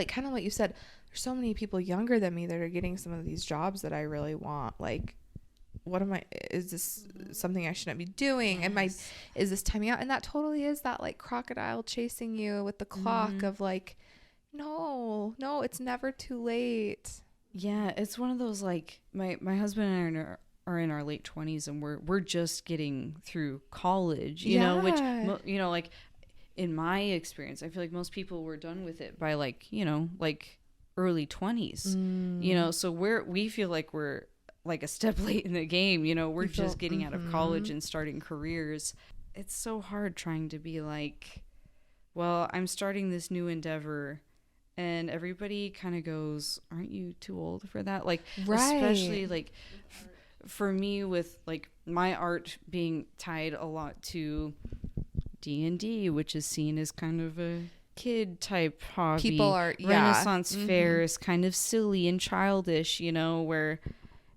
kind of what you said, there's so many people younger than me that are getting some of these jobs that I really want. Like, what am I, is this something I shouldn't be doing? Is this timing out? And that totally is that like crocodile chasing you with the clock of like, no, it's never too late. Yeah, it's one of those, like, my husband and I are in our late 20s, and we're just getting through college, you know, which, you know, like, in my experience, I feel like most people were done with it by, like, you know, like early 20s, you know, so we feel like we're like a step late in the game, you know, we're just getting out of college and starting careers. It's so hard trying to be like, well, I'm starting this new endeavor, and everybody kind of goes, aren't you too old for that? Like, especially like for me, with like my art being tied a lot to D&D, which is seen as kind of a kid type hobby. People are, Renaissance fair is kind of silly and childish, you know, where,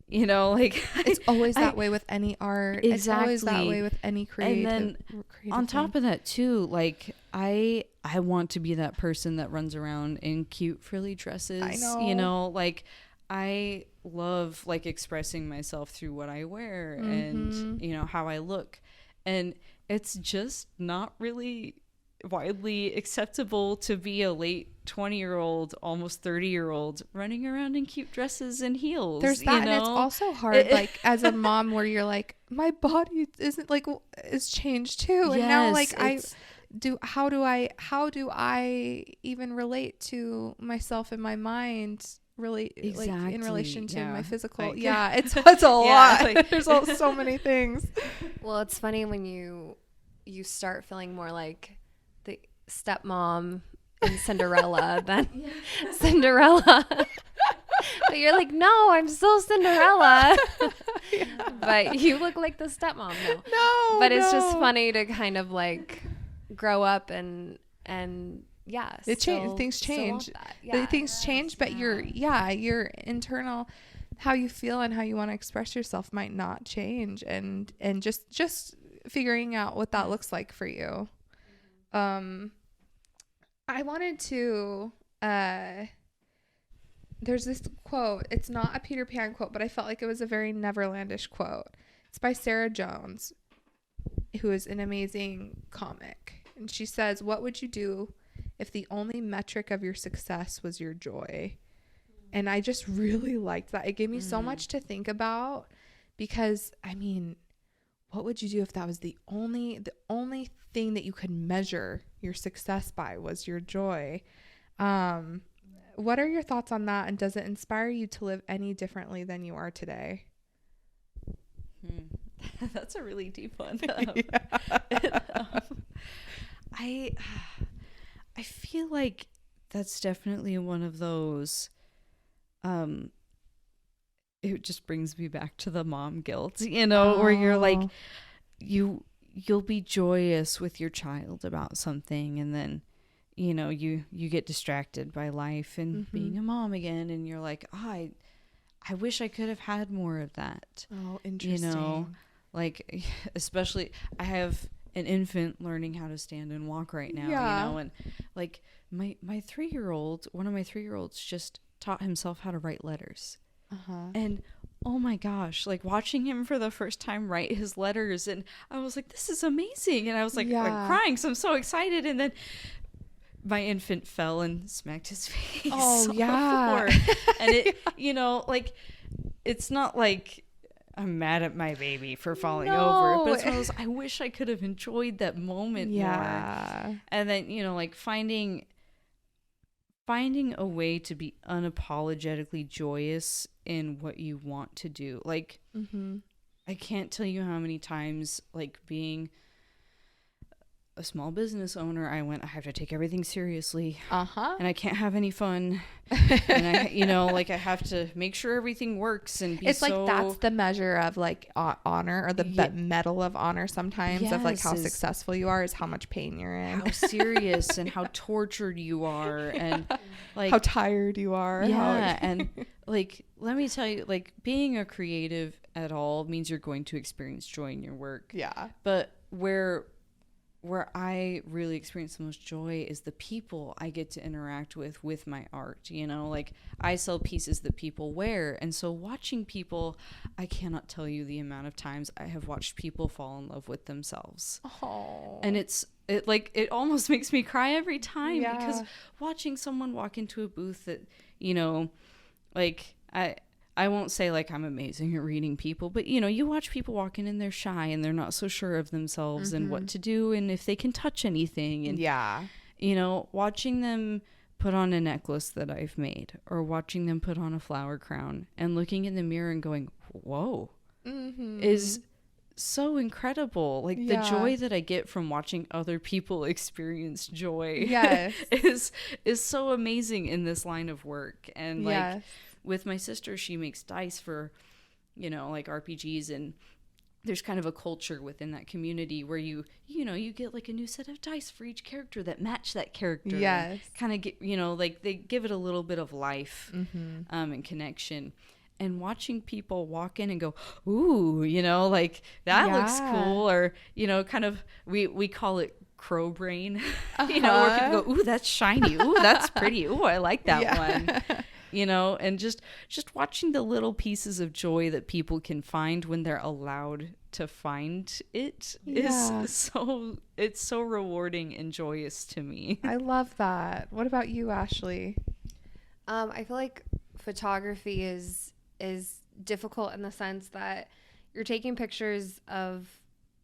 you know, like it's always that way with any art. Exactly. It's always that way with any creative. And then on top of that too, like I want to be that person that runs around in cute frilly dresses. I know. You know, like I love like expressing myself through what I wear and, you know, how I look. And it's just not really widely acceptable to be a late 20-year-old, almost 30-year-old running around in cute dresses and heels. There's that, you know? and it's also hard, like as a mom, where you're like, my body isn't like is changed too, and now like how do I even relate to myself in my mind? Really, like in relation to my physical. Like, it's a lot. Like, there's so many things. Well, it's funny when you start feeling more like the stepmom in Cinderella than Cinderella. But you're like, no, I'm still Cinderella. But you look like the stepmom now. No, but it's just funny to kind of like grow up and it change. Things change. Things change, but your internal, how you feel and how you want to express yourself might not change, and just figuring out what that looks like for you. I wanted to there's this quote. It's not a Peter Pan quote, but I felt like it was a very Neverlandish quote. It's by Sarah Jones, who is an amazing comic, and she says, "What would you do if the only metric of your success was your joy?" And I just really liked that. It gave me so much to think about, because I mean, what would you do if that was the only thing that you could measure your success by was your joy? What are your thoughts on that, and does it inspire you to live any differently than you are today? That's a really deep one. I feel like that's definitely one of those, it just brings me back to the mom guilt, you know, where you're like, you'll be joyous with your child about something, and then, you know, you get distracted by life and being a mom again, and you're like, I wish I could have had more of that. Oh, interesting. You know, like, especially I have an infant learning how to stand and walk right now, you know, and like my 3-year-old, one of my 3-year-olds just taught himself how to write letters. And oh my gosh, like watching him for the first time write his letters, and I was like, this is amazing. And I was like crying, so I'm so excited. And then my infant fell and smacked his face. Oh, on the floor. And it, you know, like, it's not like I'm mad at my baby for falling over, but it's one of those, I wish I could have enjoyed that moment more. And then, you know, like finding a way to be unapologetically joyous in what you want to do. Like, I can't tell you how many times, like, being a small business owner, I have to take everything seriously, and I can't have any fun, and I, you know, like, I have to make sure everything works and be. It's like that's the measure of like honor, or the medal of honor sometimes, of like how successful you are is how much pain you're in, how serious and how tortured you are, and like how tired you are. And like, let me tell you, like, being a creative at all means you're going to experience joy in your work. Yeah. But where I really experience the most joy is the people I get to interact with my art. You know, like I sell pieces that people wear. And so watching people, I cannot tell you the amount of times I have watched people fall in love with themselves. Oh. And it almost makes me cry every time, Yeah. because watching someone walk into a booth that, you know, like I won't say like I'm amazing at reading people, but you know, you watch people walk in and they're shy and they're not so sure of themselves and what to do and if they can touch anything. And, yeah. you know, watching them put on a necklace that I've made, or watching them put on a flower crown and looking in the mirror and going, whoa, is so incredible. Like the joy that I get from watching other people experience joy is so amazing in this line of work. And like with my sister, she makes dice for, you know, like RPGs, and there's kind of a culture within that community where you get like a new set of dice for each character that match that character. Yes. Kind of get, you know, like they give it a little bit of life and connection. And watching people walk in and go, ooh, you know, like that looks cool. Or, you know, kind of, we call it crow brain, you know, where people go, ooh, that's shiny. Ooh, that's pretty. Ooh, I like that one. You know, and just watching the little pieces of joy that people can find when they're allowed to find it is it's so rewarding and joyous to me. I love that. What about you, Ashley? I feel like photography is difficult in the sense that you're taking pictures of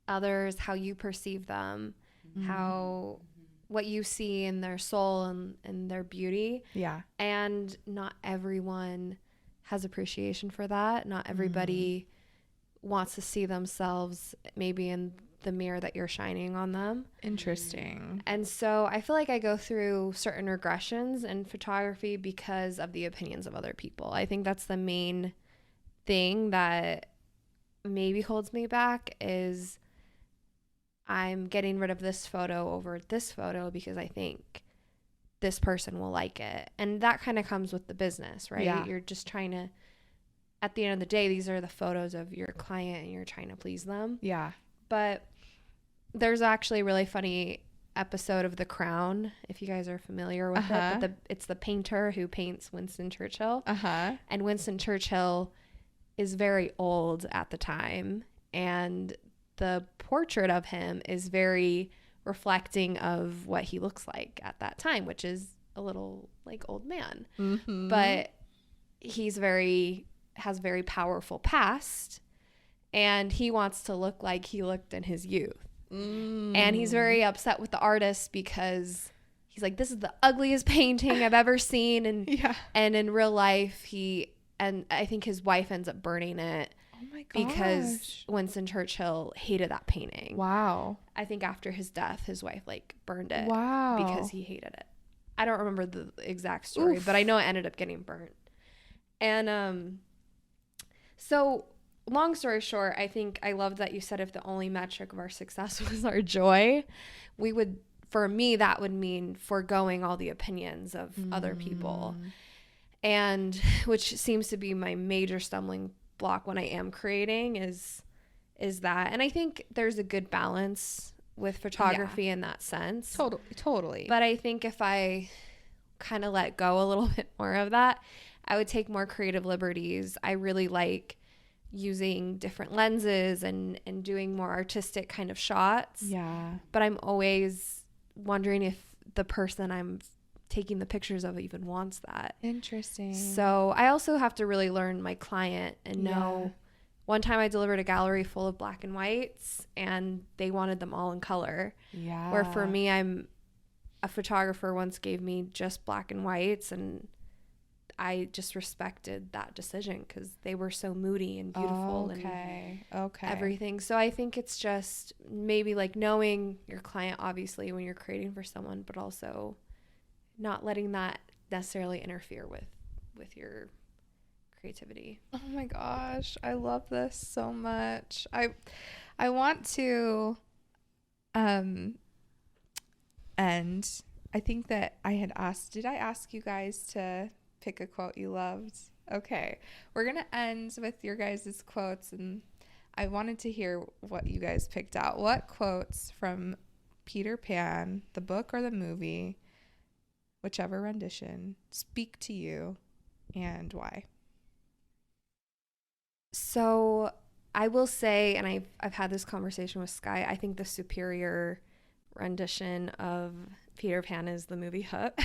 others, how you perceive them, how what you see in their soul and their beauty. Yeah. And not everyone has appreciation for that. Not everybody wants to see themselves maybe in the mirror that you're shining on them. Interesting. And so I feel like I go through certain regressions in photography because of the opinions of other people. I think that's the main thing that maybe holds me back, is I'm getting rid of this photo over this photo because I think this person will like it. And that kind of comes with the business, right? Yeah. You're just trying to, at the end of the day, these are the photos of your client and you're trying to please them. Yeah. But there's actually a really funny episode of The Crown, if you guys are familiar with it. But it's the painter who paints Winston Churchill. And Winston Churchill is very old at the time. And the portrait of him is very reflecting of what he looks like at that time, which is a little like old man. But has very powerful past, and he wants to look like he looked in his youth. And he's very upset with the artist because he's like, this is the ugliest painting I've ever seen. And in real life, I think his wife ends up burning it. Oh my gosh. Because Winston Churchill hated that painting. Wow. I think after his death, his wife like burned it. Wow. Because he hated it. I don't remember the exact story, but I know it ended up getting burnt. And so long story short, I think I loved that you said if the only metric of our success was our joy, for me, that would mean foregoing all the opinions of other people. And which seems to be my major stumbling block when I am creating is that. And I think there's a good balance with photography in that sense. Totally. But I think if I kind of let go a little bit more of that, I would take more creative liberties. I really like using different lenses and doing more artistic kind of shots. Yeah. But I'm always wondering if the person I'm taking the pictures of even wants that. Interesting. So I also have to really learn my client and know. One time I delivered a gallery full of black and whites and they wanted them all in color. Yeah. Where for me, a photographer once gave me just black and whites, and I just respected that decision because they were so moody and beautiful and everything. So I think it's just maybe like knowing your client, obviously, when you're creating for someone, but also not letting that necessarily interfere with your creativity. Oh my gosh, I love this so much. I want to and I think that did I ask you guys to pick a quote you loved? Okay. We're going to end with your guys' quotes, and I wanted to hear what you guys picked out. What quotes from Peter Pan, the book or the movie, whichever rendition, speak to you and why? So I will say, and I've had this conversation with Sky, I think the superior rendition of Peter Pan is the movie Hook.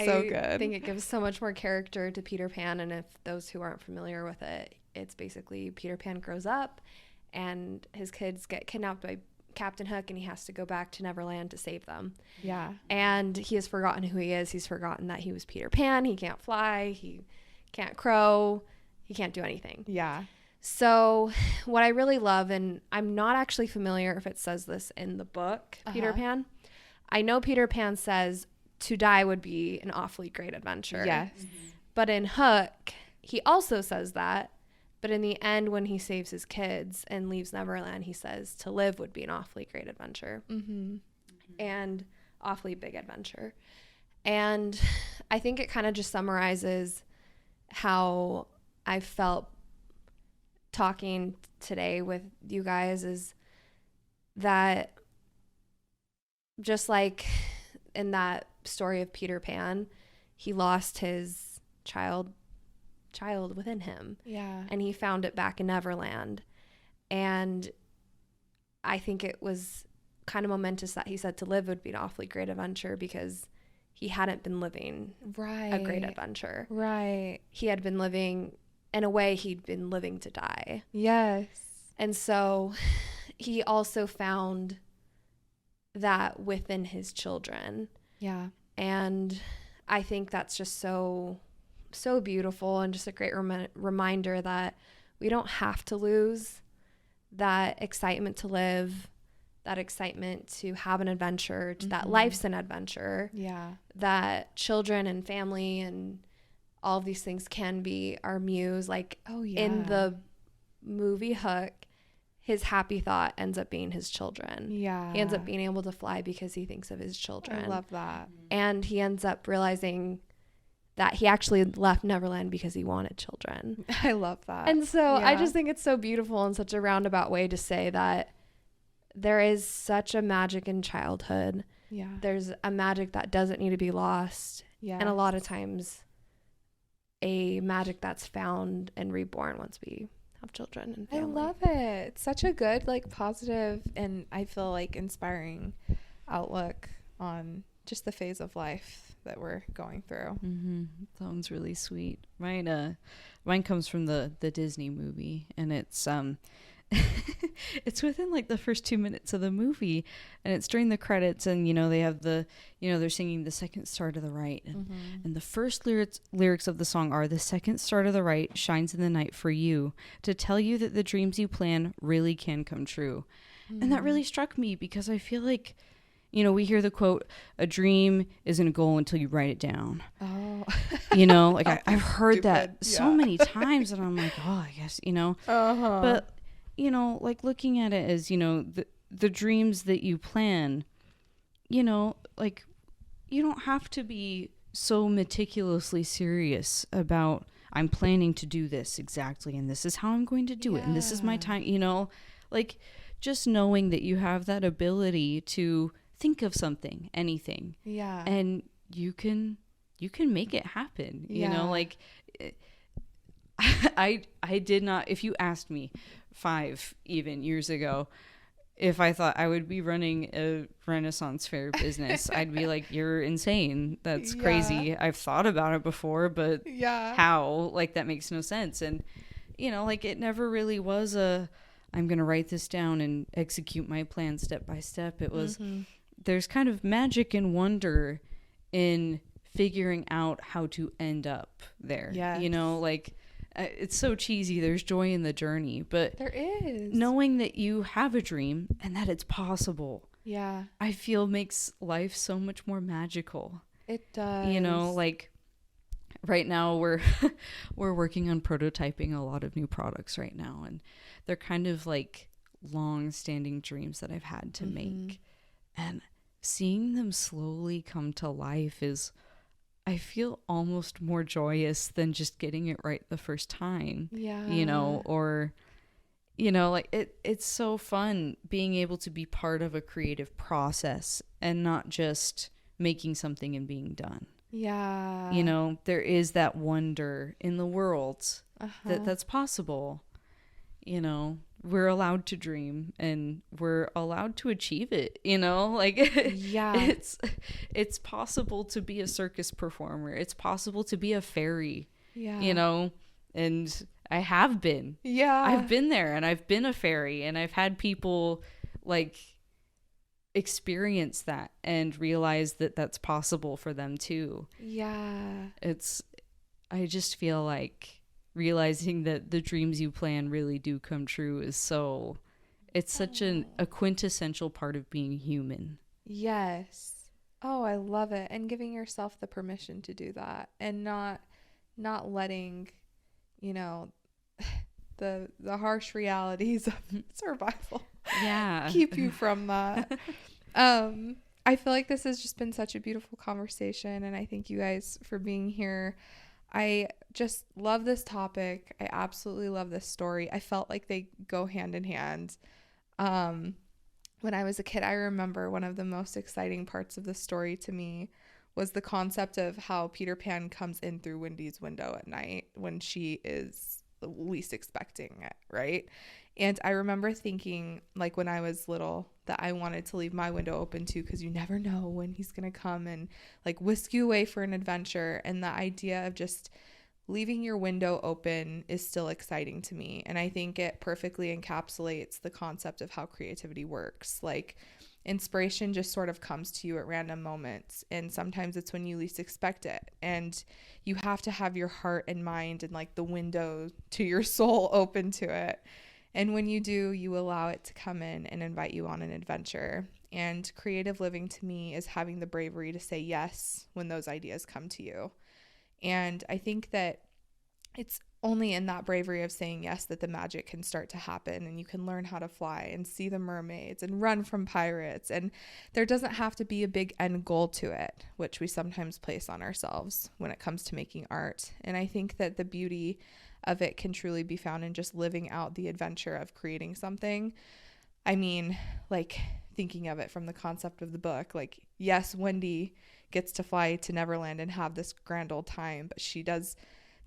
So good. I think it gives so much more character to Peter Pan, and if those who aren't familiar with it, it's basically Peter Pan grows up and his kids get kidnapped by Captain Hook, and he has to go back to Neverland to save them. Yeah. And he has forgotten who he is. He's forgotten that he was Peter Pan. He can't fly. He can't crow. He can't do anything. Yeah. So what I really love, and I'm not actually familiar if it says this in the book, Peter Pan. I know Peter Pan says to die would be an awfully great adventure. Yes. But in Hook, he also says that. But in the end, when he saves his kids and leaves Neverland, he says to live would be an awfully great adventure. And awfully big adventure. And I think it kind of just summarizes how I felt talking today with you guys, is that just like in that story of Peter Pan, he lost his child within him. Yeah. And he found it back in Neverland. And I think it was kind of momentous that he said to live would be an awfully great adventure, because he hadn't been living a great adventure. Right. He had been living, in a way, he'd been living to die. Yes. And so he also found that within his children. Yeah. And I think that's just so beautiful, and just a great reminder that we don't have to lose that excitement to live, that excitement to have an adventure, that life's an adventure. Yeah. That children and family and all of these things can be our muse. Like in the movie Hook, his happy thought ends up being his children. Yeah. He ends up being able to fly because he thinks of his children. I love that. And he ends up realizing that he actually left Neverland because he wanted children. I love that. And so I just think it's so beautiful and such a roundabout way to say that there is such a magic in childhood. Yeah. There's a magic that doesn't need to be lost. Yeah. And a lot of times a magic that's found and reborn once we have children and family. I love it. It's such a good, like, positive, and I feel like inspiring outlook on just the phase of life that we're going through. Sounds really sweet. Mine comes from the Disney movie, and it's it's within like the first 2 minutes of the movie, and it's during the credits, and they have they're singing "The Second Star to the Right," and the first lyrics of the song are, "The second star to the right shines in the night for you, to tell you that the dreams you plan really can come true." And that really struck me, because I feel like we hear the quote, "A dream isn't a goal until you write it down." Oh. Like I've heard that so many times, and I'm like, oh, I guess, but like looking at it as, the dreams that you plan, like you don't have to be so meticulously serious about, I'm planning to do this exactly, and this is how I'm going to do it, and this is my time, like just knowing that you have that ability to think of something, anything, and you can make it happen. Like I did not, if you asked me 5 even years ago if I thought I would be running a Renaissance fair business, I'd be like, you're insane, that's crazy. I've thought about it before, but how? Like, that makes no sense. And like, it never really was I'm gonna write this down and execute my plan step by step. It was there's kind of magic and wonder in figuring out how to end up there. Like, it's so cheesy. There's joy in the journey, but there is knowing that you have a dream and that it's possible. Yeah. I feel makes life so much more magical. It does. Like right now we're working on prototyping a lot of new products right now, and they're kind of like long-standing dreams that I've had to make, and seeing them slowly come to life is I feel almost more joyous than just getting it right the first time. Yeah. Or like it's so fun being able to be part of a creative process and not just making something and being done. Yeah. There is that wonder in the world that's possible. We're allowed to dream and we're allowed to achieve it, like Yeah. it's possible to be a circus performer. It's possible to be a fairy, Yeah. and I have been. Yeah. I've been there, and I've been a fairy, and I've had people like experience that and realize that that's possible for them too. Yeah. I just feel like realizing that the dreams you plan really do come true it's such a quintessential part of being human. Yes. Oh, I love it. And giving yourself the permission to do that, and not letting, the harsh realities of survival keep you from that. I feel like this has just been such a beautiful conversation, and I thank you guys for being here. I just love this topic. I absolutely love this story. I felt like they go hand in hand. When I was a kid, I remember one of the most exciting parts of the story to me was the concept of how Peter Pan comes in through Wendy's window at night when she is least expecting it, right? And I remember thinking, like, when I was little, that I wanted to leave my window open too, because you never know when he's going to come and like whisk you away for an adventure. And the idea of just leaving your window open is still exciting to me. And I think it perfectly encapsulates the concept of how creativity works. Like, inspiration just sort of comes to you at random moments, and sometimes it's when you least expect it, and you have to have your heart and mind and like the window to your soul open to it. And when you do, you allow it to come in and invite you on an adventure. And creative living to me is having the bravery to say yes when those ideas come to you. And I think that it's only in that bravery of saying yes that the magic can start to happen, and you can learn how to fly and see the mermaids and run from pirates. And there doesn't have to be a big end goal to it, which we sometimes place on ourselves when it comes to making art. And I think that the beauty of it can truly be found in just living out the adventure of creating something. I mean, like, thinking of it from the concept of the book, like, yes, Wendy gets to fly to Neverland and have this grand old time, but she does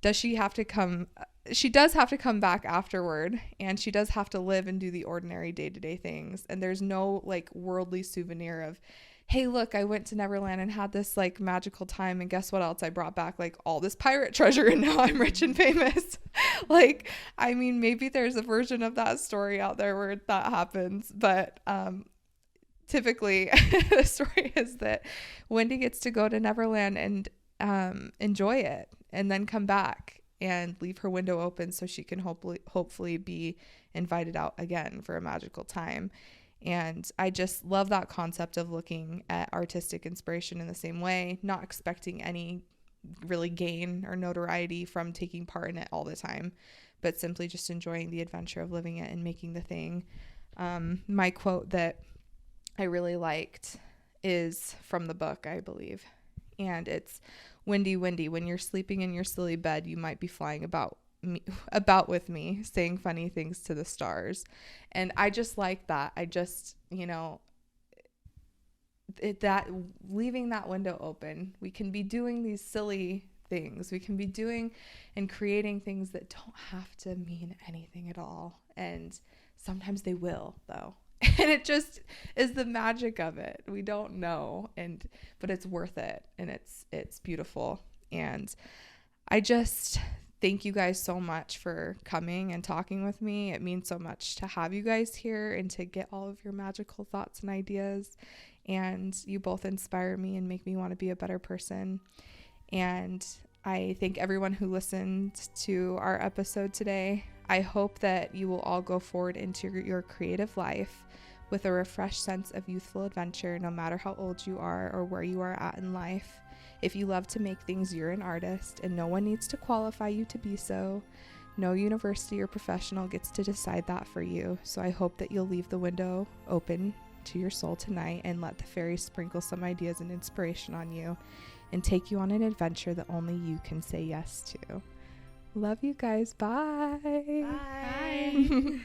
have to come back afterward, and she does have to live and do the ordinary day-to-day things. And there's no like worldly souvenir of, hey, look, I went to Neverland and had this like magical time, and guess what else I brought back? Like all this pirate treasure, and now I'm rich and famous. Like, I mean, maybe there's a version of that story out there where that happens, but typically the story is that Wendy gets to go to Neverland and enjoy it, and then come back and leave her window open so she can hopefully be invited out again for a magical time. And I just love that concept of looking at artistic inspiration in the same way, not expecting any really gain or notoriety from taking part in it all the time, but simply just enjoying the adventure of living it and making the thing. My quote that I really liked is from the book, I believe. And it's, Wendy, Wendy, when you're sleeping in your silly bed, you might be flying about with me, saying funny things to the stars. And I just like that. I just, that leaving that window open, we can be doing these silly things. We can be doing and creating things that don't have to mean anything at all. And sometimes they will, though. And it just is the magic of it. We don't know, but it's worth it, and it's beautiful. And I just thank you guys so much for coming and talking with me. It means so much to have you guys here and to get all of your magical thoughts and ideas. And you both inspire me and make me want to be a better person. And I thank everyone who listened to our episode today. I hope that you will all go forward into your creative life with a refreshed sense of youthful adventure, no matter how old you are or where you are at in life. If you love to make things, you're an artist, and no one needs to qualify you to be so. No university or professional gets to decide that for you. So I hope that you'll leave the window open to your soul tonight and let the fairies sprinkle some ideas and inspiration on you. and take you on an adventure that only you can say yes to. Love you guys. Bye. Bye.